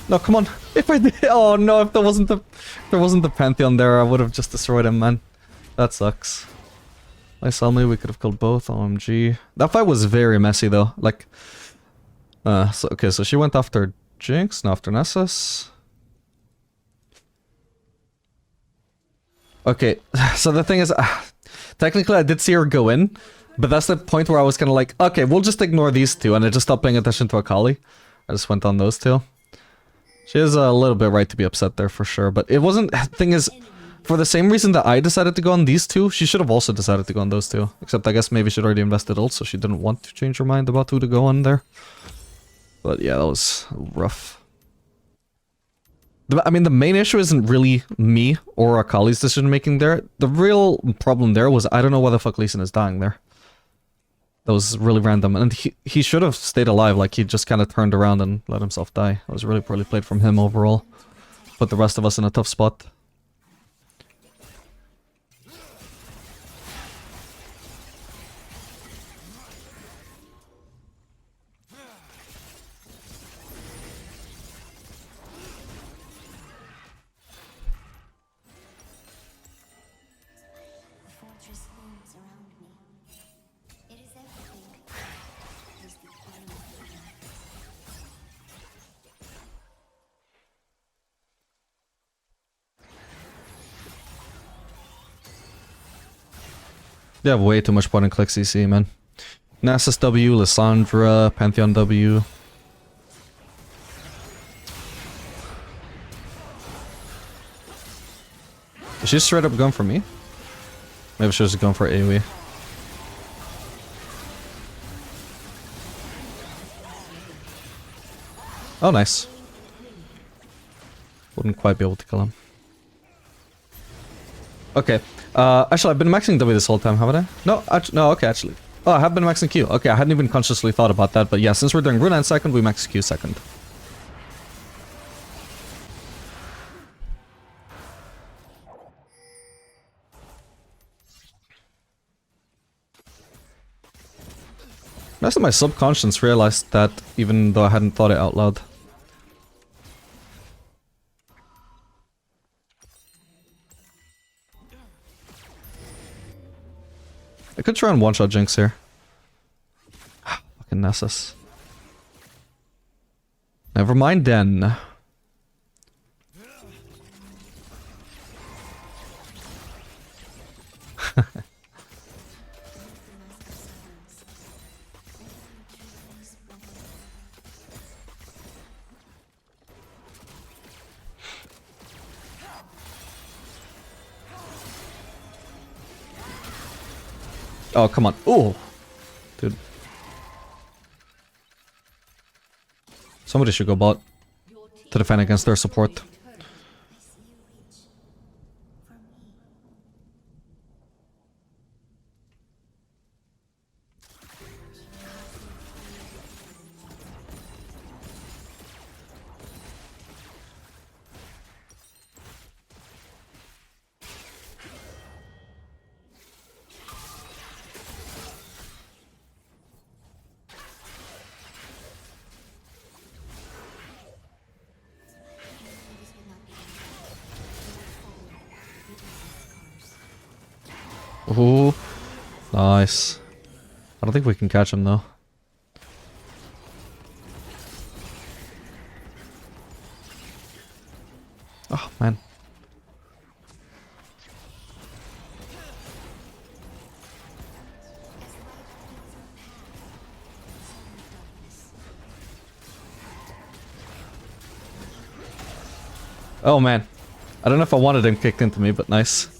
No, come on. If I did, oh no, if there wasn't the Pantheon there, I would have just destroyed him, man. That sucks. Nice me, we could have killed both. OMG. That fight was very messy though. Like, okay, so she went after Jinx, now after Nessus. Okay, so the thing is, technically I did see her go in, but that's the point where I was kind of like, okay, we'll just ignore these two, and I just stopped paying attention to Akali. I just went on those two. She is a little bit right to be upset there for sure, but it wasn't, thing is, for the same reason that I decided to go on these two, she should have also decided to go on those two. Except I guess maybe she'd already invested ult, so she didn't want to change her mind about who to go on there. But yeah, that was rough. I mean, the main issue isn't really me or Akali's decision making there. The real problem there was I don't know why the fuck Lee Sin is dying there. That was really random, and he should have stayed alive, like he just kind of turned around and let himself die. That was really poorly played from him overall. Put the rest of us in a tough spot. They have way too much point and click CC, man. Nasus W, Lissandra, Pantheon W. Is she straight up going for me? Maybe she was going for AoE. Oh, nice. Wouldn't quite be able to kill him. Okay. Actually, I've been maxing W this whole time, haven't I? No, no, okay, actually. Oh, I have been maxing Q. Okay, I hadn't even consciously thought about that, but yeah, since we're doing rune and second, we max Q second. Most of my subconscious realized that, even though I hadn't thought it out loud. I could try and one-shot Jinx here. Fucking Nessus. Never mind then. Oh, come on. Oh! Dude. Somebody should go bot to defend against their support. Ooh, nice. I don't think we can catch him though. Oh man. Oh man. I don't know if I wanted him kicked into me, but nice.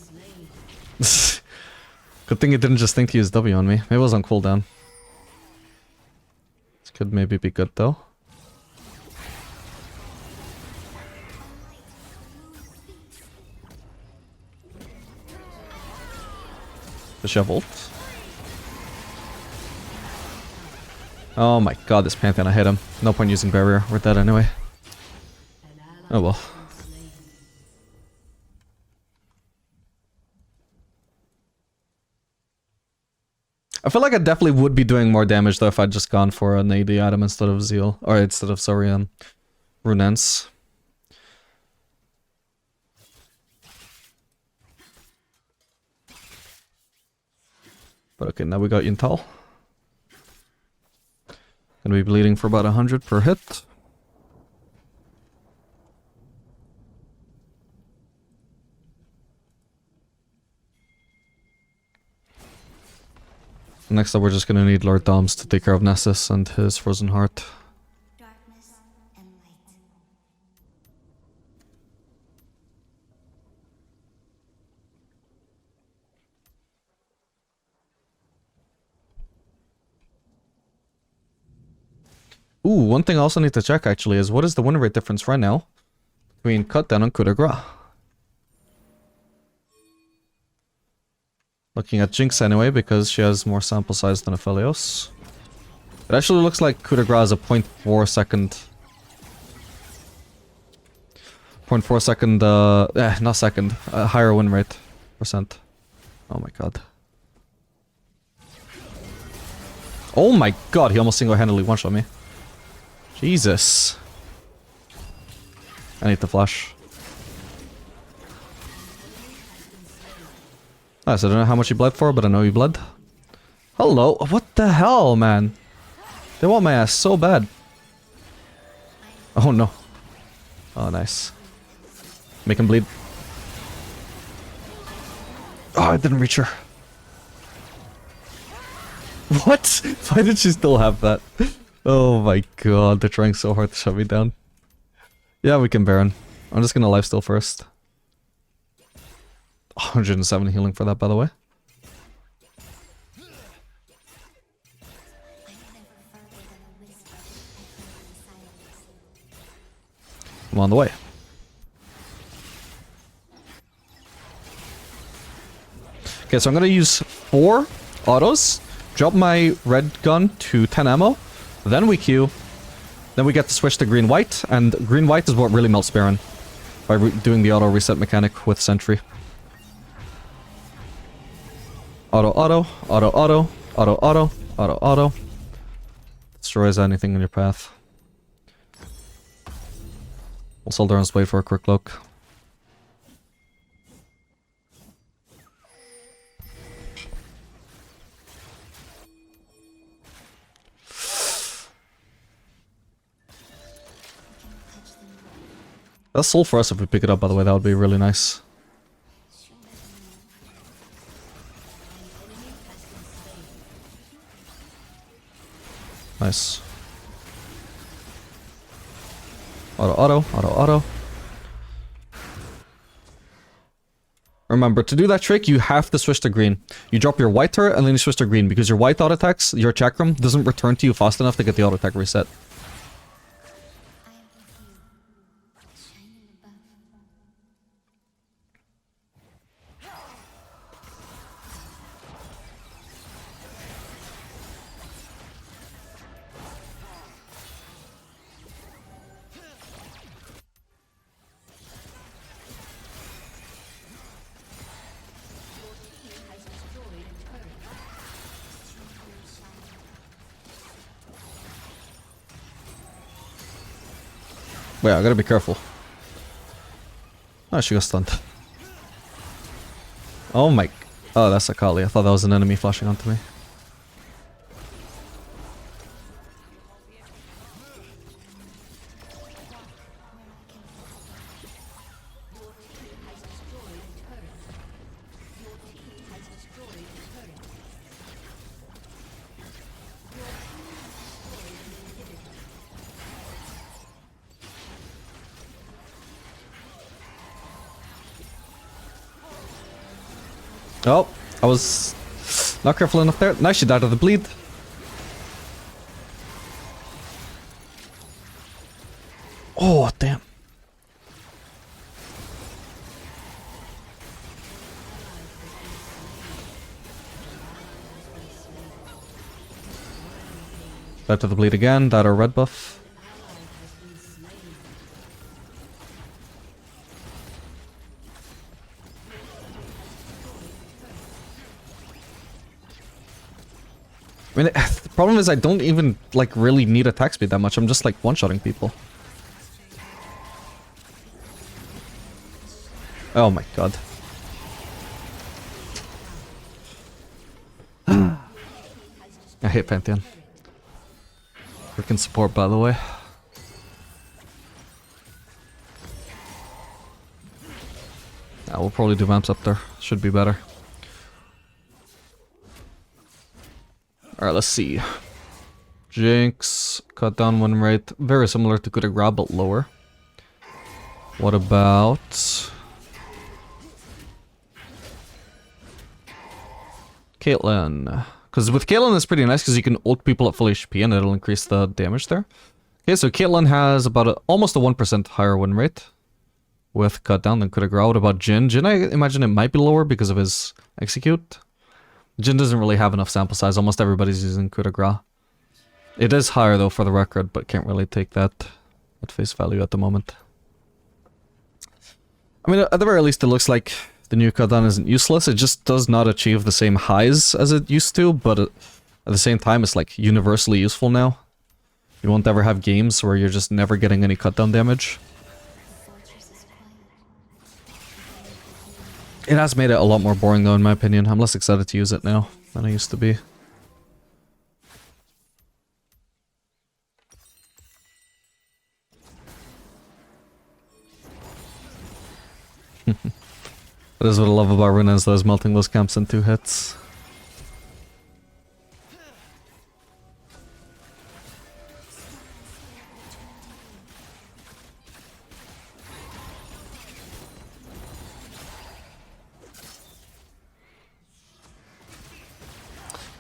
Good thing he didn't just think to use W on me. Maybe it was on cooldown. This could maybe be good though. Does she have ult? Oh my god, this Pantheon, I hit him. No point using barrier, we're dead anyway. Oh well. I feel like I definitely would be doing more damage though if I'd just gone for an AD item instead of Zeal. Or instead of, sorry, Runance. But okay, now we got Yuntal. Gonna be bleeding for about 100 per hit. Next up, we're just gonna need Lord Doms to take care of Nessus and his Frozen Heart. Darkness and light. Ooh, one thing I also need to check actually is what is the win rate difference right now between Cut Down and Coup de Grace? Looking at Jinx anyway, because she has more sample size than Aphelios. It actually looks like Coup de Grace is a 0.4 second... 0.4 second, not second, higher win rate percent. Oh my god. Oh my god, he almost single-handedly one-shot me. Jesus. I need to flash. Nice, I don't know how much he bled for, but I know he bled. Hello? What the hell, man? They want my ass so bad. Oh no. Oh, nice. Make him bleed. Oh, I didn't reach her. What? Why did she still have that? Oh my god, they're trying so hard to shut me down. Yeah, we can Baron. I'm just gonna lifesteal first. 107 healing for that, by the way. I'm on the way. Okay, so I'm gonna use 4 autos, drop my red gun to 10 ammo, then we Q, then we get to switch to green-white, and green-white is what really melts Baron by doing the auto reset mechanic with Sentry. Auto, auto, auto, auto, auto, auto, auto, auto. Destroys anything in your path. We'll Soldaron's wait for a quick look. That's soul for us if we pick it up, by the way. That would be really nice. Nice. Auto, auto, auto, auto. Remember, to do that trick, you have to switch to green. You drop your white turret and then you switch to green, because your white auto attacks, your chakram, doesn't return to you fast enough to get the auto attack reset. Wait, I gotta be careful. Oh, she got stunned. Oh my... Oh, that's Akali. I thought that was an enemy flashing onto me. Oh, I was not careful enough there. Nice, she died of the bleed. Oh, damn. Died to the bleed again. Died our red buff. I mean, the problem is I don't even, like, really need attack speed that much. I'm just, like, one-shotting people. Oh my god. I hate Pantheon. Freaking support, by the way. We'll probably do vamps up there. Should be better. Alright, let's see. Jinx, cut down win rate. Very similar to coup de grace, but lower. What about... Caitlyn? Because with Caitlyn it's pretty nice because you can ult people at full HP and it'll increase the damage there. Okay, so Caitlyn has about almost a 1% higher win rate with cut down than coup de grace. What about Jhin? Jhin, I imagine it might be lower because of his execute. Jhin doesn't really have enough sample size. Almost everybody's using coup de grace. It is higher though for the record, but can't really take that at face value at the moment. I mean, at the very least, it looks like the new cut down isn't useless. It just does not achieve the same highs as it used to, but at the same time, it's like universally useful now. You won't ever have games where you're just never getting any cut down damage. It has made it a lot more boring though, in my opinion. I'm less excited to use it now than I used to be. That is what I love about Rune, is those melting those camps in 2 hits.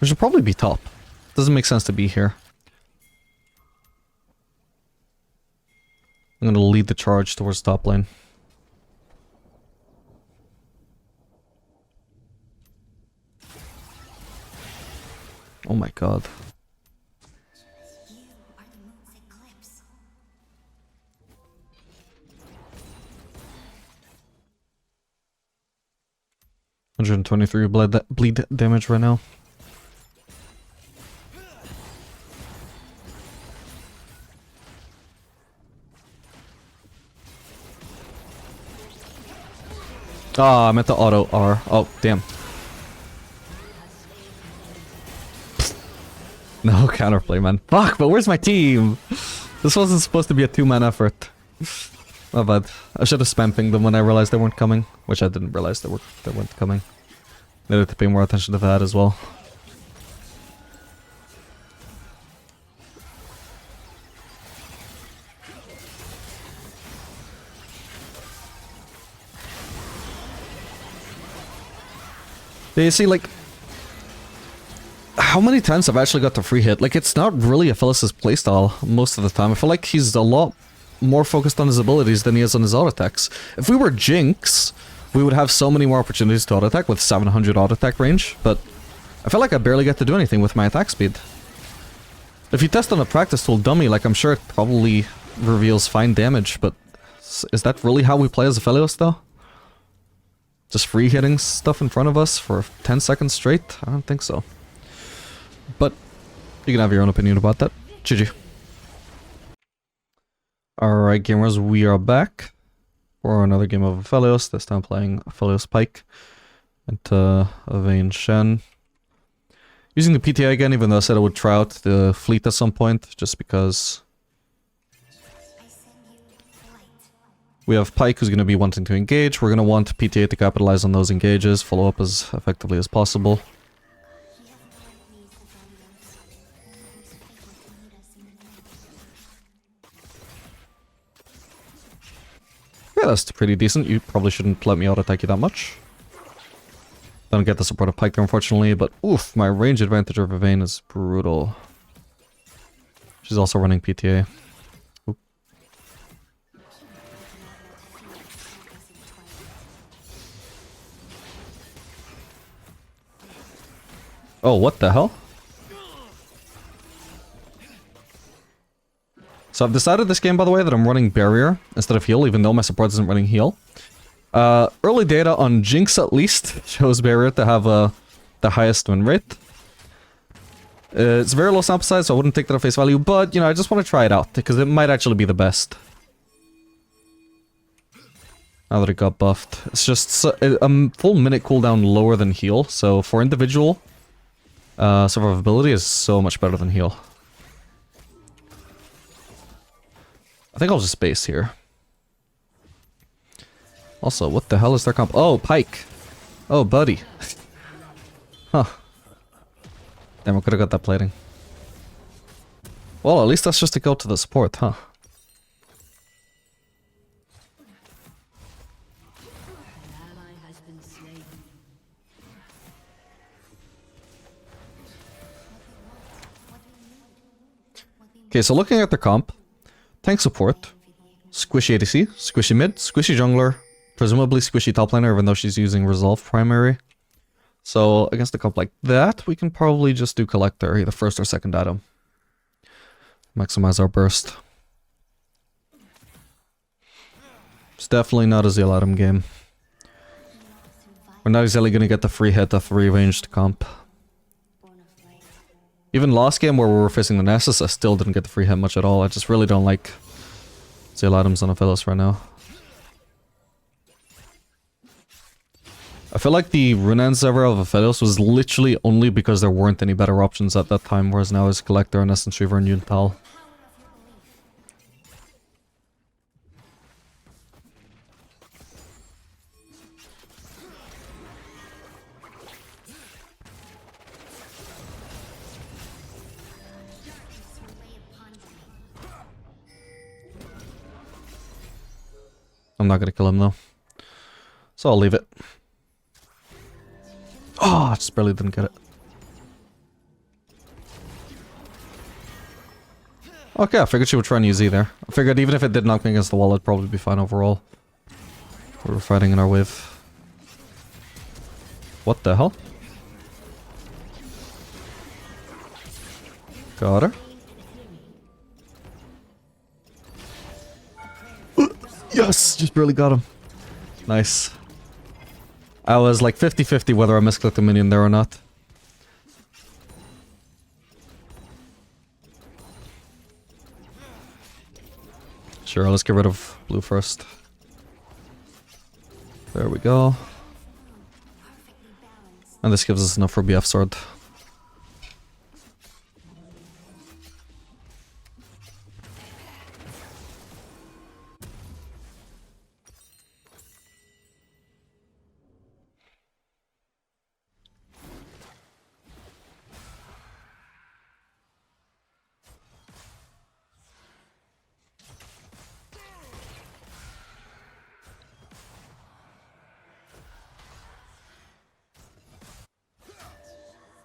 We should probably be top. Doesn't make sense to be here. I'm gonna lead the charge towards top lane. Oh my god. You are the moon's eclipse. 123 bleed damage right now. Ah, I meant the auto R. Oh, damn. No counterplay, man. Fuck, but where's my team? This wasn't supposed to be a two-man effort. My bad. I should have spam pinged them when I realized they weren't coming. Which I didn't realize they weren't coming. Needed to pay more attention to that as well. You see, like, how many times I've actually got the free hit? Like, it's not really Aphelios' playstyle most of the time. I feel like he's a lot more focused on his abilities than he is on his auto attacks. If we were Jinx, we would have so many more opportunities to auto attack with 700 auto attack range, but I feel like I barely get to do anything with my attack speed. If you test on a practice tool dummy, like, I'm sure it probably reveals fine damage, but is that really how we play as Aphelios, though? Just free hitting stuff in front of us for 10 seconds straight? I don't think so. But you can have your own opinion about that. GG. Alright, gamers, we are back for another game of Aphelios. This time playing Aphelios Pike into Vayne Shen. Using the PTA again, even though I said I would try out the fleet at some point, just because we have Pike who's going to be wanting to engage. We're going to want PTA to capitalize on those engages, follow up as effectively as possible. Yeah, that's pretty decent. You probably shouldn't let me auto-attack you that much. Don't get the support of Pike there, unfortunately, but oof, my range advantage over Vayne is brutal. She's also running PTA. Oop. Oh, what the hell? So I've decided this game, by the way, that I'm running Barrier instead of Heal, even though my support isn't running Heal. Early data on Jinx, at least, shows Barrier to have the highest win rate. It's very low sample size, so I wouldn't take that at face value, but, you know, I just want to try it out, because it might actually be the best. Now that it got buffed. It's just a full minute cooldown lower than Heal, so for individual, survivability is so much better than Heal. I think I'll just base here. Also, what the hell is their comp? Oh, Pike! Oh, buddy. Huh. Damn, I could've got that plating. Well, at least that's just to go to the support, huh? Okay, so looking at the comp, tank support, squishy ADC, squishy mid, squishy jungler, presumably squishy top laner, even though she's using Resolve primary. So against a comp like that, we can probably just do Collector, either first or second item. Maximize our burst. It's definitely not a Zeal item game. We're not exactly gonna get the free hit of re-ranged comp. Even last game where we were facing the Nessus, I still didn't get the free hit much at all. I just really don't like Zeal items on Aphelios right now. I feel like the Rune server of Aphelios was literally only because there weren't any better options at that time, whereas now it's Collector and Essence Reaver and Yuntal. I'm not gonna kill him though, so I'll leave it. Oh, I just barely didn't get it. Okay, I figured she would try and use E there. I figured even if it did knock me against the wall, it'd probably be fine overall. We were fighting in our wave. What the hell? Got her. Yes! Just barely got him. Nice. I was like 50-50 whether I misclicked the minion there or not. Sure, let's get rid of blue first. There we go. And this gives us enough for BF sword.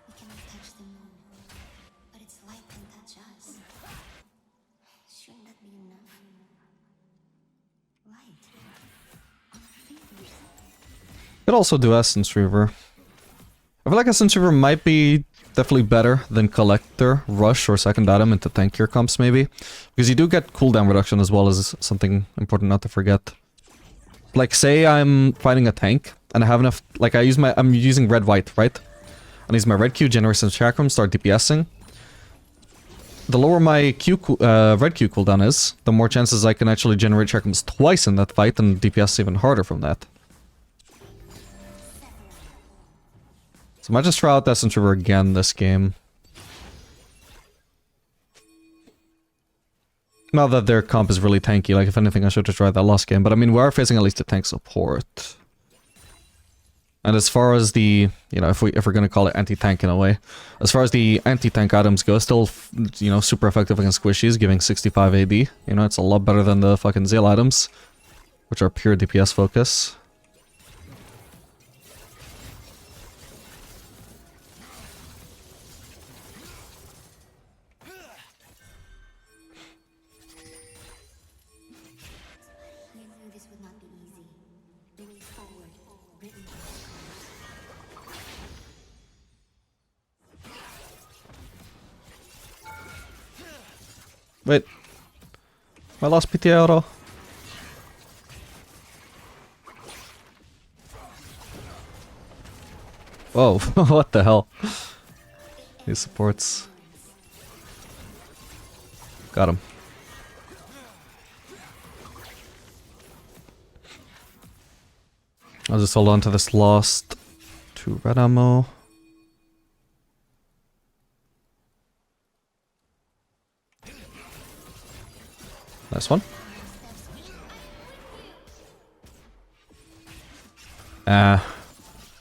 We cannot touch the moon, but its light can touch us. Shouldn't that be enough? Light on our fingers. Could also do Essence Reaver. I feel like Essence Reaver might be definitely better than Collector, Rush, or Second Item into tankier comps maybe. Because you do get cooldown reduction as well as something important not to forget. Like say I'm fighting a tank and I have enough, like I'm using red-white, right? And use my red Q, generate some chakram, start DPSing. The lower my red Q cooldown is, the more chances I can actually generate chakrams twice in that fight and DPS even harder from that. So I might just try out Essence Reaver again this game. Not that their comp is really tanky, like if anything I should have tried that last game, but I mean we are facing at least a tank support. And as far as the, you know, if we're gonna call it anti-tank in a way, as far as the anti-tank items go, still, you know, super effective against squishies, giving 65 AD. You know, it's a lot better than the fucking Zeal items, which are pure DPS focus. You knew this would not be easy. The way forward, written by stars. Wait. I lost PTA auto. Whoa, what the hell? These supports. Got him. I'll just hold on to this last 2 red ammo. Nice one.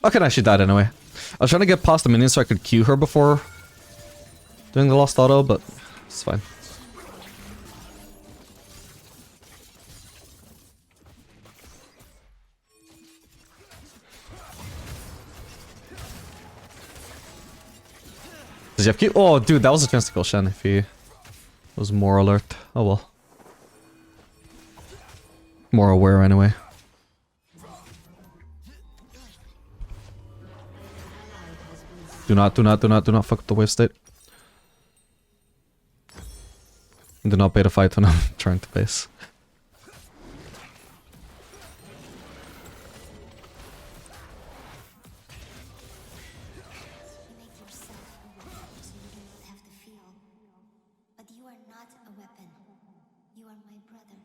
Okay, she died anyway. I was trying to get past the minion so I could Q her before doing the lost auto, but it's fine. Does he have Q? Oh, dude, that was a chance to kill Shen if he was more alert. Oh well. More aware anyway. Do not fuck up the wave state. Do not bait a fight when I'm trying to base. You make yourself a weapon so you do not have to feel. But you are not a weapon. You are my brother.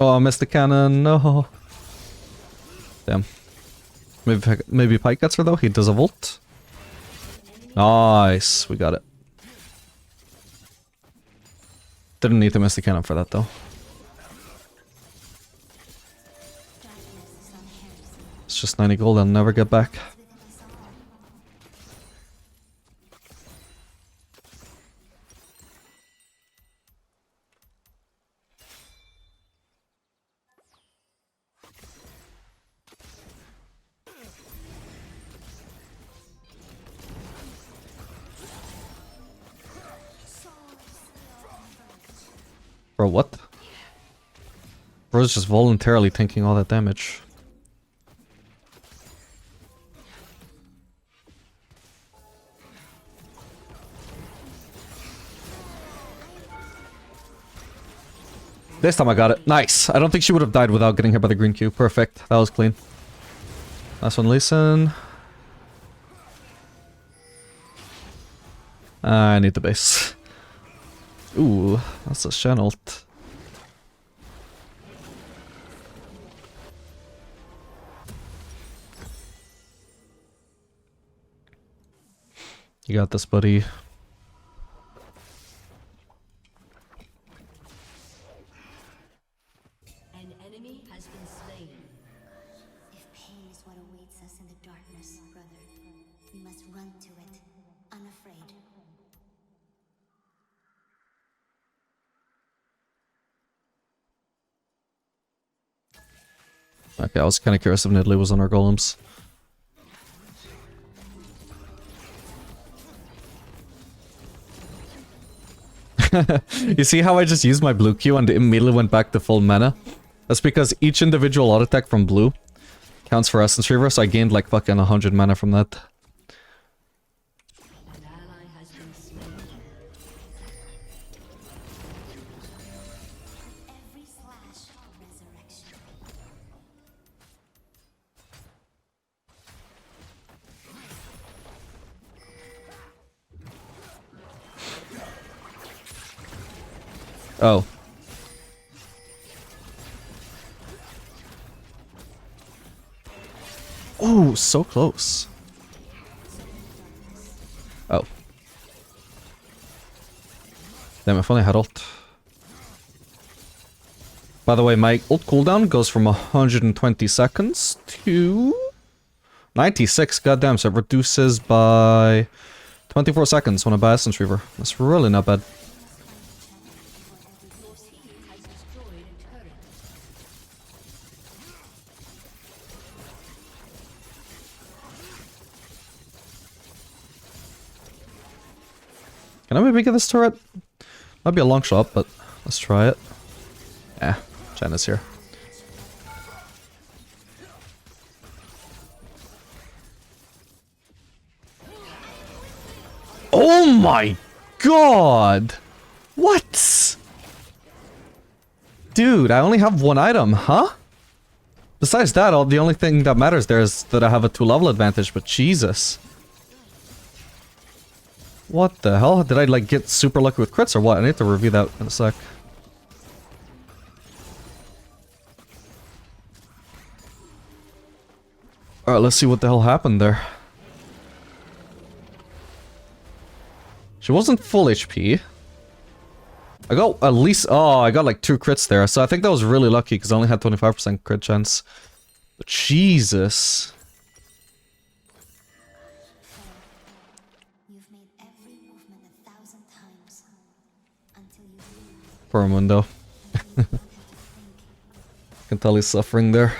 Oh, I missed the cannon. No. Damn. Maybe Pike gets her though. He does a volt. Nice. We got it. Didn't need to miss the cannon for that though. It's just 90 gold. I'll never get back. Bro, what? Bro's just voluntarily tanking all that damage. This time I got it. Nice. I don't think she would have died without getting hit by the green Q. Perfect. That was clean. Last one, listen. I need the base. Ooh, that's a Shen ult. You got this, buddy. An enemy has been slain. If pain is what awaits us in the darkness, brother, we must run to it, unafraid. Okay, I was kind of curious if Nidalee was on our golems. You see how I just used my blue Q and immediately went back to full mana? That's because each individual auto attack from blue counts for Essence Reaver, so I gained like fucking 100 mana from that. An ally has been slain. Every slash, resurrection. Oh. Oh, so close. Oh. Damn, if only I had ult. By the way, my ult cooldown goes from 120 seconds to 96. Goddamn, so it reduces by 24 seconds when I buy Essence Reaver. That's really not bad. Your team has destroyed a turret. Can I maybe get this turret? Might be a long shot, but let's try it. Yeah, Jen is here. Oh my god! What? Dude, I only have one item, huh? Besides that, the only thing that matters there is that I have a 2-level advantage, but Jesus. What the hell? Did I like get super lucky with crits or what? I need to review that in a sec. Alright, let's see what the hell happened there. She wasn't full HP. I got at least... Oh, I got like 2 crits there. So I think that was really lucky because I only had 25% crit chance. But Jesus. You've made every movement 1,000 times until you lose. Poor Mundo. Can tell he's suffering there.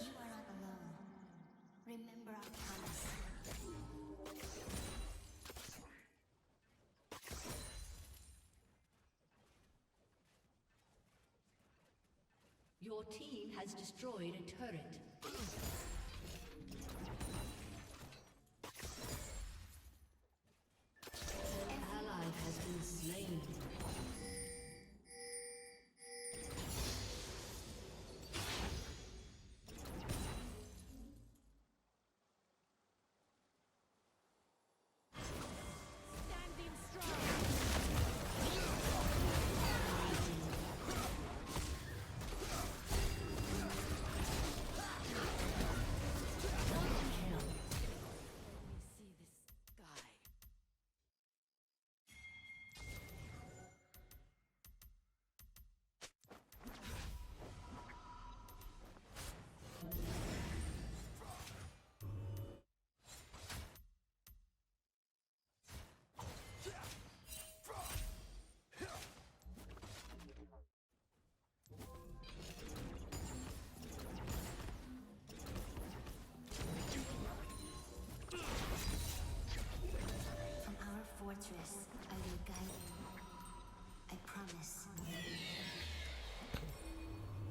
You are not alone. Remember our promise. Your team has destroyed a turret. An ally has been slain.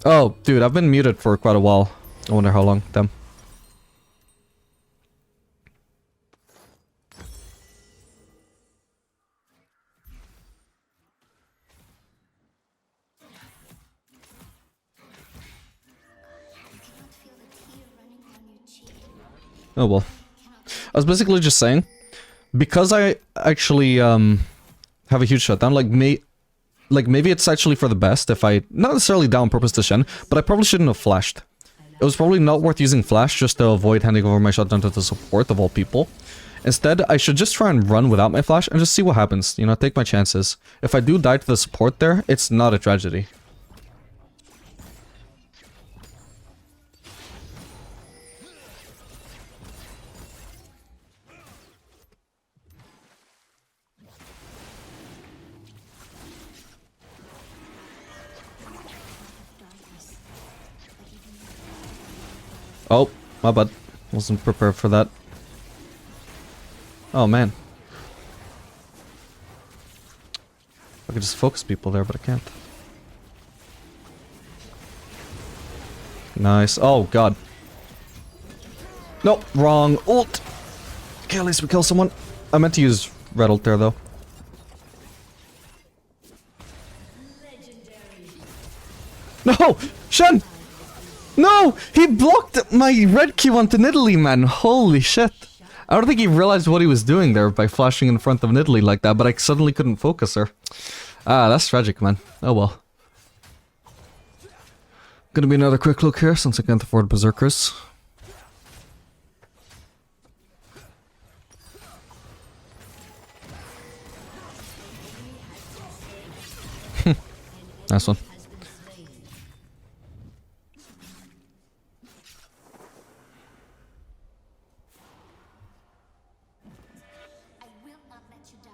Oh, dude, I've been muted for quite a while. I wonder how long. Damn. Cannot feel the tear running down your cheek. Oh well. I was basically just saying, because I actually have a huge shutdown, like maybe it's actually for the best if I, not necessarily down on purpose to Shen, but I probably shouldn't have flashed. It was probably not worth using flash just to avoid handing over my shutdown to the support of all people. Instead, I should just try and run without my flash and just see what happens, you know, take my chances. If I do die to the support there, it's not a tragedy. Oh, my bad. Wasn't prepared for that. Oh man. I could just focus people there, but I can't. Nice. Oh god. Nope, wrong ult. Okay, at least we kill someone. I meant to use red ult there though. No! Shen! No! He blocked my red Q onto Nidalee, man. Holy shit. I don't think he realized what he was doing there by flashing in front of Nidalee like that, but I suddenly couldn't focus her. Ah, that's tragic, man. Oh well. Gonna be another quick look here since I can't afford berserkers. Nice one. I will not let you die.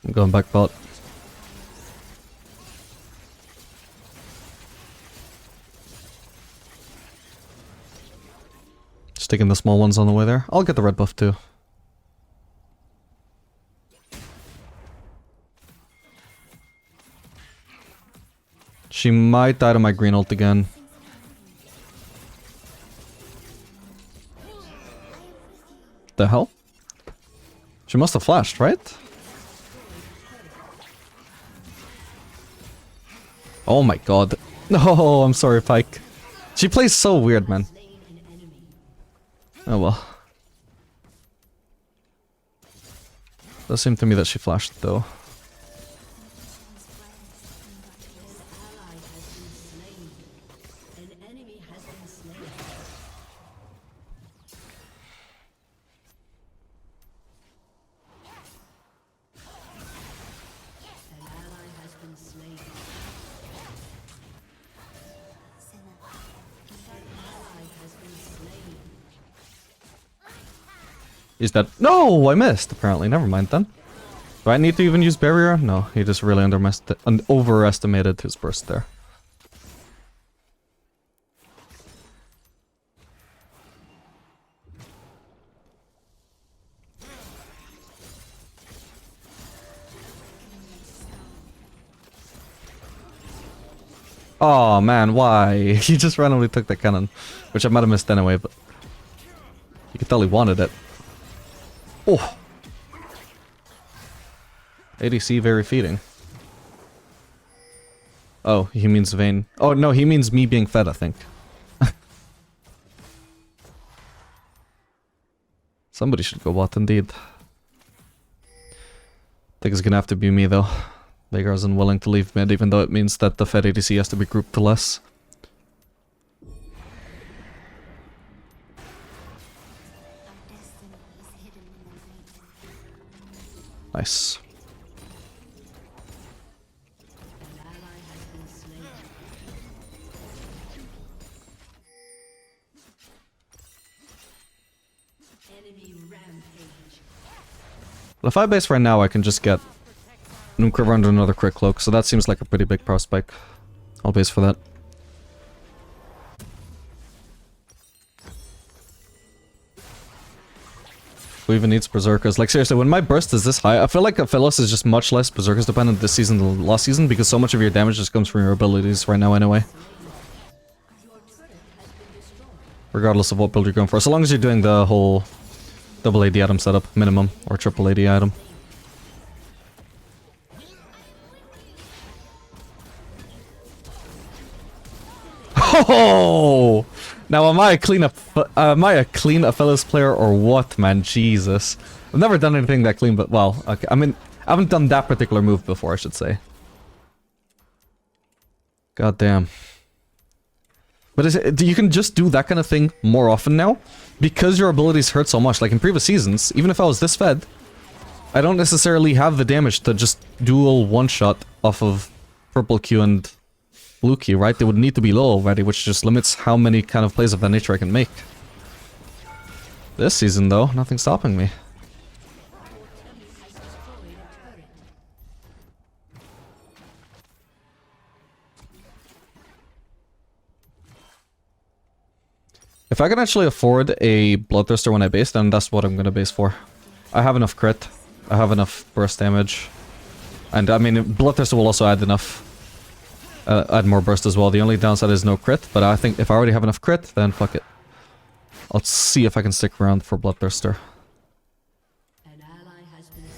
I'm going back bot. Just taking the small ones on the way there. I'll get the red buff too. She might die to my green ult again. The hell? She must have flashed, right? Oh my god. No, I'm sorry, Pike. She plays so weird, man. Oh well. Does seem to me that she flashed, though. Is that— No! I missed, apparently. Never mind then. Do I need to even use barrier? No, he just really overestimated his burst there. Oh man, why? He just randomly took the cannon, which I might have missed anyway, but you could tell he wanted it. Oh! ADC very feeding. Oh, he means Vayne. Oh no, he means me being fed, I think. Somebody should go bot indeed. Think it's gonna have to be me though. Veigar's unwilling to leave mid, even though it means that the fed ADC has to be grouped to less. Nice. Well, if I base right now, I can just get And Quiver under another crit cloak, so that seems like a pretty big power spike. I'll base for that. Who even needs Berserkers? Like seriously, when my burst is this high, I feel like Aphelios is just much less Berserkers dependent this season than last season because so much of your damage just comes from your abilities right now anyway. Regardless of what build you're going for. So long as you're doing the whole double AD item setup, minimum, or triple AD item. Oh! Now am I a clean Aphelios player or what, man? Jesus. I've never done anything that clean, but well, okay. I mean, I haven't done that particular move before, I should say. God damn. But you can just do that kind of thing more often now because your abilities hurt so much. Like in previous seasons, even if I was this fed, I don't necessarily have the damage to just dual one-shot off of purple Q and blue Q, right? They would need to be low already, which just limits how many kind of plays of that nature I can make. This season, though, nothing's stopping me. If I can actually afford a Bloodthirster when I base, then that's what I'm gonna base for. I have enough crit, I have enough burst damage, and I mean, Bloodthirster will also add enough, add more burst as well. The only downside is no crit, but I think if I already have enough crit, then fuck it. I'll see if I can stick around for Bloodthirster.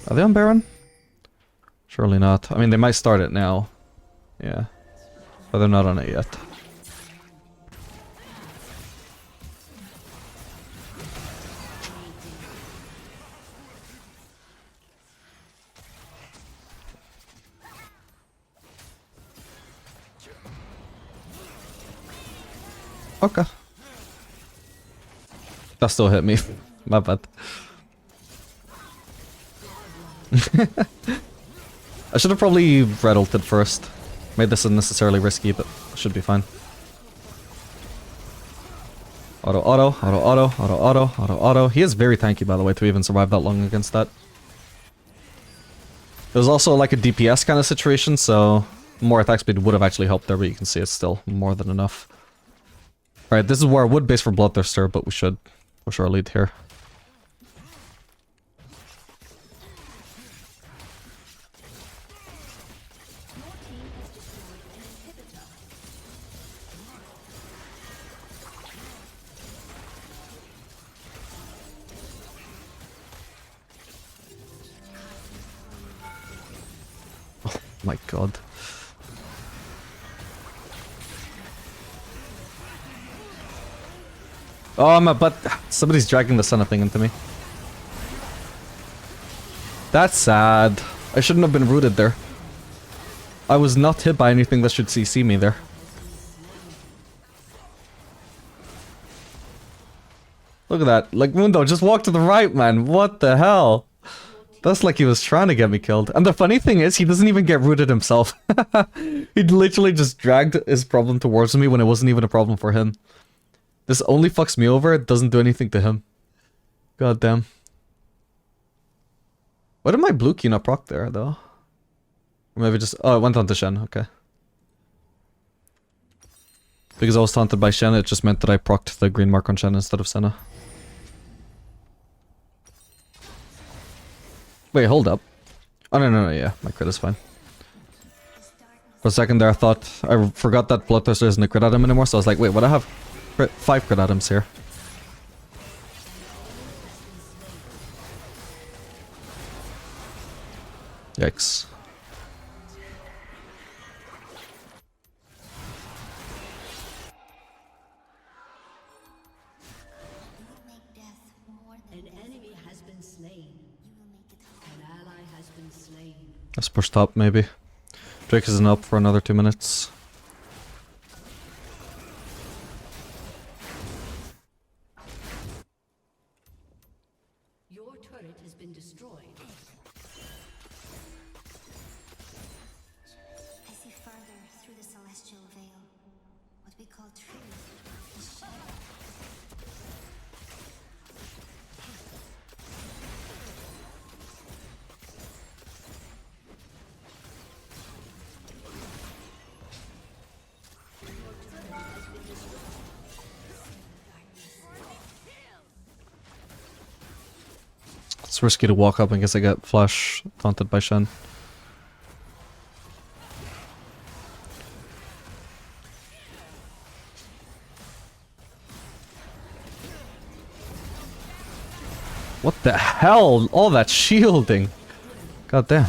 Are they on Baron? Surely not. I mean, they might start it now. Yeah. But they're not on it yet. Okay. That still hit me. My bad. I should have probably red ulted first. Made this unnecessarily risky, but should be fine. Auto, auto, auto, auto, auto, auto, auto, auto. He is very tanky, by the way, to even survive that long against that. It was also like a DPS kind of situation, so more attack speed would have actually helped there, but you can see it's still more than enough. Alright, this is where I would base for Bloodthirster, but we should push our lead here. Oh my god. Oh my butt. Somebody's dragging the Senna thing into me. That's sad. I shouldn't have been rooted there. I was not hit by anything that should CC me there. Look at that. Like, Mundo, just walk to the right, man. What the hell? That's like he was trying to get me killed. And the funny thing is, he doesn't even get rooted himself. He literally just dragged his problem towards me when it wasn't even a problem for him. This only fucks me over, it doesn't do anything to him. God damn. Why did my blue key not proc there, though? Or maybe just... Oh, it went on to Shen, okay. Because I was taunted by Shen, it just meant that I procced the green mark on Shen instead of Senna. Wait, hold up. Oh, no, yeah, my crit is fine. For a second there, I thought... I forgot that Bloodthirster isn't a crit item anymore, so I was like, wait, what, I have 5 crit items here. Yikes. Let's push top, maybe. Drake isn't up for another 2 minutes. Your turret has been destroyed. I see further through the celestial veil. What we call truth is shadow. It's risky to walk up in case I get flash taunted by Shen. What the hell? All that shielding. God damn.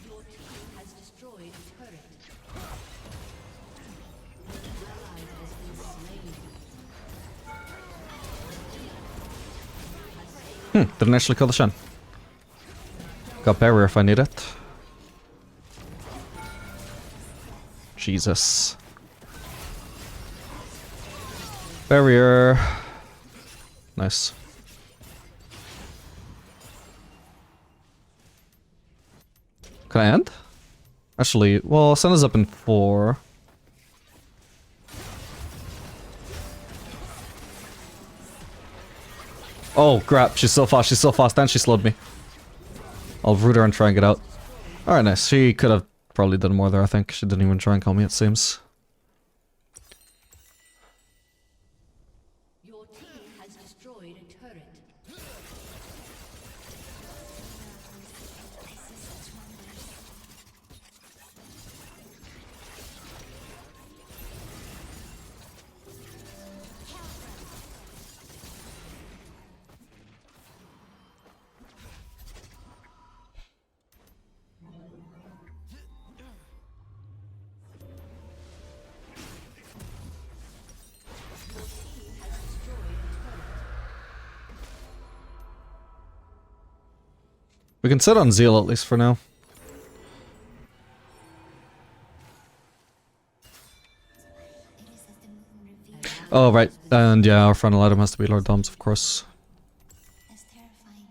Your team has destroyed a turret. Ally has been slain. Didn't actually kill the Shen. Got barrier if I need it. Jesus. Barrier. Nice. Can I end? Actually, well, Senna's up in 4. Oh, crap. She's so fast. She's so fast. And she slowed me. I'll root her and try and get out. Alright, nice. She could have probably done more there, I think. She didn't even try and kill me, it seems. Your team has destroyed a turret. We can sit on Zeal at least for now. Oh, right. And yeah, our final item has to be Lord Dom's, of course. That's terrifying.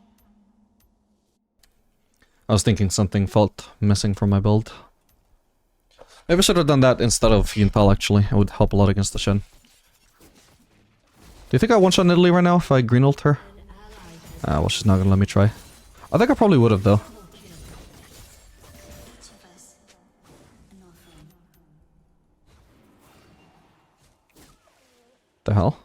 I was thinking something felt missing from my build. Maybe I should have done that instead of Yunpal, actually. It would help a lot against the Shen. Do you think I one-shot Italy right now if I green ult her? Ah, well, she's not gonna let me try. I think I probably would have, though. Each of us, an offering. The hell?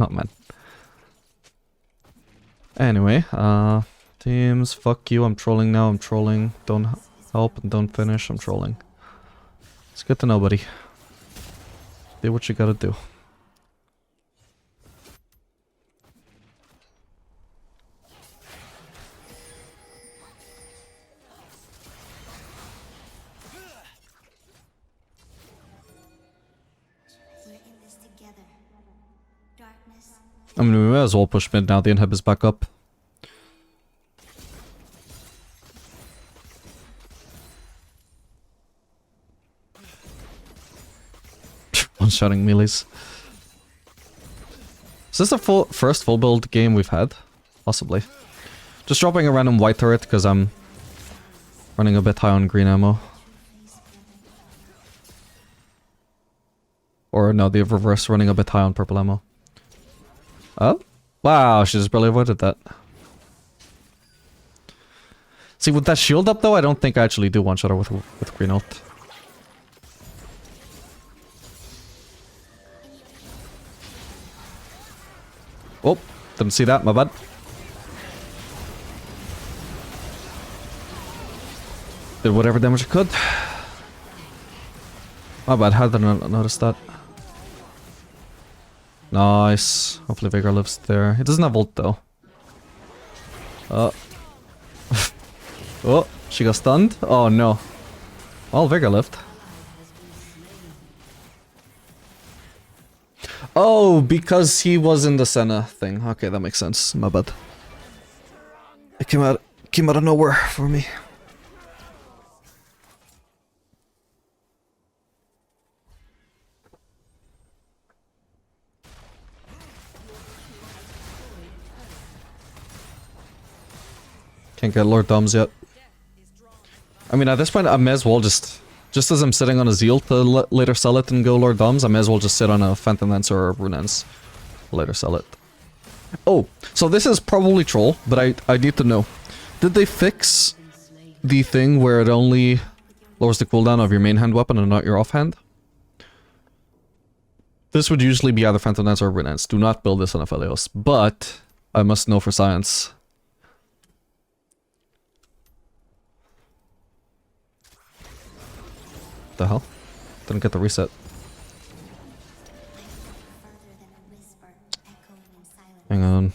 Oh, man. Anyway, teams, fuck you, I'm trolling now, I'm trolling. Don't help and don't finish, I'm trolling. It's good to know, buddy. Do what you gotta do. We're in this together. Darkness. I mean, we may as well push mid now, the inhib is back up. One-shotting melees. Is this the first full build game we've had? Possibly. Just dropping a random white turret because I'm running a bit high on green ammo. Or no, the reverse, running a bit high on purple ammo. Oh? Wow, she just barely avoided that. See, with that shield up though, I don't think I actually do one-shot her with green ult. Oh, didn't see that, my bad. Did whatever damage I could. My bad, how did I not notice that? Nice. Hopefully Veigar lives there. He doesn't have ult though. Oh, she got stunned? Oh no. Well, Veigar lived. Oh, because he was in the Senna thing. Okay, that makes sense. My bad. It came out of nowhere for me. Can't get Lord Doms yet. I mean, at this point, I may as well just Just as I'm sitting on a Zeal to later sell it and go Lord Doms, I may as well just sit on a Phantom Lance or a Runens. Later sell it. Oh, so this is probably troll, but I need to know. Did they fix the thing where it only lowers the cooldown of your main hand weapon and not your offhand? This would usually be either Phantom Lance or Runens. Do not build this on Aphelios, but I must know for science. The hell? Didn't get the reset. Hang on.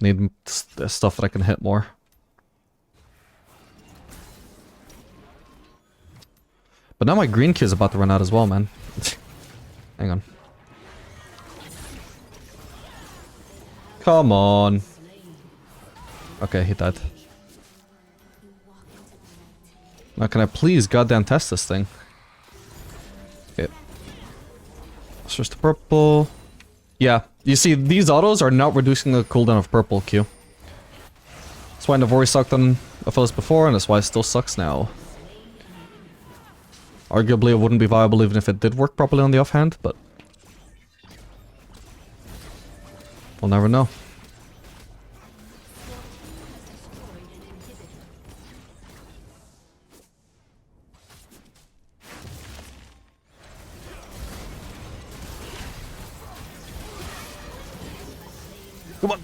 Need stuff that I can hit more. But now my green Q is about to run out as well, man. Hang on. Come on. Okay, he died. Now can I please goddamn test this thing? Okay. Switch to purple. Yeah, you see, these autos are not reducing the cooldown of purple Q. That's why Navori sucked on Aphelios before, and that's why it still sucks now. Arguably, it wouldn't be viable even if it did work properly on the offhand, but we'll never know. Come on.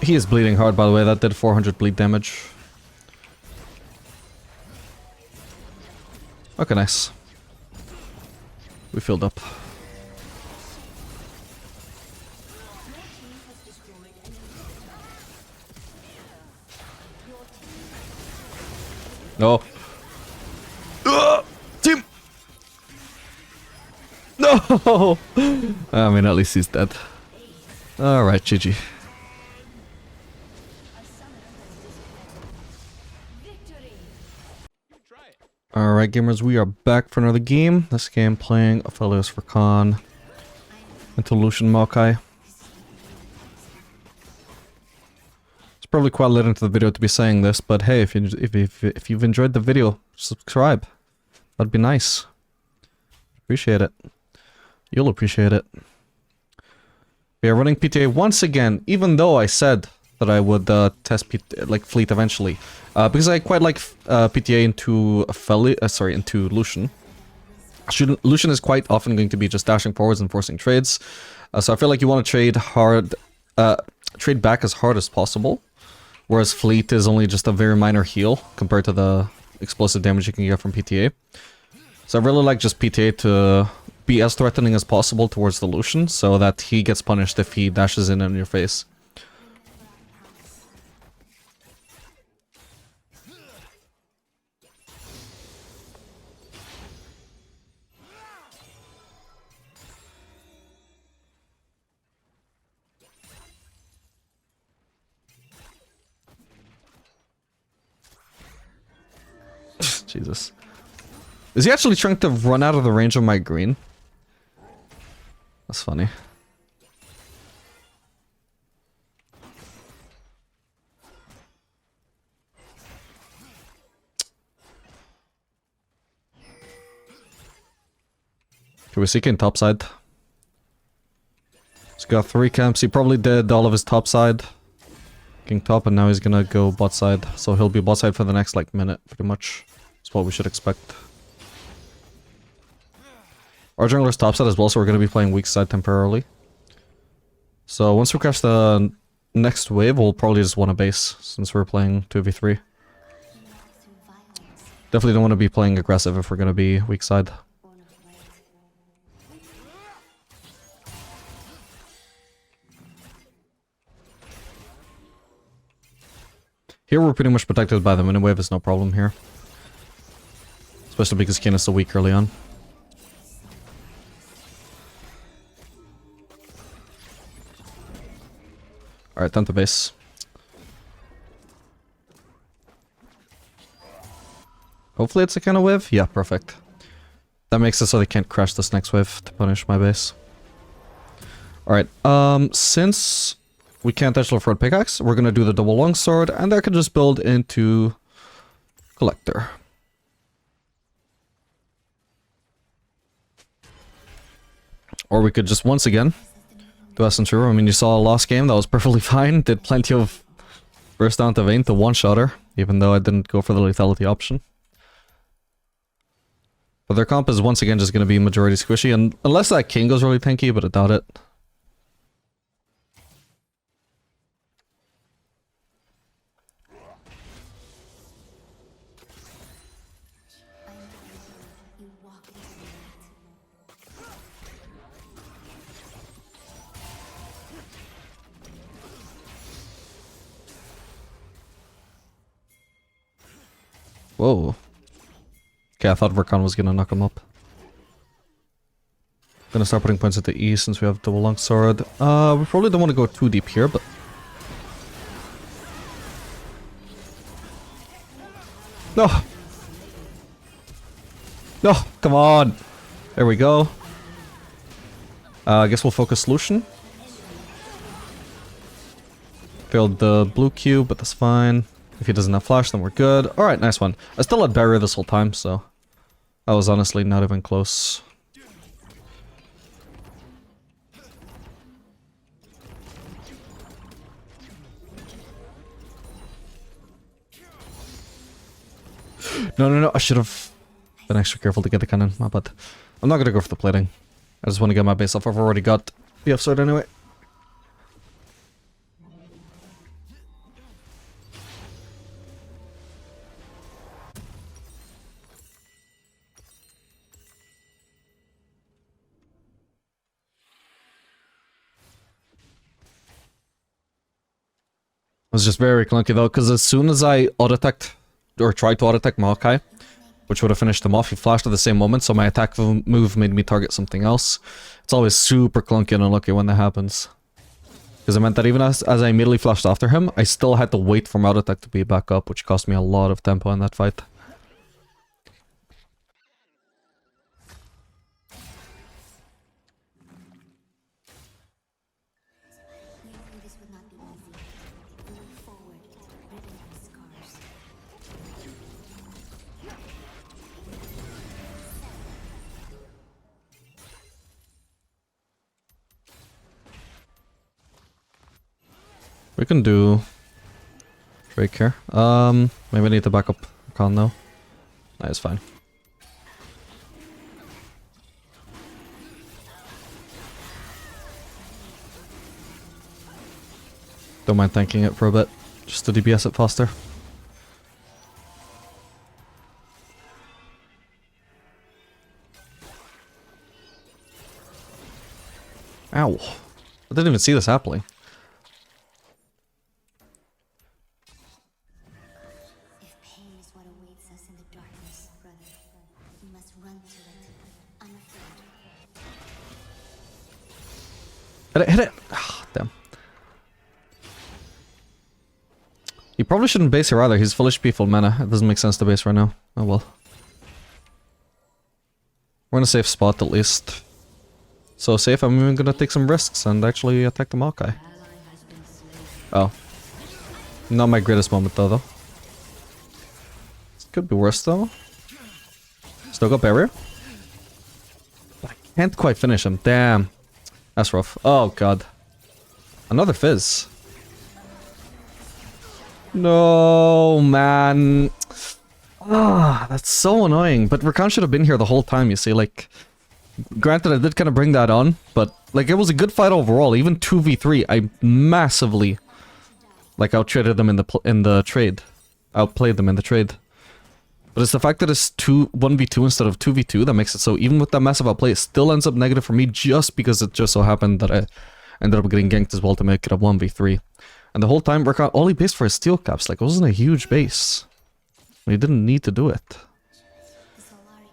He is bleeding hard, by the way. That did 400 bleed damage. Okay, nice. We filled up. No. Team! No! I mean, at least he's dead. Alright, GG. Alright, gamers, we are back for another game. This game playing Aphelios for Khan into Lucian Maokai. It's probably quite late into the video to be saying this, but hey, if you've enjoyed the video, subscribe. That'd be nice. Appreciate it. You'll appreciate it. We are running PTA once again, even though I said that I would test Fleet eventually. Because I quite like PTA into into Lucian. Lucian is quite often going to be just dashing forwards and forcing trades. So I feel like you want to trade hard, trade back as hard as possible. Whereas Fleet is only just a very minor heal compared to the explosive damage you can get from PTA. So I really like just PTA to be as threatening as possible towards the Lucian, so that he gets punished if he dashes in on your face. Jesus. Is he actually trying to run out of the range of my green? That's funny. Okay, we're seeking topside. He's got 3 camps. He probably did all of his topside. King top, and now he's gonna go bot side. So he'll be bot side for the next, like, minute, pretty much. That's what we should expect. Our jungler's topside as well, so we're gonna be playing weak side temporarily. So once we crash the next wave, we'll probably just want a base, since we're playing 2v3. Definitely don't want to be playing aggressive if we're gonna be weak side. Here we're pretty much protected by the mini wave, it's no problem here. Especially because Kin is so weak early on. Alright, time to base. Hopefully it's a kind of wave. Yeah, perfect. That makes it so they can't crash this next wave to punish my base. Alright, since we can't actually afford pickaxe, we're gonna do the double longsword, and that can just build into Collector. Or we could just once again do Essence River. I mean, you saw a last game, that was perfectly fine. Did plenty of burst down to Vayne to one-shot her, even though I didn't go for the lethality option. But their comp is once again just going to be majority squishy, and unless that king goes really tanky, but I doubt it. You walk into the light. Whoa. Okay, I thought Verkan was gonna knock him up. Gonna start putting points at the E since we have double longsword. We probably don't want to go too deep here, but... No! No! Come on! There we go. I guess we'll focus Lucian. Failed the blue Q, but that's fine. If he doesn't have flash, then we're good. Alright, nice one. I still had barrier this whole time, so... that was honestly not even close. No, I should have been extra careful to get the cannon, my bad. I'm not gonna go for the plating. I just want to get my base off. I've already got the F-sword anyway. It was just very clunky though, because as soon as I auto-attacked, or tried to auto-attack Maokai, which would have finished him off, he flashed at the same moment, so my attack move made me target something else. It's always super clunky and unlucky when that happens. Because it meant that even as I immediately flashed after him, I still had to wait for my auto-attack to be back up, which cost me a lot of tempo in that fight. You knew this would not be easy. You look forward, ripping your scars. We can do Drake here. Maybe I need to back up Khan though. Nah, it's fine. Don't mind tanking it for a bit, just to DPS it faster. Ow. I didn't even see this happening. If pain is what awaits us in the darkness, brother, we must run to it, unafraid. Hit it! Ah, damn. You probably shouldn't base here either, he's full HP, full mana. It doesn't make sense to base right now. Oh well. We're in a safe spot at least. So safe, I'm even gonna take some risks and actually attack the Maokai. Oh. Not my greatest moment though. This could be worse though. Still got barrier. But I can't quite finish him. Damn. That's rough. Oh god. Another fizz. No, man. Ah, that's so annoying. But Rakan should have been here the whole time, you see. Like, granted, I did kind of bring that on, but like it was a good fight overall. Even 2v3, I massively like outtraded them in the trade. Outplayed them in the trade. But it's the fact that it's 1v2 instead of 2v2 that makes it so even with that massive outplay, it still ends up negative for me just because it just so happened that I ended up getting ganked as well to make it a 1v3. And the whole time, Rakan all he based for his steel caps. Like, it wasn't a huge base. He didn't need to do it.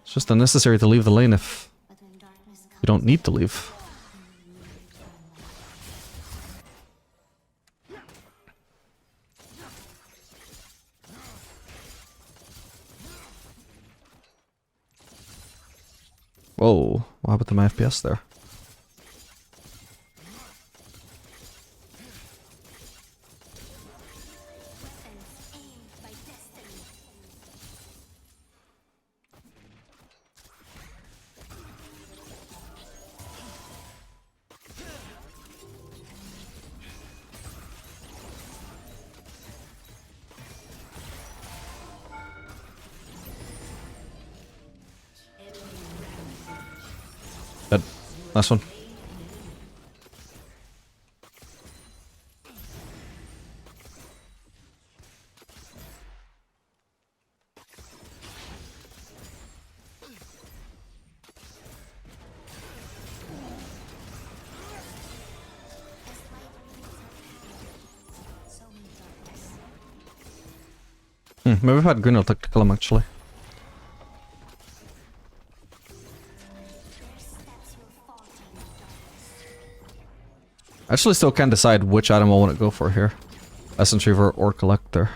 It's just unnecessary to leave the lane if you don't need to leave. Whoa, what happened to my FPS there? Nice one. Maybe if I had green, I'll take to kill him actually. I actually still can't decide which item I want to go for here. Essence Reaver or Collector.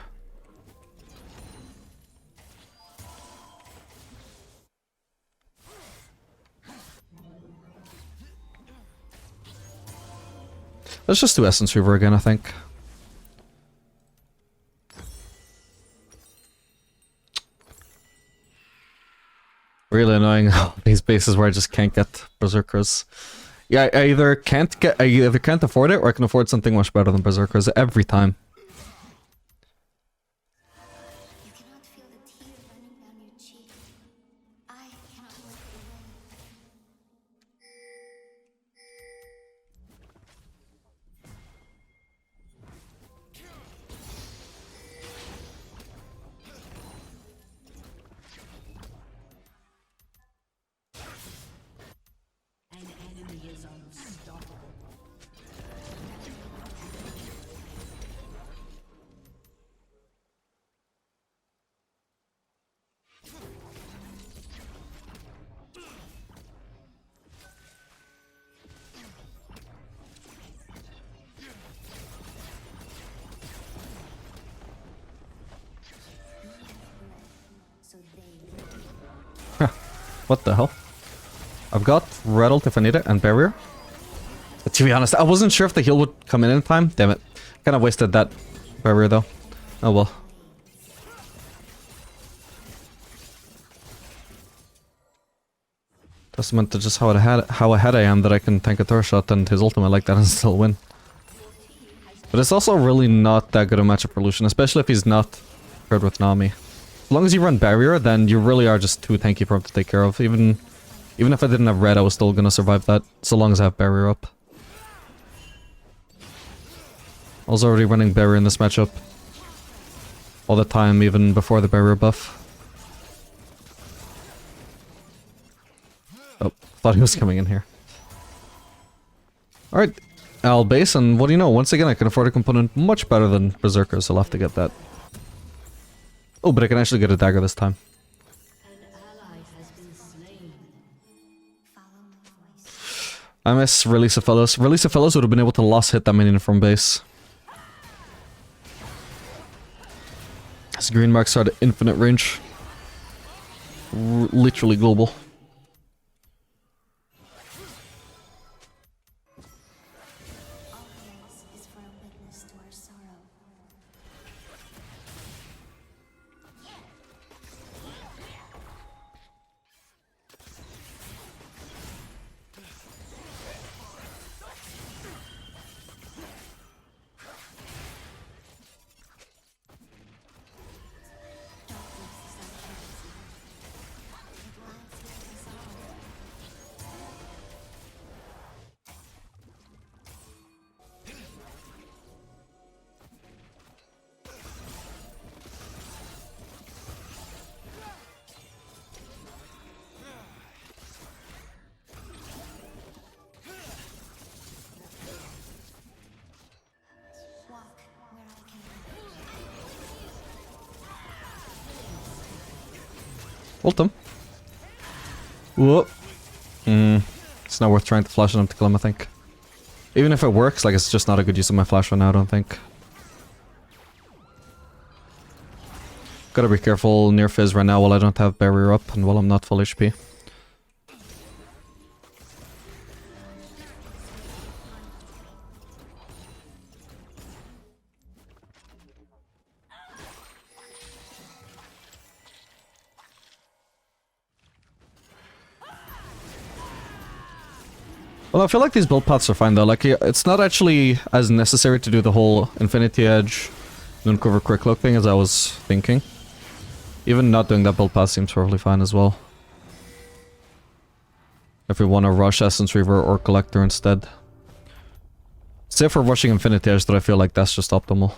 Let's just do Essence Reaver again, I think. Really annoying these bases where I just can't get Berserkers. Yeah, I either can't afford it, or I can afford something much better than Berserkers every time. You cannot feel the tear running down your cheek. I cannot wipe it away. An enemy is unstoppable. So they What the hell? I've got Red Ult if I need it, and Barrier. But to be honest, I wasn't sure if the heal would come in time. Damn it. Kind of wasted that Barrier though. Oh well. Testament to just how ahead I am that I can tank a Thor shot and his ultimate like that and still win. But it's also really not that good a matchup for Lucian, especially if he's not paired with Nami. As long as you run Barrier, then you really are just too tanky for him to take care of. Even if I didn't have red, I was still gonna survive that, so long as I have Barrier up. I was already running Barrier in this matchup all the time, even before the Barrier buff. Oh, thought he was coming in here. Alright, I'll base, and what do you know, once again I can afford a component much better than Berserker, so I'll have to get that. Oh, but I can actually get a dagger this time. An ally has been slain. follow my voice. I miss Release Aphelios. Release Aphelios would have been able to lost hit that minion from base. His green marks are at infinite range. Literally global. All praise is for a witness to our sorrow. Walk where I can Ult him. Whoa. It's not worth trying to flash on him to kill him, I think. Even if it works, like, it's just not a good use of my flash right now, I don't think. Gotta be careful near Fizz right now while I don't have Barrier up and while I'm not full HP. Well, I feel like these build paths are fine though, like, it's not actually as necessary to do the whole Infinity Edge, Mooncover Quick Cloak thing as I was thinking. Even not doing that build path seems perfectly fine as well. If we want to rush Essence Reaver or Collector instead. Say if we're rushing Infinity Edge, that I feel like that's just optimal.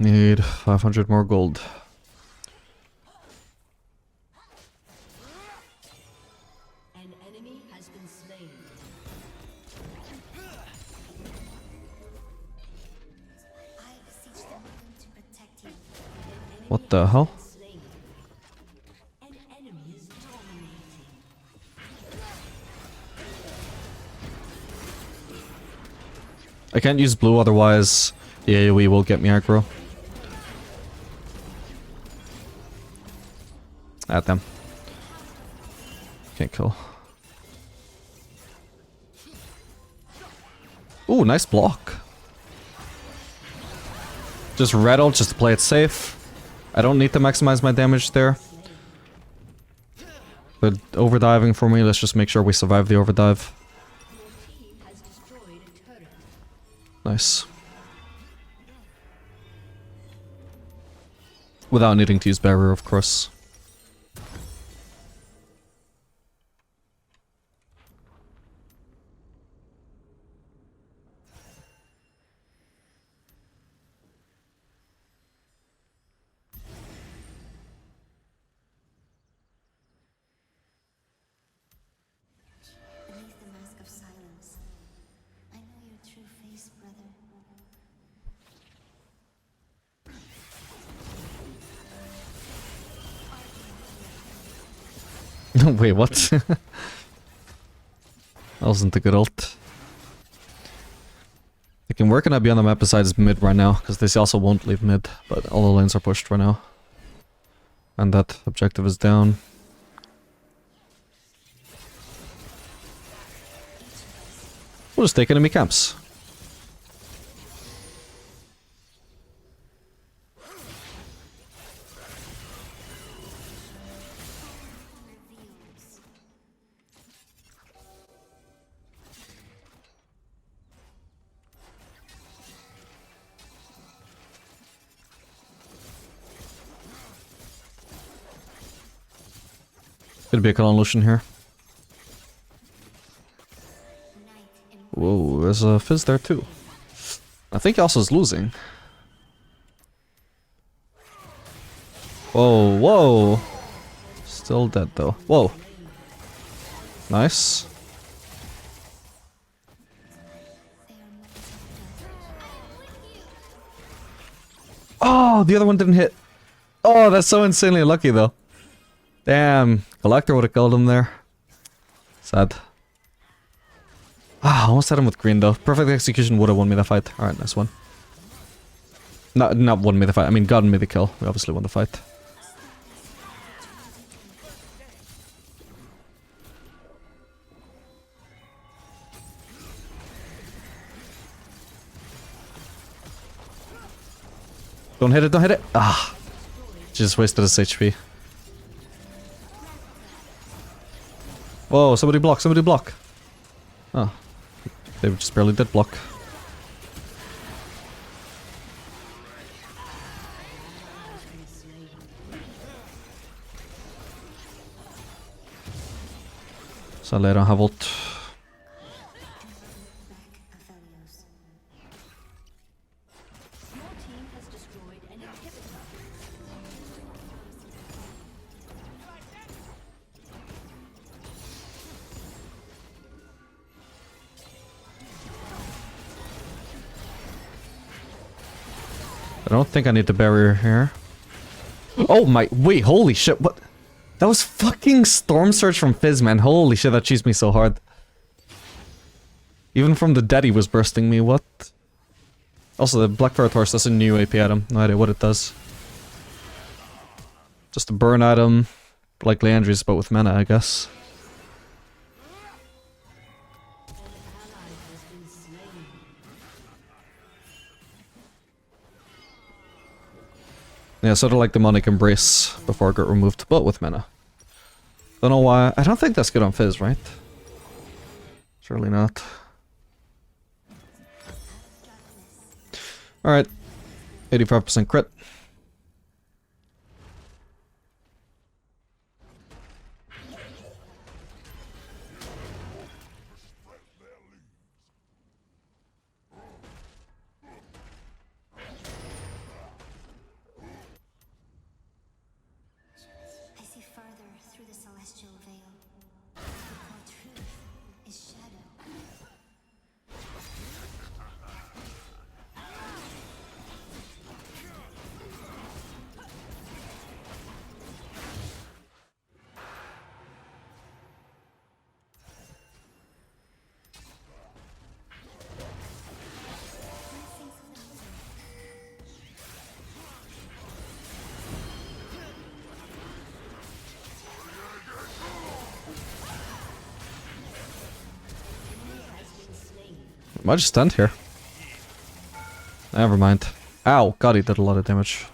Need 500 more gold. An enemy has been slain. I beseech the moon to protect you. What the hell? Slain. An enemy is dominating. I can't use blue, otherwise the AoE will get me aggro. At them. Can't kill. Ooh, nice block. Just red ult just to play it safe. I don't need to maximize my damage there. But overdiving for me, let's just make sure we survive the overdive. Team has destroyed a turret. Nice. Without needing to use barrier, of course. Beneath the mask of silence, I know your true face, brother. Wait, what? That wasn't a good ult. Thinking, where can I be on the map besides mid right now? Because this also won't leave mid, but all the lanes are pushed right now. And that objective is down. We'll just take enemy camps. Gonna be a Kalon Lucian here. Whoa, there's a Fizz there too. I think he also is losing. Whoa, whoa. Still dead though. Whoa. Nice. Oh, the other one didn't hit. Oh, that's so insanely lucky though. Damn, Collector would have killed him there. Sad. Ah, almost had him with green though. Perfect execution would have won me the fight. Alright, nice one. Not won me the fight, I mean gotten me the kill. We obviously won the fight. Don't hit it, don't hit it! Ah! Just wasted his HP. Whoa, somebody block, somebody block! Oh. They just barely did block. Sadly I don't have ult. Back, Aphelios. Your team has destroyed an inhibitor. I don't think I need the barrier here. Oh my, wait, holy shit, what? That was fucking Storm Surge from Fizz, man. Holy shit, that cheesed me so hard. Even from the dead he was bursting me, what? Also, the Black Ferret Horse, that's a new AP item. No idea what it does. Just a burn item, like Leandri's, but with mana, I guess. Yeah, sort of like Demonic Embrace before it got removed, but with mana. Don't know why. I don't think that's good on Fizz, right? Surely not. Alright. 85% crit. I see further through the celestial veil. All truth is shadow. Might just stand here. Never mind. Ow, god, he did a lot of damage.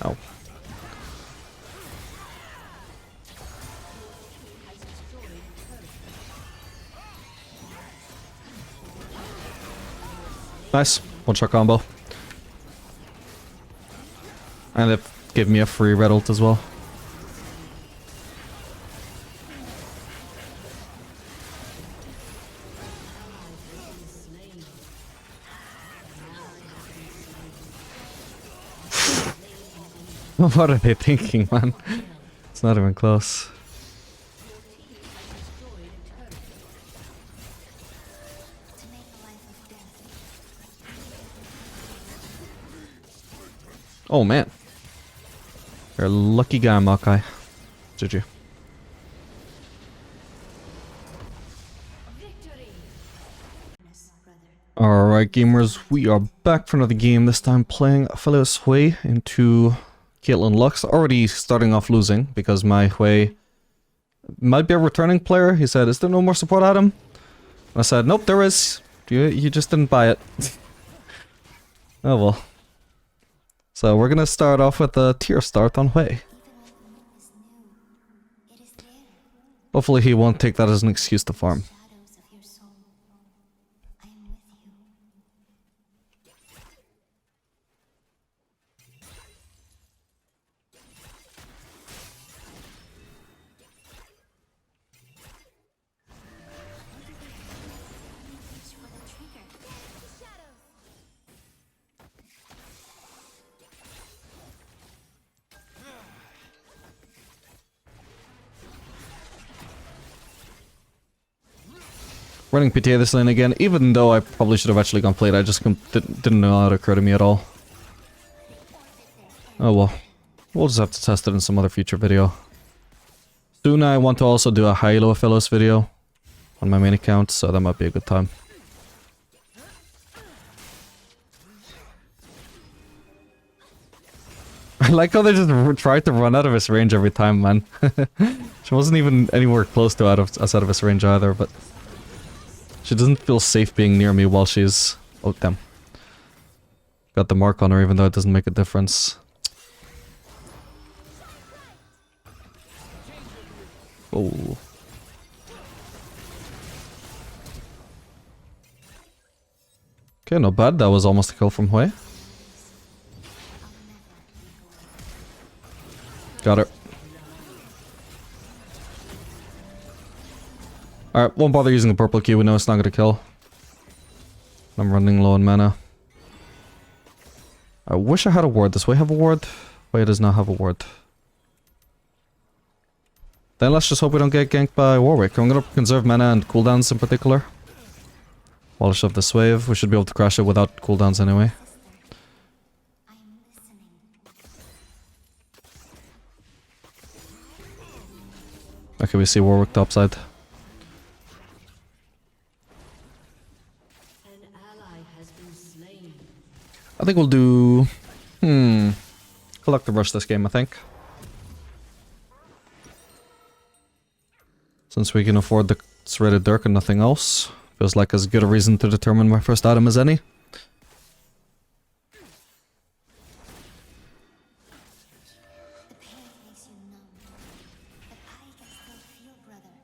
Ow. Nice. One shot combo. And it gave me a free red ult as well. What are they thinking, man? It's not even close. To make a life of death. Oh man. You're a lucky guy, Makai. GG. Alright gamers, we are back for another game, this time playing Aphelios Hui into Caitlyn Lux. Already starting off losing because my Hui might be a returning player. He said, is there no more support item? And I said, nope, there is. You just didn't buy it. Oh well. So we're gonna start off with a tier start on Hui. It is there. Hopefully he won't take that as an excuse to farm. Shadows of your soul. I am with you. For the trigger. Shadows. Running PTA this lane again, even though I probably should have actually gone plate, I just didn't know how to occur to me at all. Oh well. We'll just have to test it in some other future video. Soon I want to also do a high-low Aphelios video on my main account, so that might be a good time. I like how they just tried to run out of his range every time, man. She wasn't even anywhere close to outside of his range either, but... She doesn't feel safe being near me while she's... Oh, damn. Got the mark on her even though it doesn't make a difference. Oh. Okay, not bad. That was almost a kill from Hui. Got her. Alright, won't bother using the purple Q, we know it's not gonna kill. I'm running low on mana. I wish I had a ward. Does Hui have a ward? Hui does not have a ward. Then let's just hope we don't get ganked by Warwick. I'm gonna conserve mana and cooldowns in particular. Polish up this wave. We should be able to crash it without cooldowns anyway. I am listening. Okay, we see Warwick topside. I think we'll do... Collective rush this game, I think. Since we can afford the serrated Dirk and nothing else. Feels like as good a reason to determine my first item as any. The pain makes you numb, but I can still feel, brother.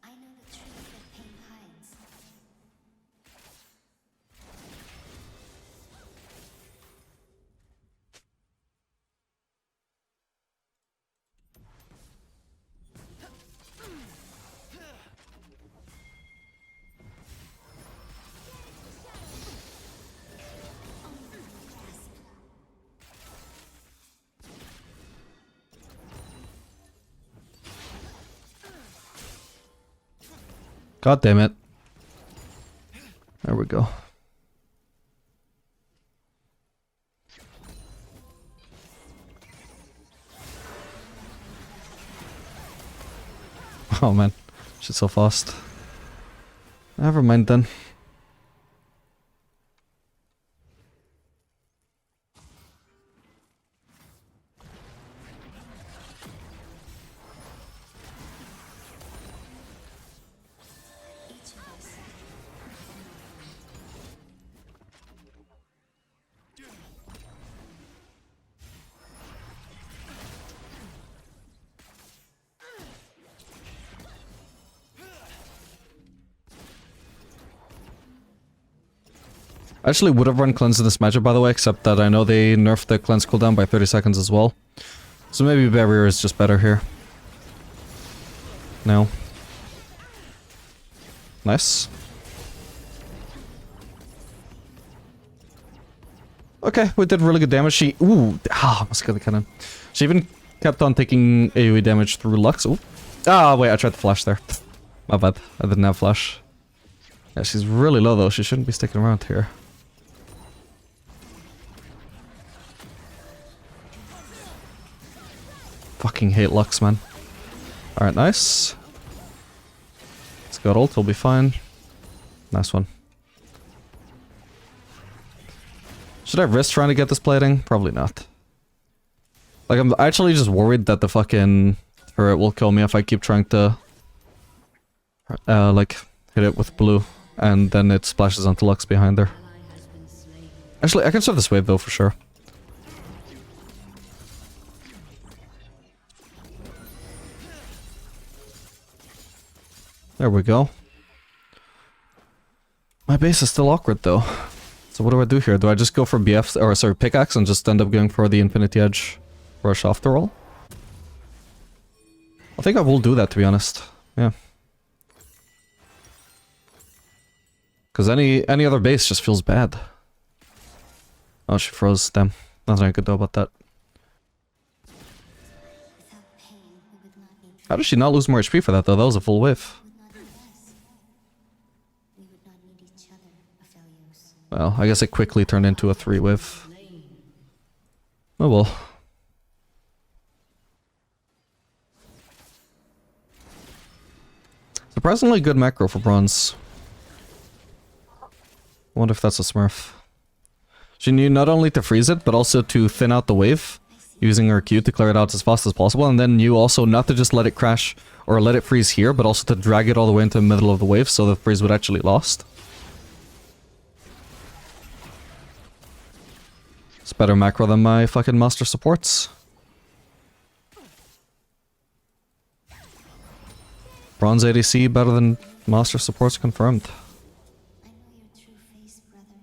I know the truth that pain hides. God damn it. There we go. Oh man, she's so fast. Never mind then. Each of us. I actually would have run cleanse in this matchup, by the way, except that I know they nerfed the cleanse cooldown by 30 seconds as well. So maybe barrier is just better here. No. Nice. Okay, we did really good damage. She... Ooh! Ah, almost got the cannon. She even kept on taking AoE damage through Lux. Ooh. Ah, wait, I tried to flash there. My bad. I didn't have flash. Yeah, she's really low though. She shouldn't be sticking around here. Fucking hate Lux, man. Alright, nice. Let's go ult, we'll be fine. Nice one. Should I risk trying to get this plating? Probably not. Like, I'm actually just worried that the fucking turret will kill me if I keep trying to... like, hit it with blue. And then it splashes onto Lux behind her. Actually, I can serve this wave though, for sure. There we go. My base is still awkward though. So what do I do here? Do I just go for BF, or sorry, pickaxe and just end up going for the Infinity Edge rush after all? I think I will do that, to be honest. Yeah. Because any other base just feels bad. Oh, she froze. Damn. Nothing I could do about that. Without pain, we would not need How did she not lose more HP for that though? That was a full wave. would not need us. We would not need each other, Aphelios. Well, I guess it quickly turned into a 3-wave. Oh well. Surprisingly good macro for bronze. I wonder if that's a smurf. She knew not only to freeze it, but also to thin out the wave, using her Q to clear it out as fast as possible, and then knew also not to just let it crash or let it freeze here, but also to drag it all the way into the middle of the wave so the freeze would actually last. It's better macro than my fucking master supports. Bronze ADC better than master supports confirmed. I know your true face, brother.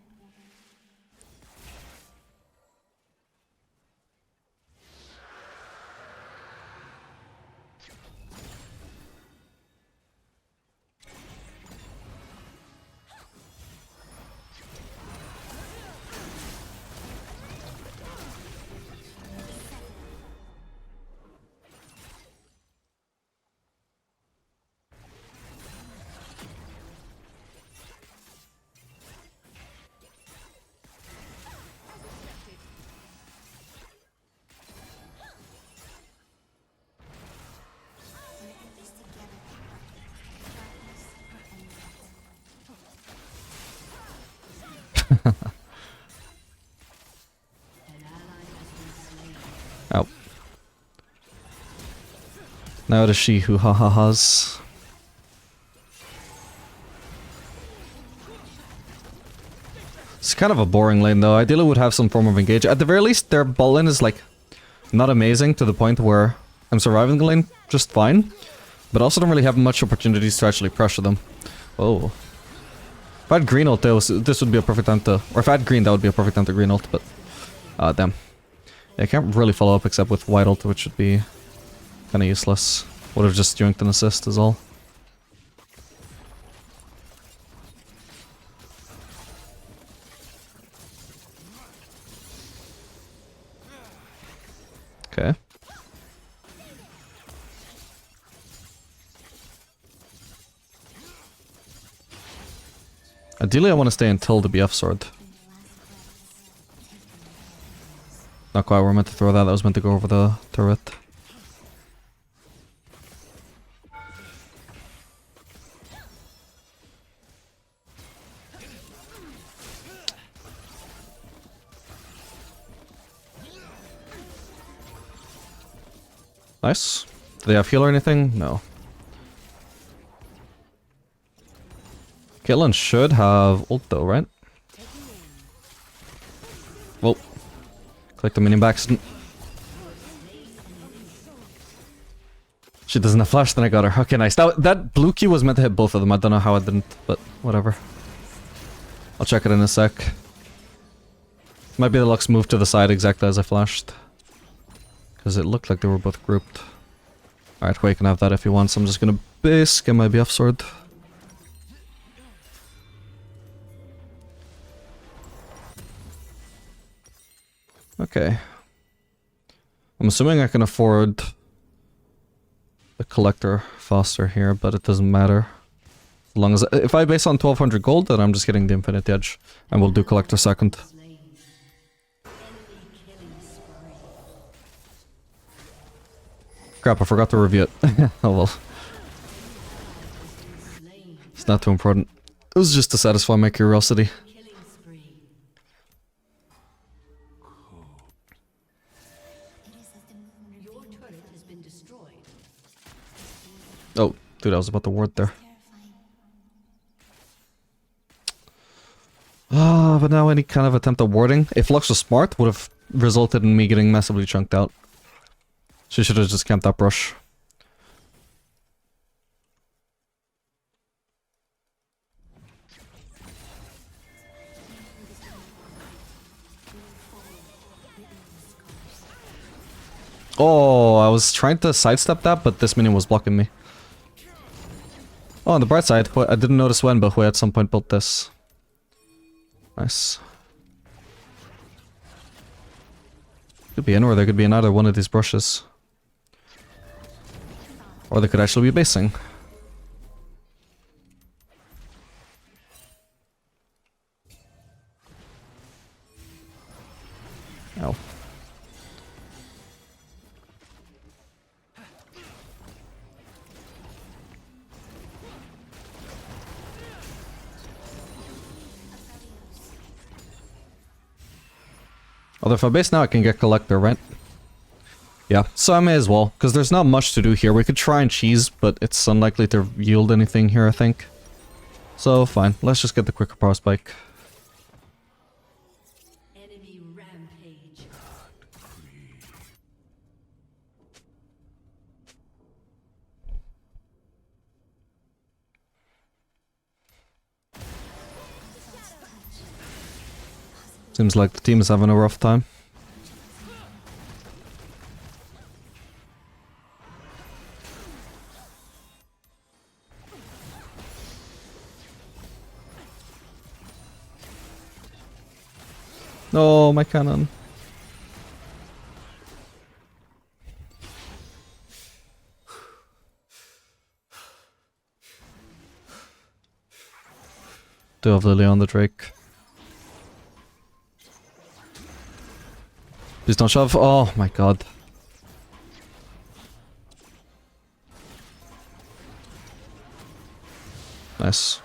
We're in this together. Darkness and light. Ow. Now it is she who ha-ha-has. It's kind of a boring lane though. Ideally would have some form of engage. At the very least, their bot lane is like not amazing to the point where I'm surviving the lane just fine. But also don't really have much opportunities to actually pressure them. Oh. If I had green ult, this would be a perfect time to... Or if I had green, that would be a perfect time to green ult, but... damn. Yeah, I can't really follow up except with white ult, which would be kind of useless. Would have just junked an assist is all. Okay. Ideally, I want to stay until the BF sword. Not quite where I meant to throw that. That was meant to go over the turret. Nice. Do they have heal or anything? No. Caitlyn should have ult though, right? Well, clicked the minion by accident. She doesn't have flash, then I got her. Okay, nice. That blue key was meant to hit both of them. I don't know how it didn't, but whatever. I'll check it in a sec. Might be the Lux moved to the side exactly as I flashed. Because it looked like they were both grouped. Alright, Quake can have that if he wants. I'm just gonna base, get my BF sword. Okay. I'm assuming I can afford the collector faster here, but it doesn't matter. As long as if I base on 1200 gold, then I'm just getting the infinite edge, and we'll do collector second. Crap, I forgot to review it. Oh well. It's not too important. It was just to satisfy my curiosity. Oh, dude, I was about to ward there. But now any kind of attempt at warding, if Lux was smart, would have resulted in me getting massively chunked out. She should have just camped that brush. Oh, I was trying to sidestep that, but this minion was blocking me. Oh, on the bright side, I didn't notice when, but Hui at some point built this. Nice. Could be in, or there could be in either one of these brushes. Or they could actually be basing. Ow. Although if I base now, I can get collector, right? Yeah, so I may as well, because there's not much to do here. We could try and cheese, but it's unlikely to yield anything here, I think. So, fine. Let's just get the quicker power spike. Enemy rampage. Seems like the team is having a rough time. No, my cannon. Do have Lily on the Drake. Please don't shove. Oh my god. Nice.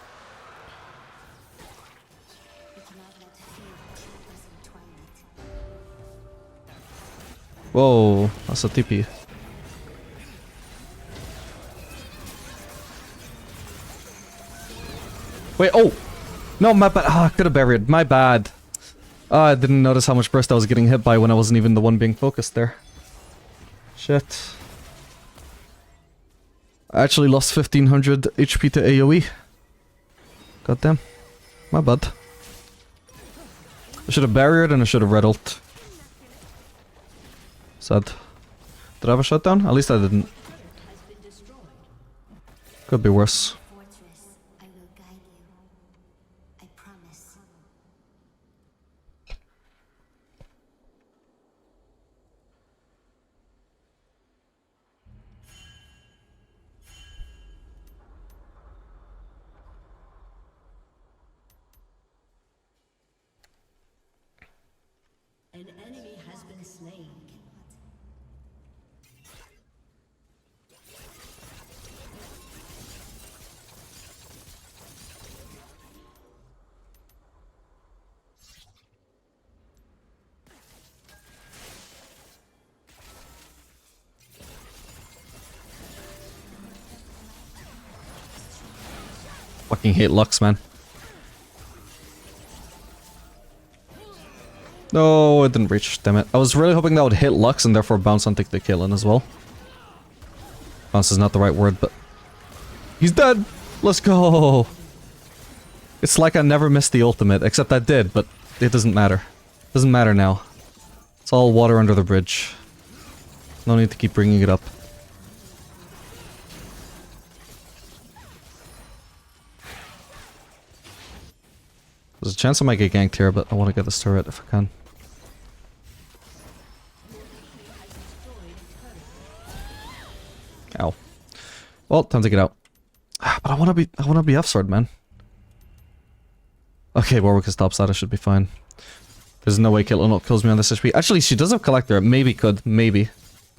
Whoa, that's a TP. Wait, oh! No, my bad. Ah, I could have buried. My bad. I didn't notice how much burst I was getting hit by when I wasn't even the one being focused there. Shit. I actually lost 1500 HP to AoE. Goddamn. My bad. I should have barriered and I should have red ult. Sad. Did I have a shutdown? At least I didn't. Could be worse. Fortress, I will guide you. I promise. An enemy has been slain. Fucking hate Lux, man. No, it didn't reach. Damn it. I was really hoping that would hit Lux and therefore bounce on take the kill in as well. Bounce is not the right word, but... He's dead! Let's go! It's like I never missed the ultimate, except I did, but it doesn't matter. Doesn't matter now. It's all water under the bridge. No need to keep bringing it up. There's a chance I might get ganked here, but I want to get this turret if I can. Ow. Well, time to get out. But I wanna be F-sword, man. Okay, Warwick stops that, I should be fine. There's no way Caitlyn kills me on this HP. Actually, she does have Collector. Maybe could. Maybe.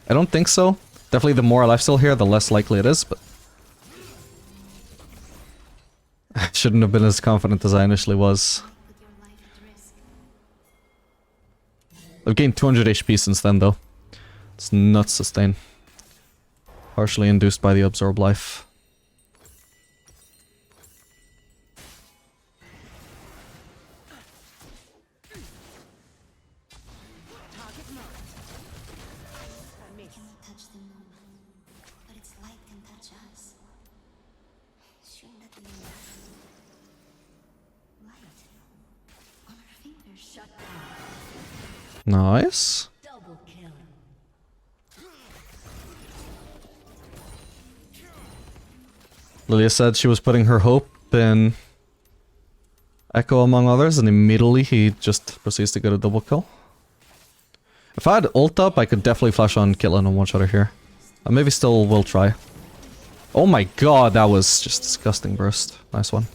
I don't think so. Definitely the more life steal here, the less likely it is, but... I shouldn't have been as confident as I initially was. Put your life at risk. I've gained 200 HP since then, though. It's not sustained. Partially induced by the absorb life. We cannot touch the moon, but its light can touch us. Shouldn't that be enough? Light on our fingers. Shut down. Nice. Double kill. Lilia said she was putting her hope in Echo among others, and immediately he just proceeds to get a double kill. If I had ult up, I could definitely flash on Caitlyn and one-shot her here. I maybe still will try. Oh my god, that was just disgusting burst. Nice one.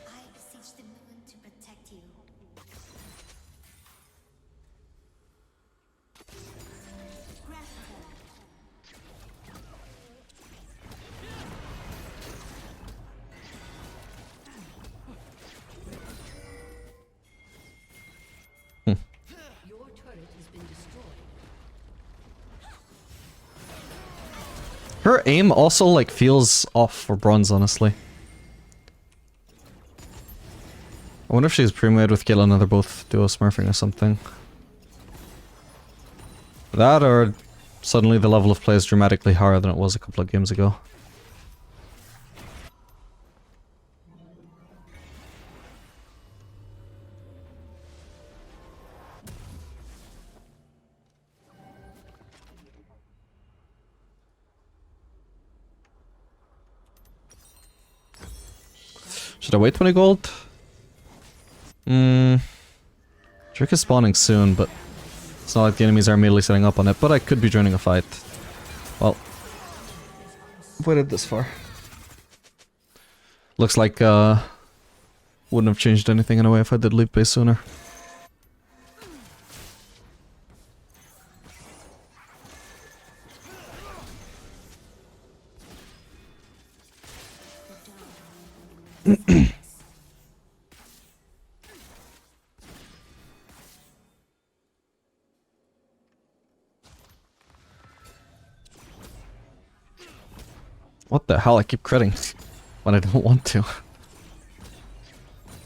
I beseech the moon to protect you. Grant her. Your turret has been destroyed. Her aim also, like, feels off for bronze, honestly. I wonder if she's pre-made with Caitlyn and they're both duo smurfing or something. That or suddenly the level of play is dramatically higher than it was a couple of games ago. Should I wait 20 gold? Trick is spawning soon, but it's not like the enemies are immediately setting up on it, but I could be joining a fight. Well, I've waited this far. Looks like, wouldn't have changed anything in a way if I did leave base sooner. What the hell? I keep critting when I don't want to.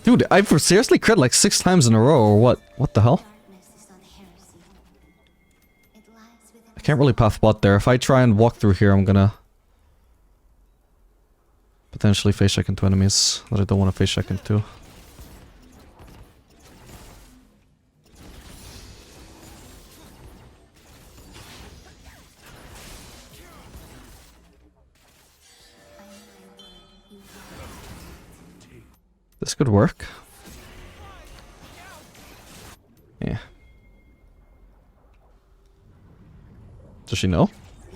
Dude, I've seriously crit like 6 times in a row, or what? What the hell? Darkness is not heresy. It lies within I can't really path bot there. If I try and walk through here, I'm gonna potentially face check into enemies that I don't want to face check into. This could work. Yeah. Does she know?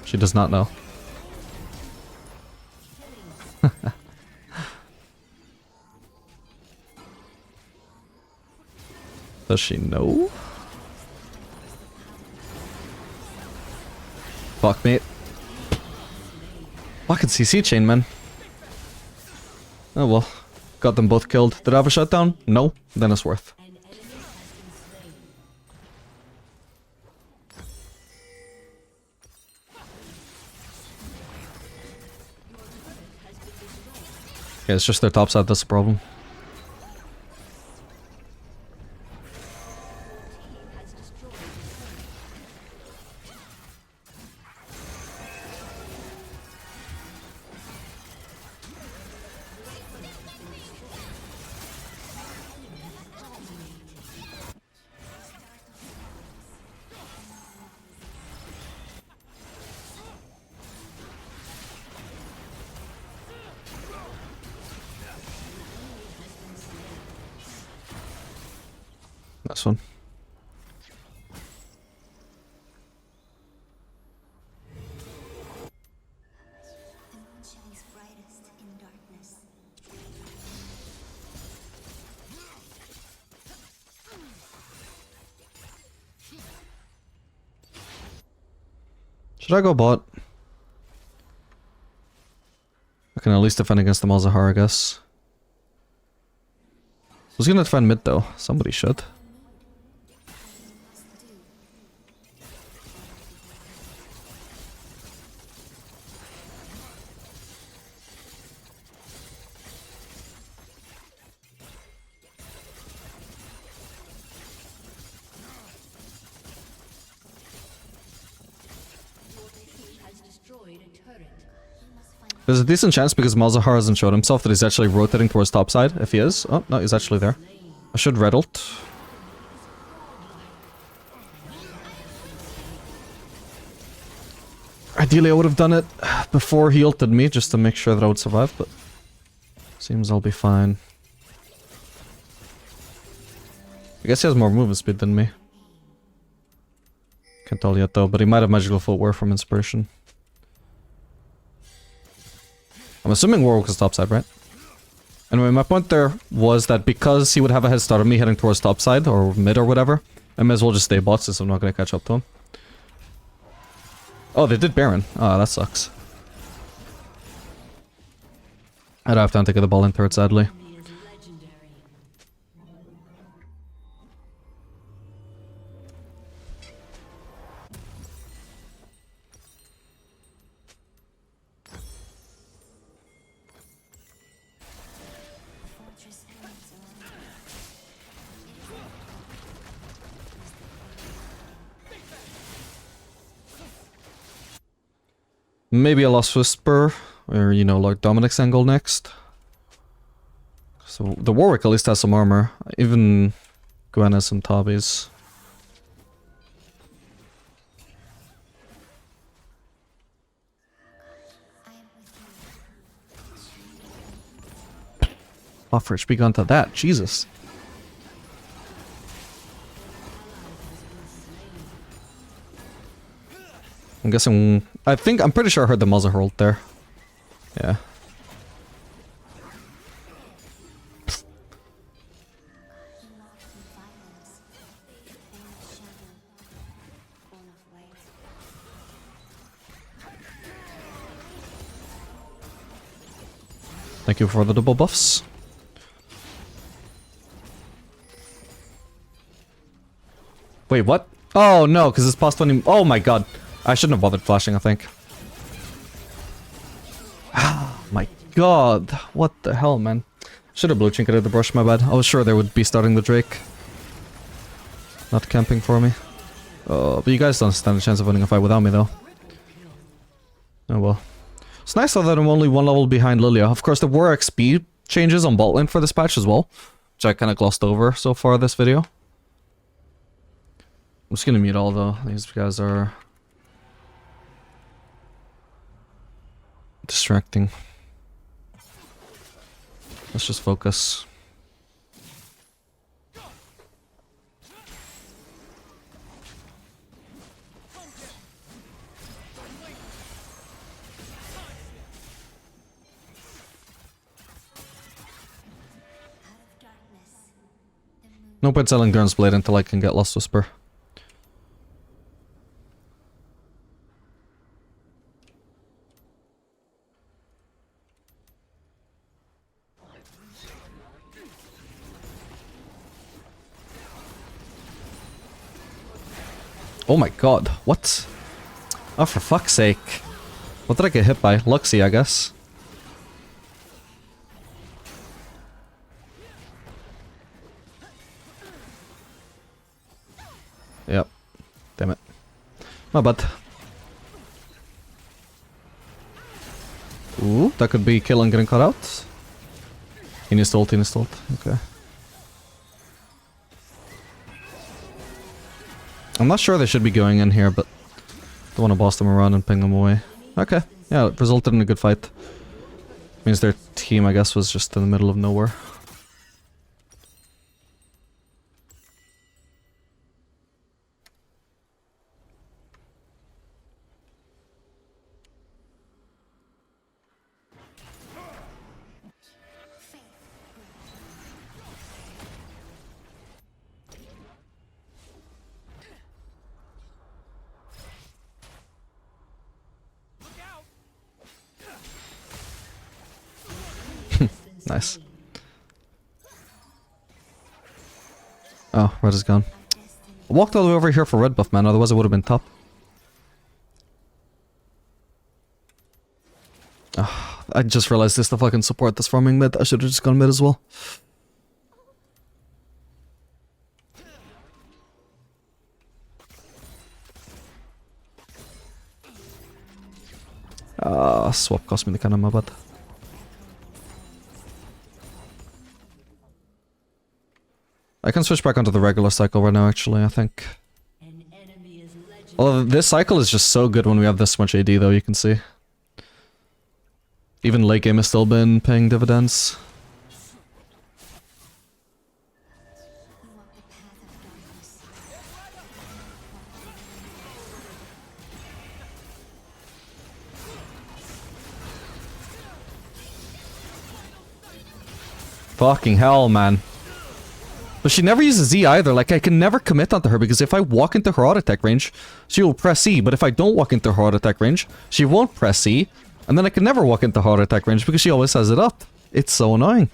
She does not know. Does she know? Fuck, mate. Fucking CC chain, man. Oh well. Got them both killed. Did I have a shutdown? No? Then it's worth. Okay, it's just their top side that's the problem. Nice one. the moon shines brightest in darkness. Should I go bot? I can at least defend against the Malzahar, I guess. Who's gonna defend mid though? Somebody should. Has destroyed a turret. There's a decent chance because Malzahar hasn't showed himself that he's actually rotating towards top side. If he is. Oh, no, he's actually there. I should red ult. Ideally, I would have done it before he ulted me just to make sure that I would survive, but seems I'll be fine. I guess he has more movement speed than me. Can't tell yet though, but he might have magical footwear from inspiration. I'm assuming Warwick is topside, right? Anyway, my point there was that because he would have a head start on me heading towards topside, or mid or whatever, I may as well just stay bot since I'm not going to catch up to him. Oh, they did Baron. Ah, that sucks. I don't have time to get the ball in turret, sadly. Fortress hands around. Maybe a Lost Whisper, or, you know, like Dominic's angle next. So, the Warwick at least has some armor. Even Gwen has some Tabis. I am with you. Offer HP gone to that, Jesus. I'm guessing... I'm pretty sure I heard the muzzle ult there. Yeah. Locked in violence. Born of shadow. Born of light. Thank you for the double buffs. Wait, what? Oh no, because it's past 20... Oh my god. I shouldn't have bothered flashing, I think. god! What the hell, man? Should have blue trinketed the brush, my bad. I was sure they would be starting the Drake. Not camping for me. But you guys don't stand a chance of winning a fight without me, though. Oh well. It's nice though that I'm only one level behind Lilia. Of course, there were XP changes on bot lane for this patch as well, which I kind of glossed over so far this video. I'm just gonna mute all though. These guys are distracting. Let's just focus. No point selling Durance Blade until I can get Lost Whisper. Oh my god, what? Oh, for fuck's sake. What did I get hit by? Luxie, I guess. Yep. Damn it. My bad. Ooh, that could be kill and getting caught out. He needs to ult, he needs to ult. Okay. I'm not sure they should be going in here, but don't want to boss them around and ping them away. Okay. Yeah, it resulted in a good fight. Means their team, I guess, was just in the middle of nowhere. Nice. Oh, red is gone. I walked all the way over here for red buff, man, otherwise it would have been top. Oh, I just realized this stuff I can support this farming mid. I should have just gone mid as well. Swap cost me the cannon, my bad. I can switch back onto the regular cycle right now, actually, I think. Although this cycle is just so good when we have this much AD, though, you can see. Even late game has still been paying dividends. Fucking hell, man. But she never uses E either, like I can never commit onto her because if I walk into her auto attack range, she will press E, but if I don't walk into her auto attack range, she won't press E, and then I can never walk into her auto attack range because she always has it up. It's so annoying.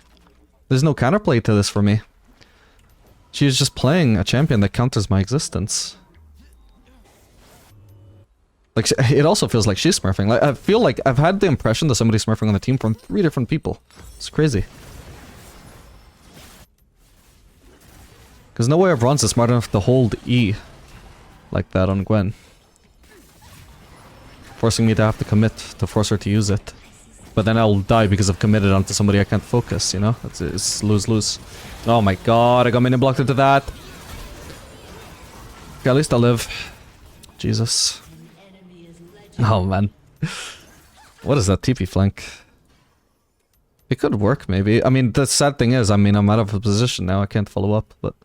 There's no counterplay to this for me. She is just playing a champion that counters my existence. Like, it also feels like she's smurfing. Like, I feel like I've had the impression that somebody's smurfing on the team from 3 different people. It's crazy. Because no way everyone's smart enough to hold E like that on Gwen. Forcing me to have to commit to force her to use it. But then I'll die because I've committed onto somebody I can't focus, you know? It's lose-lose. Oh my god, I got minion blocked into that. Okay, at least I'll live. Jesus. Oh man. What is that TP flank? It could work, maybe. I mean, the sad thing is, I mean, I'm out of position now. I can't follow up, but...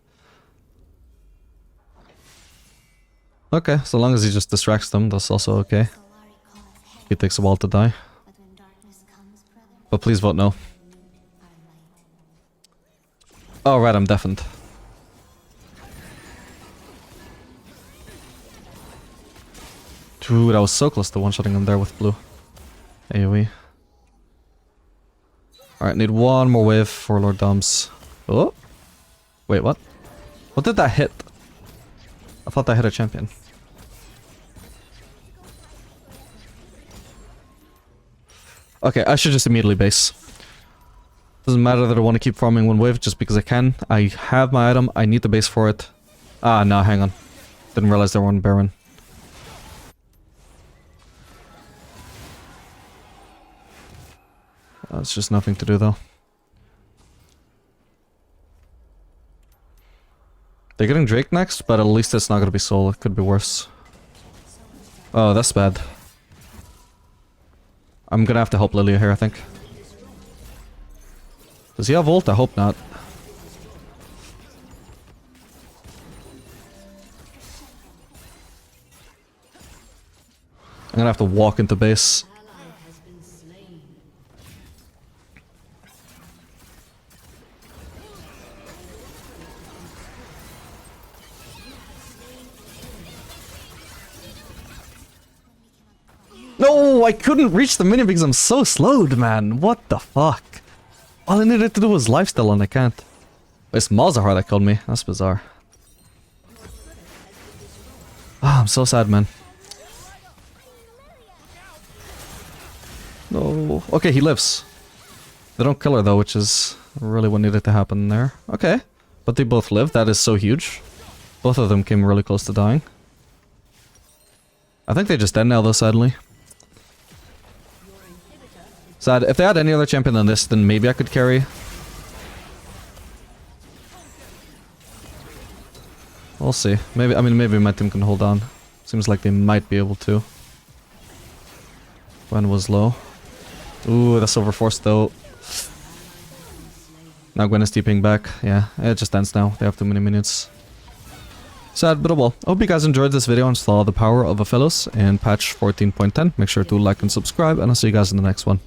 Okay, so long as he just distracts them, that's also okay. He takes a while to die. But please vote no. Oh right, I'm deafened. Dude, I was so close to one-shotting him there with blue. AoE. Alright, need one more wave for Lord Doms. Oh! Wait, what? What did that hit? I thought that hit a champion. Okay, I should just immediately base. Doesn't matter that I want to keep farming one wave just because I can. I have my item. I need the base for it. Ah, no, hang on. Didn't realize there were one Baron. It's just nothing to do though. They're getting Drake next, but at least it's not gonna be Soul. It could be worse. Oh, that's bad. I'm gonna have to help Lilia here, I think. Does he have ult? I hope not. I'm gonna have to walk into base. No, I couldn't reach the minion because I'm so slowed, man. What the fuck? All I needed to do was lifesteal and I can't. It's Malzahar that killed me. That's bizarre. Ah, I'm so sad, man. No. Okay, he lives. They don't kill her though, which is really what needed to happen there. Okay. But they both live. That is so huge. Both of them came really close to dying. I think they just dead now though, sadly. Sad. If they had any other champion than this, then maybe I could carry. We'll see. Maybe, I mean, maybe my team can hold on. Seems like they might be able to. Gwen was low. Ooh, that's overforced though. Now Gwen is TPing back. Yeah, it just ends now. They have too many minutes. Sad, but oh well. I hope you guys enjoyed this video and saw the power of Aphelios in patch 14.10. Make sure to like and subscribe, and I'll see you guys in the next one.